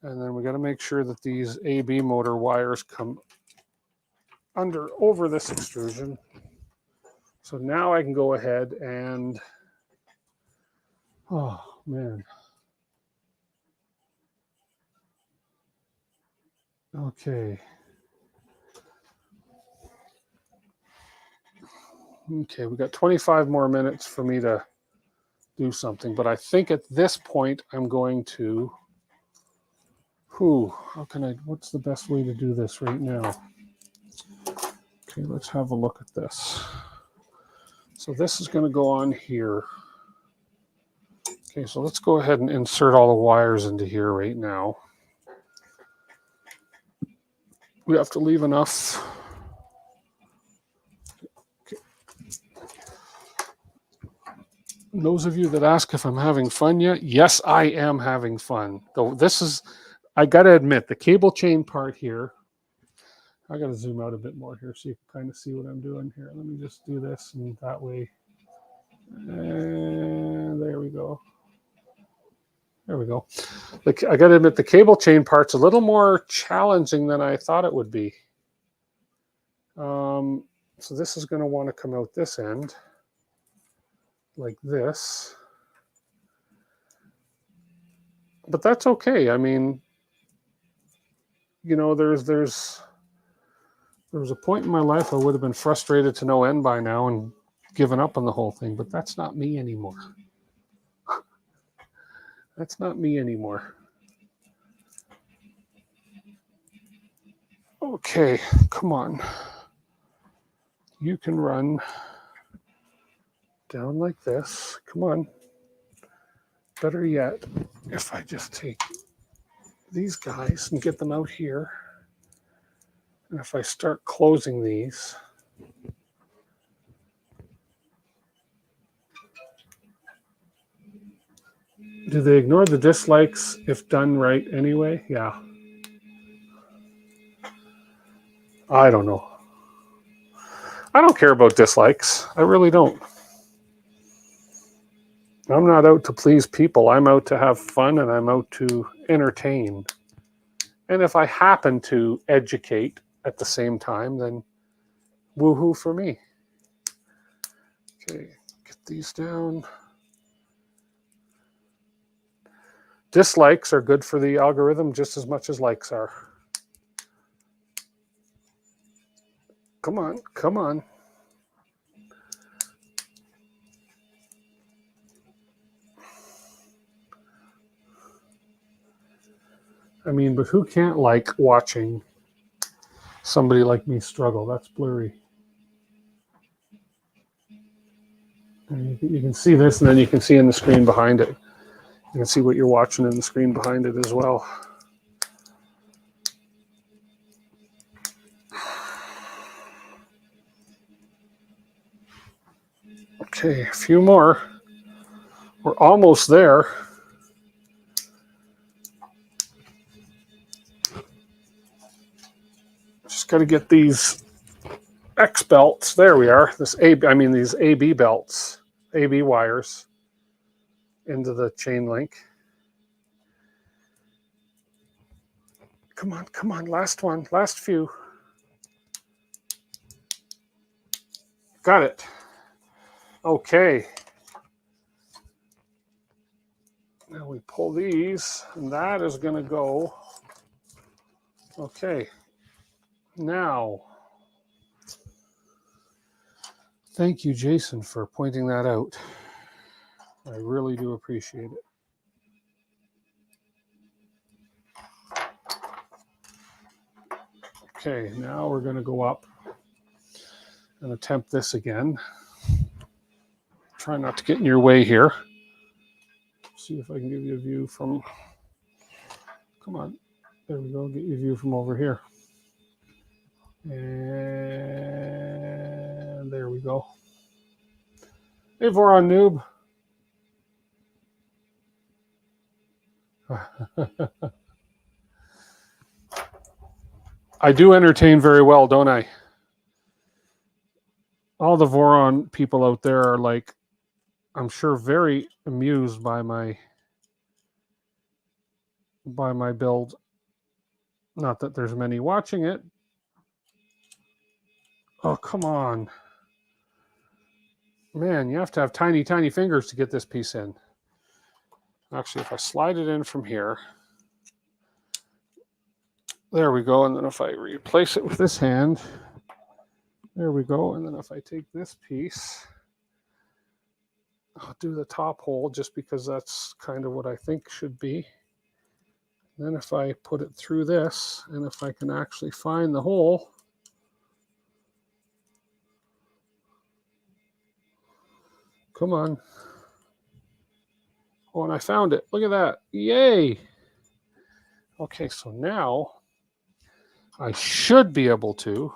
And then we got to make sure that these AB motor wires come over this extrusion. So now I can go ahead and, oh man. Okay. Okay, we got 25 more minutes for me to do something. But I think at this point I'm going to, what's the best way to do this right now? Okay, let's have a look at this. So this is going to go on here. Okay, so let's go ahead and insert all the wires into here right now. We have to leave enough. Okay. Those of you that ask if I'm having fun yet, yes, I am having fun. Though this is, I got to admit, the cable chain part here, I got to zoom out a bit more here so you can kind of see what I'm doing here. Let me just do this, and that way, and there we go. There we go. I got to admit, the cable chain part's a little more challenging than I thought it would be. So this is going to want to come out this end, like this. But that's okay. I mean, you know, there was a point in my life I would have been frustrated to no end by now and given up on the whole thing, but that's not me anymore. That's not me anymore. Okay, come on. You can run down like this. Come on. Better yet, if I just take these guys and get them out here, and if I start closing these, do they ignore the dislikes if done right anyway? Yeah. I don't know. I don't care about dislikes. I really don't. I'm not out to please people. I'm out to have fun, and I'm out to entertain. And if I happen to educate at the same time, then woohoo for me. Okay, get these down. Dislikes are good for the algorithm just as much as likes are. Come on, come on. I mean, but who can't like watching somebody like me struggle? That's blurry. And you can see this, and then you can see in the screen behind it. You can see what you're watching in the screen behind it as well. Okay, a few more. We're almost there. Just got to get these X belts. There we are. These AB belts, AB wires into the chain link. Come on, come on. Last one, last few. Got it. Okay. Now we pull these, and that is going to go. Okay. Now, thank you, Jason, for pointing that out. I really do appreciate it. Okay, now we're going to go up and attempt this again. Try not to get in your way here. See if I can give you a view from, come on, there we go, get you a view from over here. And there we go. Hey, Voron noob. I do entertain very well, don't I? All the Voron people out there are like, I'm sure, very amused by my build. Not that there's many watching it. Oh, come on. Man, you have to have tiny, tiny fingers to get this piece in. Actually, if I slide it in from here, there we go. And then if I replace it with this hand, there we go. And then if I take this piece, I'll do the top hole just because that's kind of what I think should be. Then if I put it through this, and if I can actually find the hole, come on. Oh, and I found it. Look at that. Yay. Okay, so now I should be able to.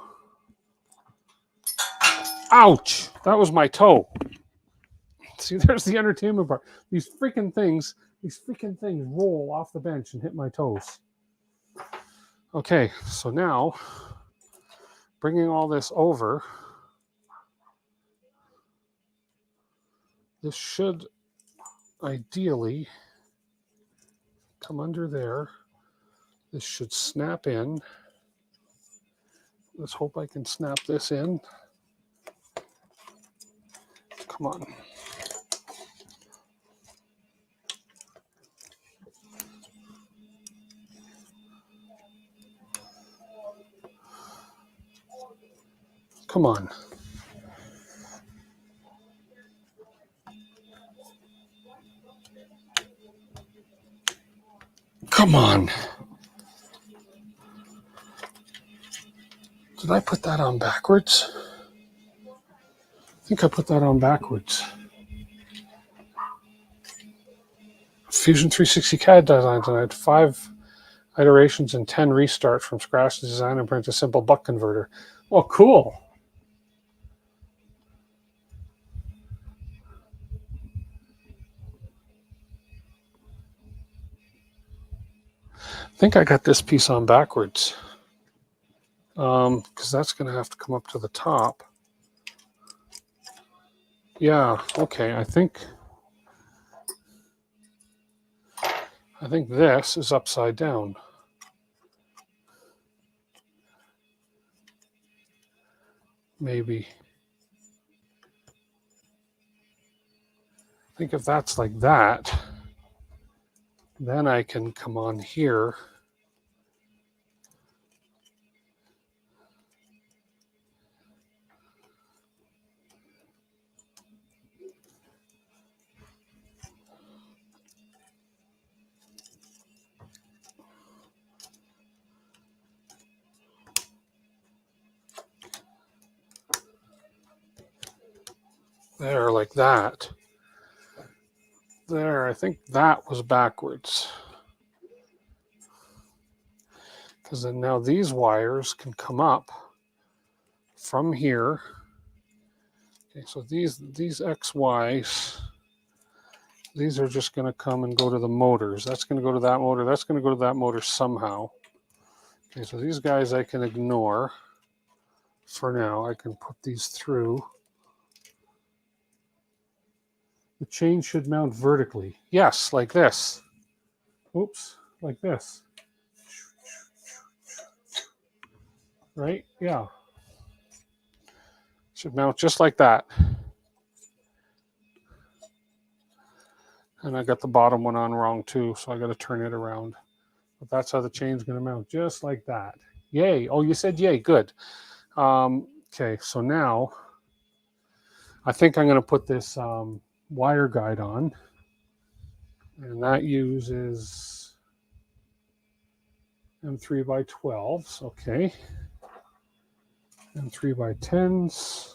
Ouch! That was my toe. See, there's the entertainment part. These freaking things roll off the bench and hit my toes. Okay, so now bringing all this over, this should ideally come under there. This should snap in. Let's hope I can snap this in. Come on. Come on. Come on. Did I put that on backwards? I think I put that on backwards. Fusion 360 CAD designs, and I had 5 iterations and 10 restarts from scratch to design and print a simple buck converter. Well, cool. I think I got this piece on backwards because that's going to have to come up to the top. Yeah, okay, I think this is upside down. Maybe. I think if that's like that, then I can come on here. There, like that. There, I think that was backwards. Because then now these wires can come up from here. Okay, so these XYs, these are just going to come and go to the motors. That's going to go to that motor. That's going to go to that motor somehow. Okay, so these guys I can ignore for now. I can put these through. The chain should mount vertically. Yes, like this. Oops, like this. Right? Yeah. Should mount just like that. And I got the bottom one on wrong too, so I got to turn it around. But that's how the chain's going to mount, just like that. Yay. Oh, you said yay. Good. Okay, so now I think I'm going to put this wire guide on. And that uses M3x12s. Okay. M3x10s.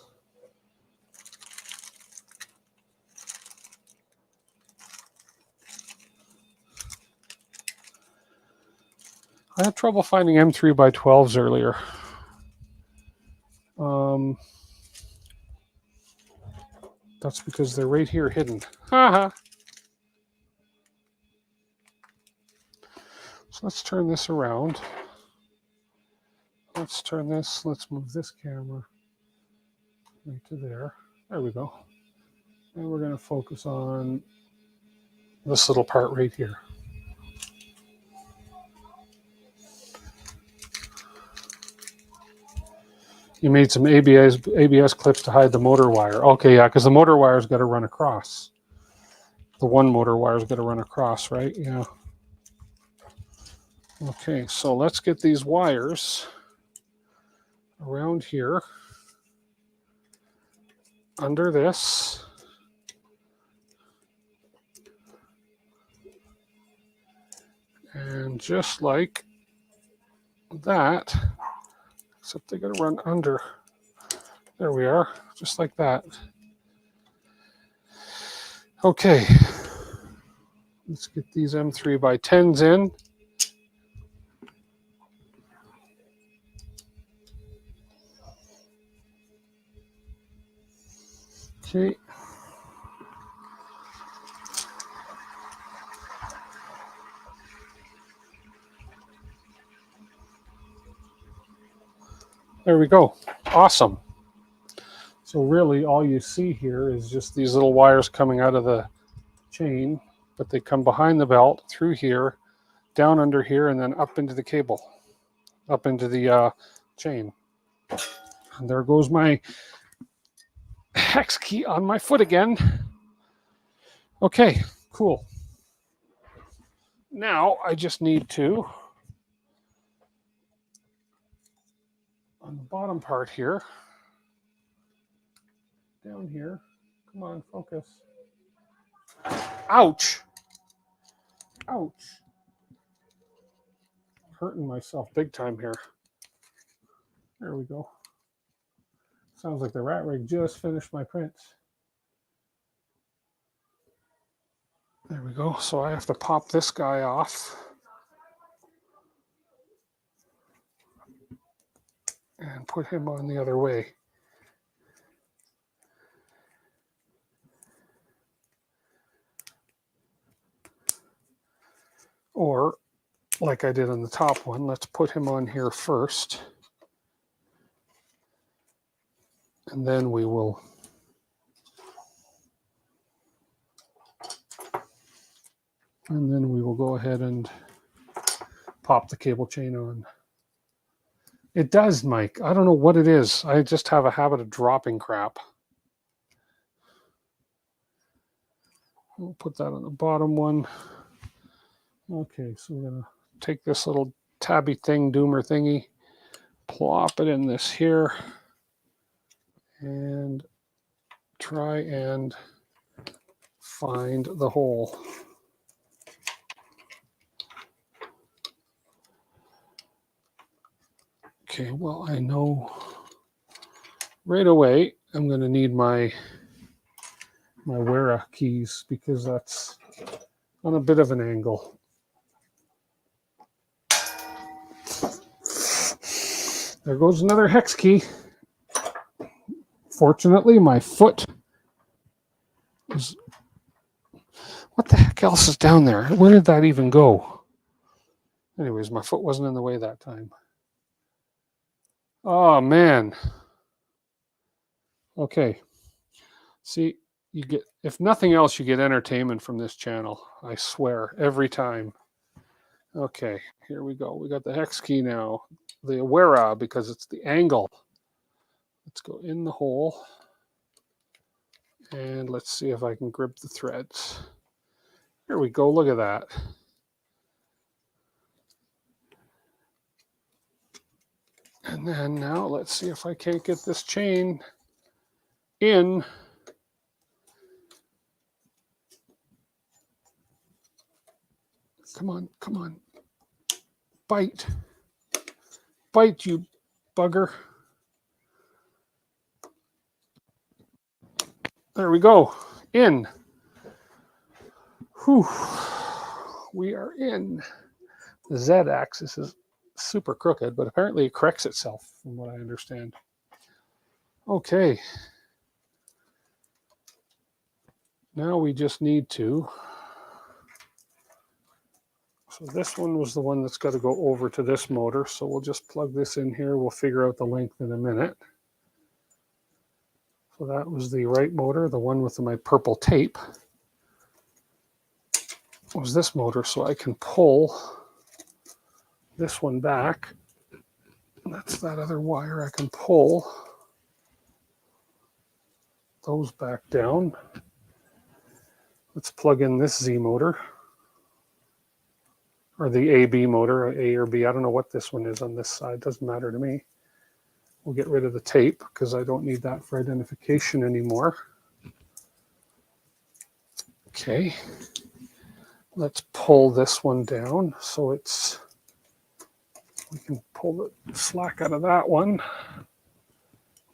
I had trouble finding M3x12s earlier. That's because they're right here hidden. Haha. So let's turn this around. Let's turn this, let's move this camera right to there. There we go. And we're going to focus on this little part right here. You made some ABS clips to hide the motor wire. Okay, yeah, because the motor wire's got to run across. The one motor wire's got to run across, right? Yeah. Okay, so let's get these wires around here, under this, And just like that, except they got to run under. There we are, just like that. Okay, let's get these M3x10s in. Okay. There we go. Awesome. So really all you see here is just these little wires coming out of the chain, but they come behind the belt, through here, down under here, and then up into the cable, up into the chain. And there goes my hex key on my foot again. Okay, cool. Now I just need to, on the bottom part here, down here, come on, focus. Ouch. Ouch. Hurting myself big time here. There we go. Sounds like the rat rig just finished my prints. There we go. So I have to pop this guy off. And put him on the other way. Or, like I did on the top one, let's put him on here first. And then we will go ahead and pop the cable chain on. It does, Mike. I don't know what it is. I just have a habit of dropping crap. We'll put that on the bottom one. Okay, so we're going to take this little tabby thing, doomer thingy, plop it in this here, and try and find the hole. Okay, well, I know right away I'm going to need my Wera keys because that's on a bit of an angle. There goes another hex key. Fortunately, my foot is... What the heck else is down there? Where did that even go? Anyways, my foot wasn't in the way that time. Oh, man. Okay. See, you get, if nothing else, you get entertainment from this channel. I swear, every time. Okay, here we go. We got the hex key now. The Wera, because it's the angle. Let's go in the hole. And let's see if I can grip the threads. Here we go. Look at that. And then now let's see if I can't get this chain in. Come on, come on. Bite. Bite, you bugger. There we go. In. Whew. We are in. The Z-axis is super crooked, but apparently it corrects itself, from what I understand. Okay. Now we just need to... So this one was the one that's got to go over to this motor, so we'll just plug this in here. We'll figure out the length in a minute. So that was the right motor, the one with my purple tape. Was this motor, so I can pull this one back. That's that other wire. I can pull those back down. Let's plug in this Z motor, or the AB motor, A or B. I don't know what this one is on this side. Doesn't matter to me. We'll get rid of the tape because I don't need that for identification anymore. Okay. Let's pull this one down so we can pull the slack out of that one.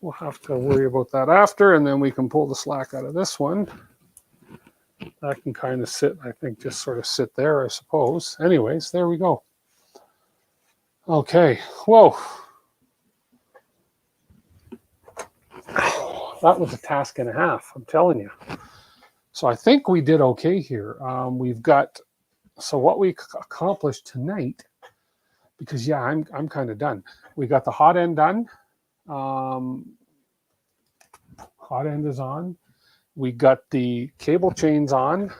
We'll have to worry about that after, and then we can pull the slack out of this one. That can kind of sit, I think, just sort of sit there, I suppose. Anyways, there we go. Okay, whoa. That was a task and a half, I'm telling you. So I think we did okay here. We've got, so what we accomplished tonight, because yeah, I'm kind of done. We got the hot end done. Hot end is on. We got the cable chains on.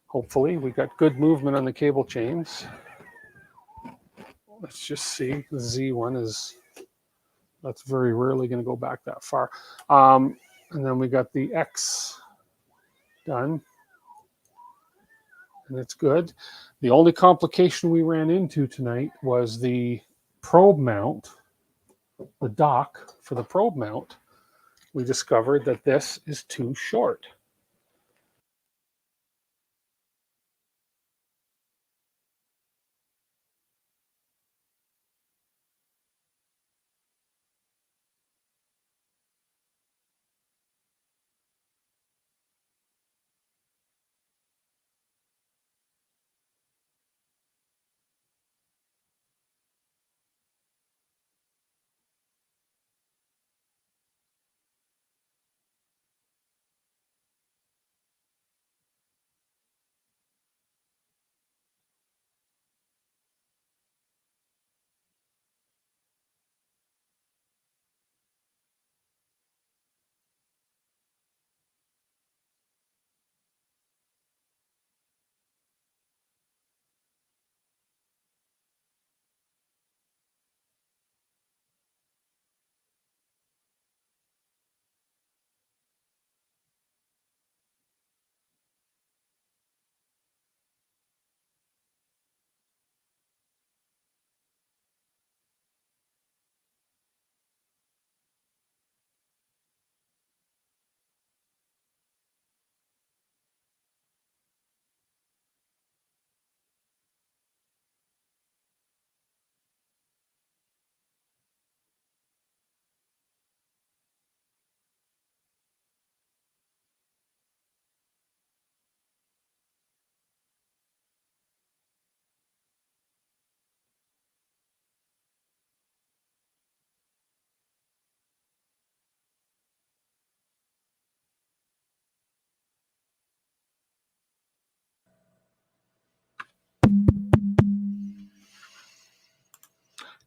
Hopefully, we got good movement on the cable chains. Let's just see. The Z1 is, that's very rarely going to go back that far. And then we got the X done. And it's good. The only complication we ran into tonight was the probe mount, the dock for the probe mount. We discovered that this is too short.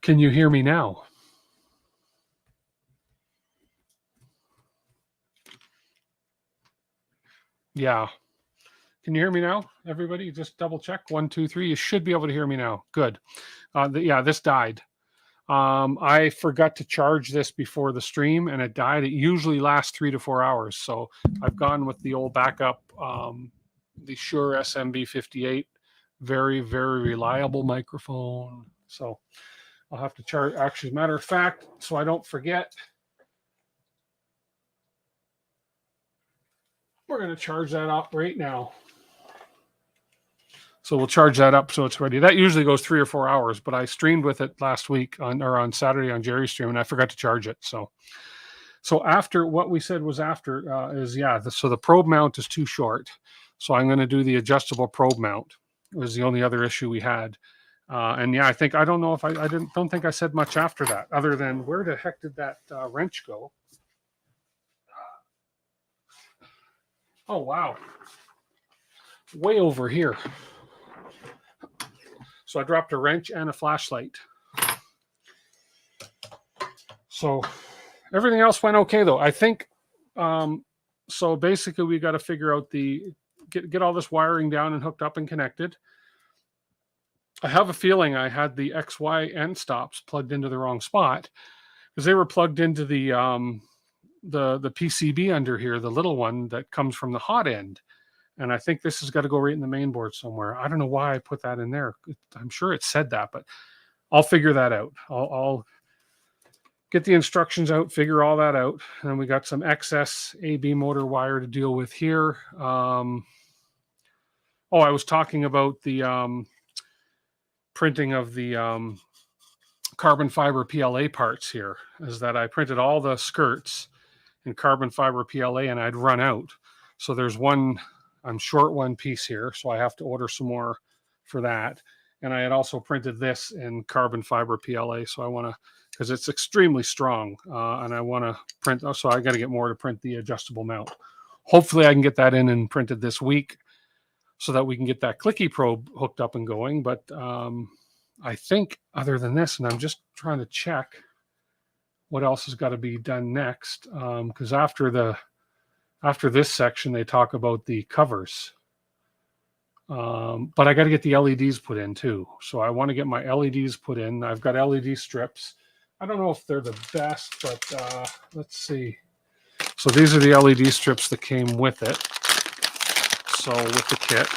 Can you hear me now? Yeah. Can you hear me now, everybody? Just double check. 1, 2, 3. You should be able to hear me now. Good. Yeah, this died. I forgot to charge this before the stream, and it died. It usually lasts 3 to 4 hours. So I've gone with the old backup, the Shure SMB58. Very, very reliable microphone. So I'll have to charge. Actually, matter of fact, so I don't forget, we're going to charge that up right now. So we'll charge that up so it's ready. That usually goes 3 or 4 hours, but I streamed with it last week on Saturday on Jerry's stream, and I forgot to charge it. So after what we said was after is so the probe mount is too short. So I'm going to do the adjustable probe mount. It was the only other issue we had. And yeah, I don't know if I don't think I said much after that, other than where the heck did that wrench go? Oh, wow. Way over here. So I dropped a wrench and a flashlight. So everything else went okay, though. I think, so basically we got to figure out get all this wiring down and hooked up and connected. I have a feeling I had the X, Y end stops plugged into the wrong spot because they were plugged into the PCB under here, the little one that comes from the hot end. And I think this has got to go right in the main board somewhere. I don't know why I put that in there. I'm sure it said that, but I'll figure that out. I'll get the instructions out, figure all that out. And we got some excess AB motor wire to deal with here. Oh, I was talking about the printing of the carbon fiber PLA parts here, is that I printed all the skirts in carbon fiber PLA and I'd run out. So there's one, I'm short one piece here, so I have to order some more for that. And I had also printed this in carbon fiber PLA, so I want to, because it's extremely strong, and I want to print, so I got to get more to print the adjustable mount. Hopefully I can get that in and printed this week so that we can get that clicky probe hooked up and going. But I think other than this, and I'm just trying to check what else has got to be done next, because after this section they talk about the covers, but I got to get the LEDs put in too. So I want to get my LEDs put in. I've got LED strips. I don't know if they're the best, but let's see. So these are the LED strips that came with it. So with the kit.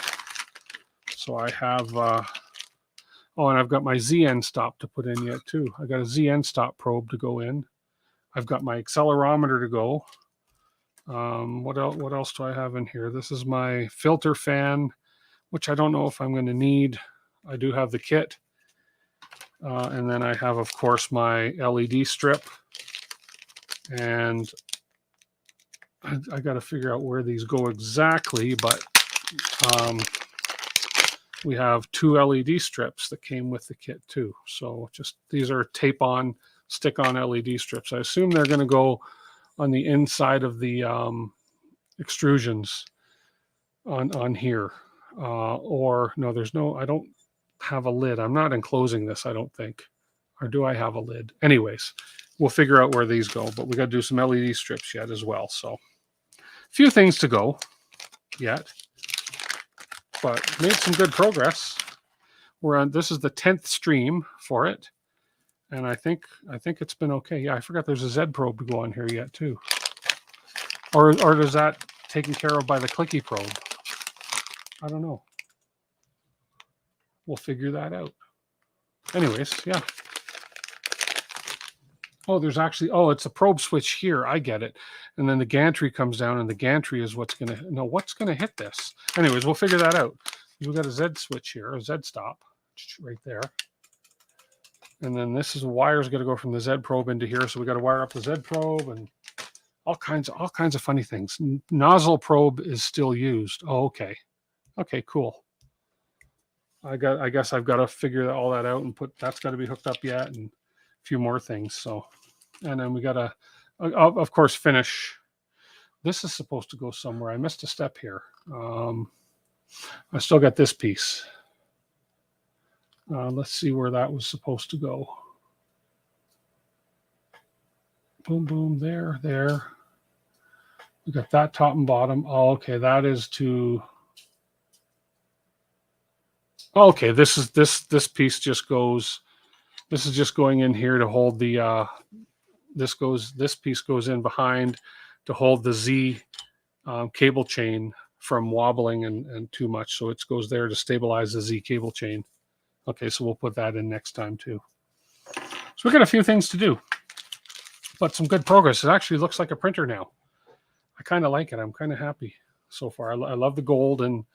So I have, oh, and I've got my Z end stop to put in yet too. I got a Z end stop probe to go in. I've got my accelerometer to go. What else do I have in here? This is my filter fan, which I don't know if I'm going to need. I do have the kit. And then I have, of course, my LED strip. And I got to figure out where these go exactly, but we have 2 LED strips that came with the kit too. So just, these are tape on, stick on LED strips. I assume they're going to go on the inside of the extrusions on here. Or no, there's no, I don't have a lid. I'm not enclosing this, I don't think. Or do I have a lid? Anyways, we'll figure out where these go, but we got to do some LED strips yet as well. So a few things to go yet, but made some good progress. We're on, this is the 10th stream for it. And I think it's been okay. Yeah, I forgot there's a Z probe to go on here yet too. Or is that taken care of by the clicky probe? I don't know. We'll figure that out. Anyways, yeah. Oh, there's actually, oh, it's a probe switch here. I get it. And then the gantry comes down, and the gantry is what's going to, no, what's going to hit this? Anyways, we'll figure that out. We've got a Z switch here, a Z stop right there. And then this is, the wire's going to go from the Z probe into here. So we got to wire up the Z probe and all kinds of funny things. Nozzle probe is still used. Oh, okay. Okay, cool. I guess I've got to figure all that out and that's got to be hooked up yet, and a few more things. So, and then we got to, of course, finish. This is supposed to go somewhere. I missed a step here. I still got this piece. Let's see where that was supposed to go. Boom, boom, there. We got that top and bottom. Oh, okay, that is to. Okay, this piece just goes. This is just going in here to hold the. This piece goes in behind to hold the Z cable chain from wobbling and too much. So it goes there to stabilize the Z cable chain. Okay, so we'll put that in next time too. So we got a few things to do, but some good progress. It actually looks like a printer now. I kind of like it. I'm kind of happy so far. I love the gold, and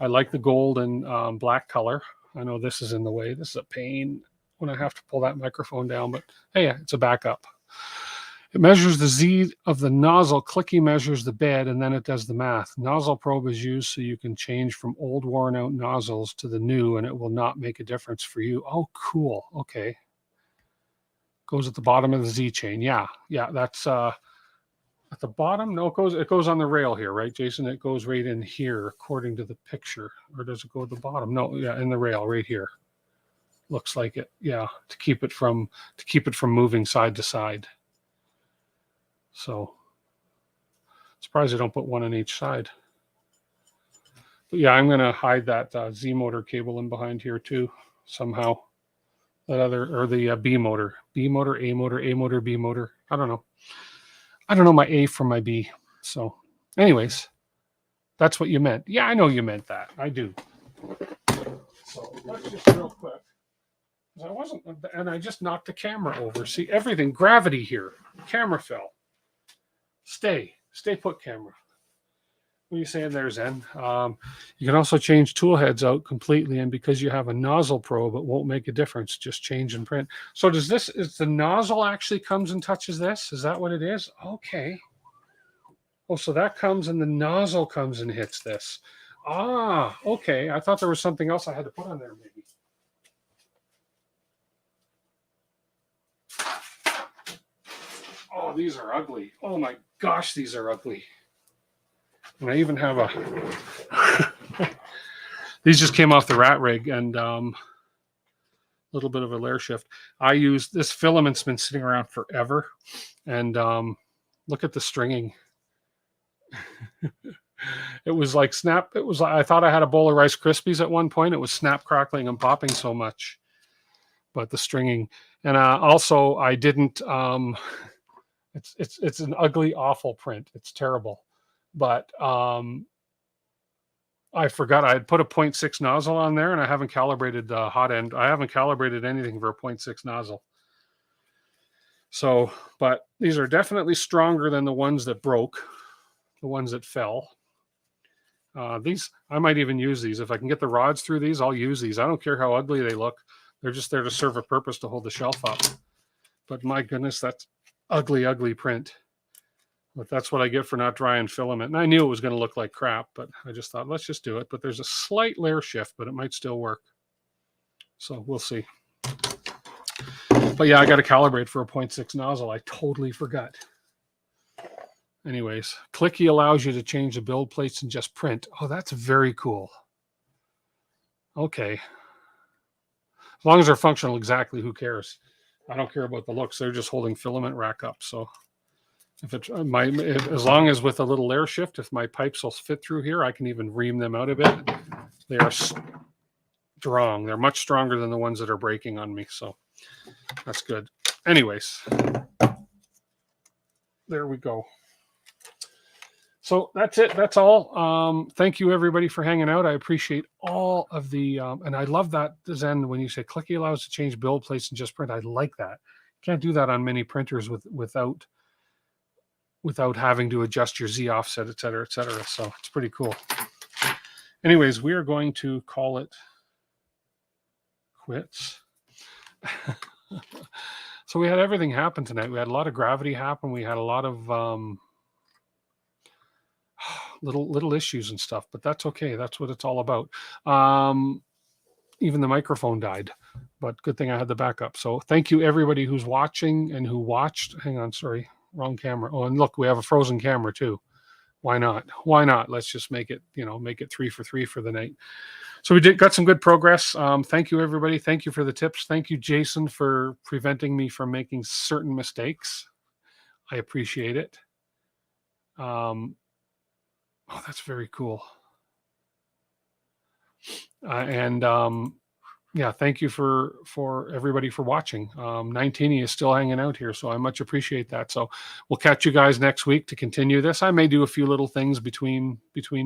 I like the gold and black color. I know this is in the way. This is a pain when I have to pull that microphone down, but hey, it's a backup. It measures the Z of the nozzle. Clicky measures the bed, and then it does the math. Nozzle probe is used so you can change from old worn out nozzles to the new, and it will not make a difference for you. Oh, cool. Okay. Goes at the bottom of the Z chain. Yeah, that's at the bottom. No, it goes on the rail here, right, Jason? It goes right in here according to the picture. Or does it go at the bottom? No, yeah, in the rail right here. Looks like it. Yeah, to keep it from moving side to side. So surprised I don't put one on each side. But yeah, I'm going to hide that Z motor cable in behind here too somehow. That other, or the B motor, A motor, B motor. I don't know my A from my B. So anyways, that's what you meant. Yeah, I know you meant that. I do. So let's just real quick. I wasn't, and I just knocked the camera over. See, everything, gravity here. Camera fell. Stay put, camera. What are you saying there, Zen? You can also change tool heads out completely, and because you have a nozzle probe, it won't make a difference. Just change and print. So does this, is the nozzle actually comes and touches this? Is that what it is? Okay. Oh, so that comes and the nozzle comes and hits this. Ah, okay. I thought there was something else I had to put on there maybe. Oh, these are ugly. Oh my gosh, these are ugly. And I even have a... These just came off the rat rig, and little bit of a layer shift. I use this filament's been sitting around forever, and look at the stringing. It was like snap. It was like, I thought I had a bowl of Rice Krispies at one point. It was snap, crackling, and popping so much. But the stringing, and also I didn't. It's an ugly, awful print. It's terrible, but I forgot I had put a 0.6 nozzle on there, and I haven't calibrated the hot end. I haven't calibrated anything for a 0.6 nozzle. So, but these are definitely stronger than the ones that broke, the ones that fell. These, I might even use these. If I can get the rods through these, I'll use these. I don't care how ugly they look. They're just there to serve a purpose to hold the shelf up. But my goodness, that's ugly, ugly print. But that's what I get for not drying filament. And I knew it was going to look like crap, but I just thought, let's just do it. But there's a slight layer shift, but it might still work. So we'll see. But yeah, I got to calibrate for a 0.6 nozzle. I totally forgot. Anyways, Clicky allows you to change the build plates and just print. Oh, that's very cool. Okay. As long as they're functional exactly, who cares? I don't care about the looks. They're just holding filament rack up. So if it's as long as with a little layer shift, if my pipes will fit through here, I can even ream them out a bit. They are strong. They're much stronger than the ones that are breaking on me. So that's good. Anyways, there we go. So that's it. That's all. Thank you, everybody, for hanging out. I appreciate all of the, and I love that, Zen, when you say Clicky allows to change build plates and just print. I like that. Can't do that on many printers without having to adjust your Z offset, et cetera, et cetera. So it's pretty cool. Anyways, we are going to call it quits. So we had everything happen tonight. We had a lot of gravity happen. We had a lot of little issues and stuff, but that's okay. That's what it's all about. Even the microphone died, but good thing I had the backup. So thank you, everybody who's watching and who watched. Hang on, sorry, wrong camera. Oh, and look, we have a frozen camera too. Why not? Why not? Let's just make it, make it 3 for 3 for the night. So we got some good progress. Thank you, everybody. Thank you for the tips. Thank you, Jason, for preventing me from making certain mistakes. I appreciate it. Oh, that's very cool. Yeah, thank you for everybody for watching. 19 is still hanging out here, so I much appreciate that. So we'll catch you guys next week to continue this. I may do a few little things between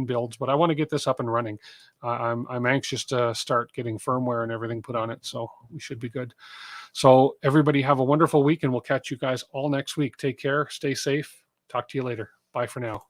builds, but I want to get this up and running. I'm anxious to start getting firmware and everything put on it, so we should be good. So everybody have a wonderful week, and we'll catch you guys all next week. Take care, stay safe. Talk to you later. Bye for now.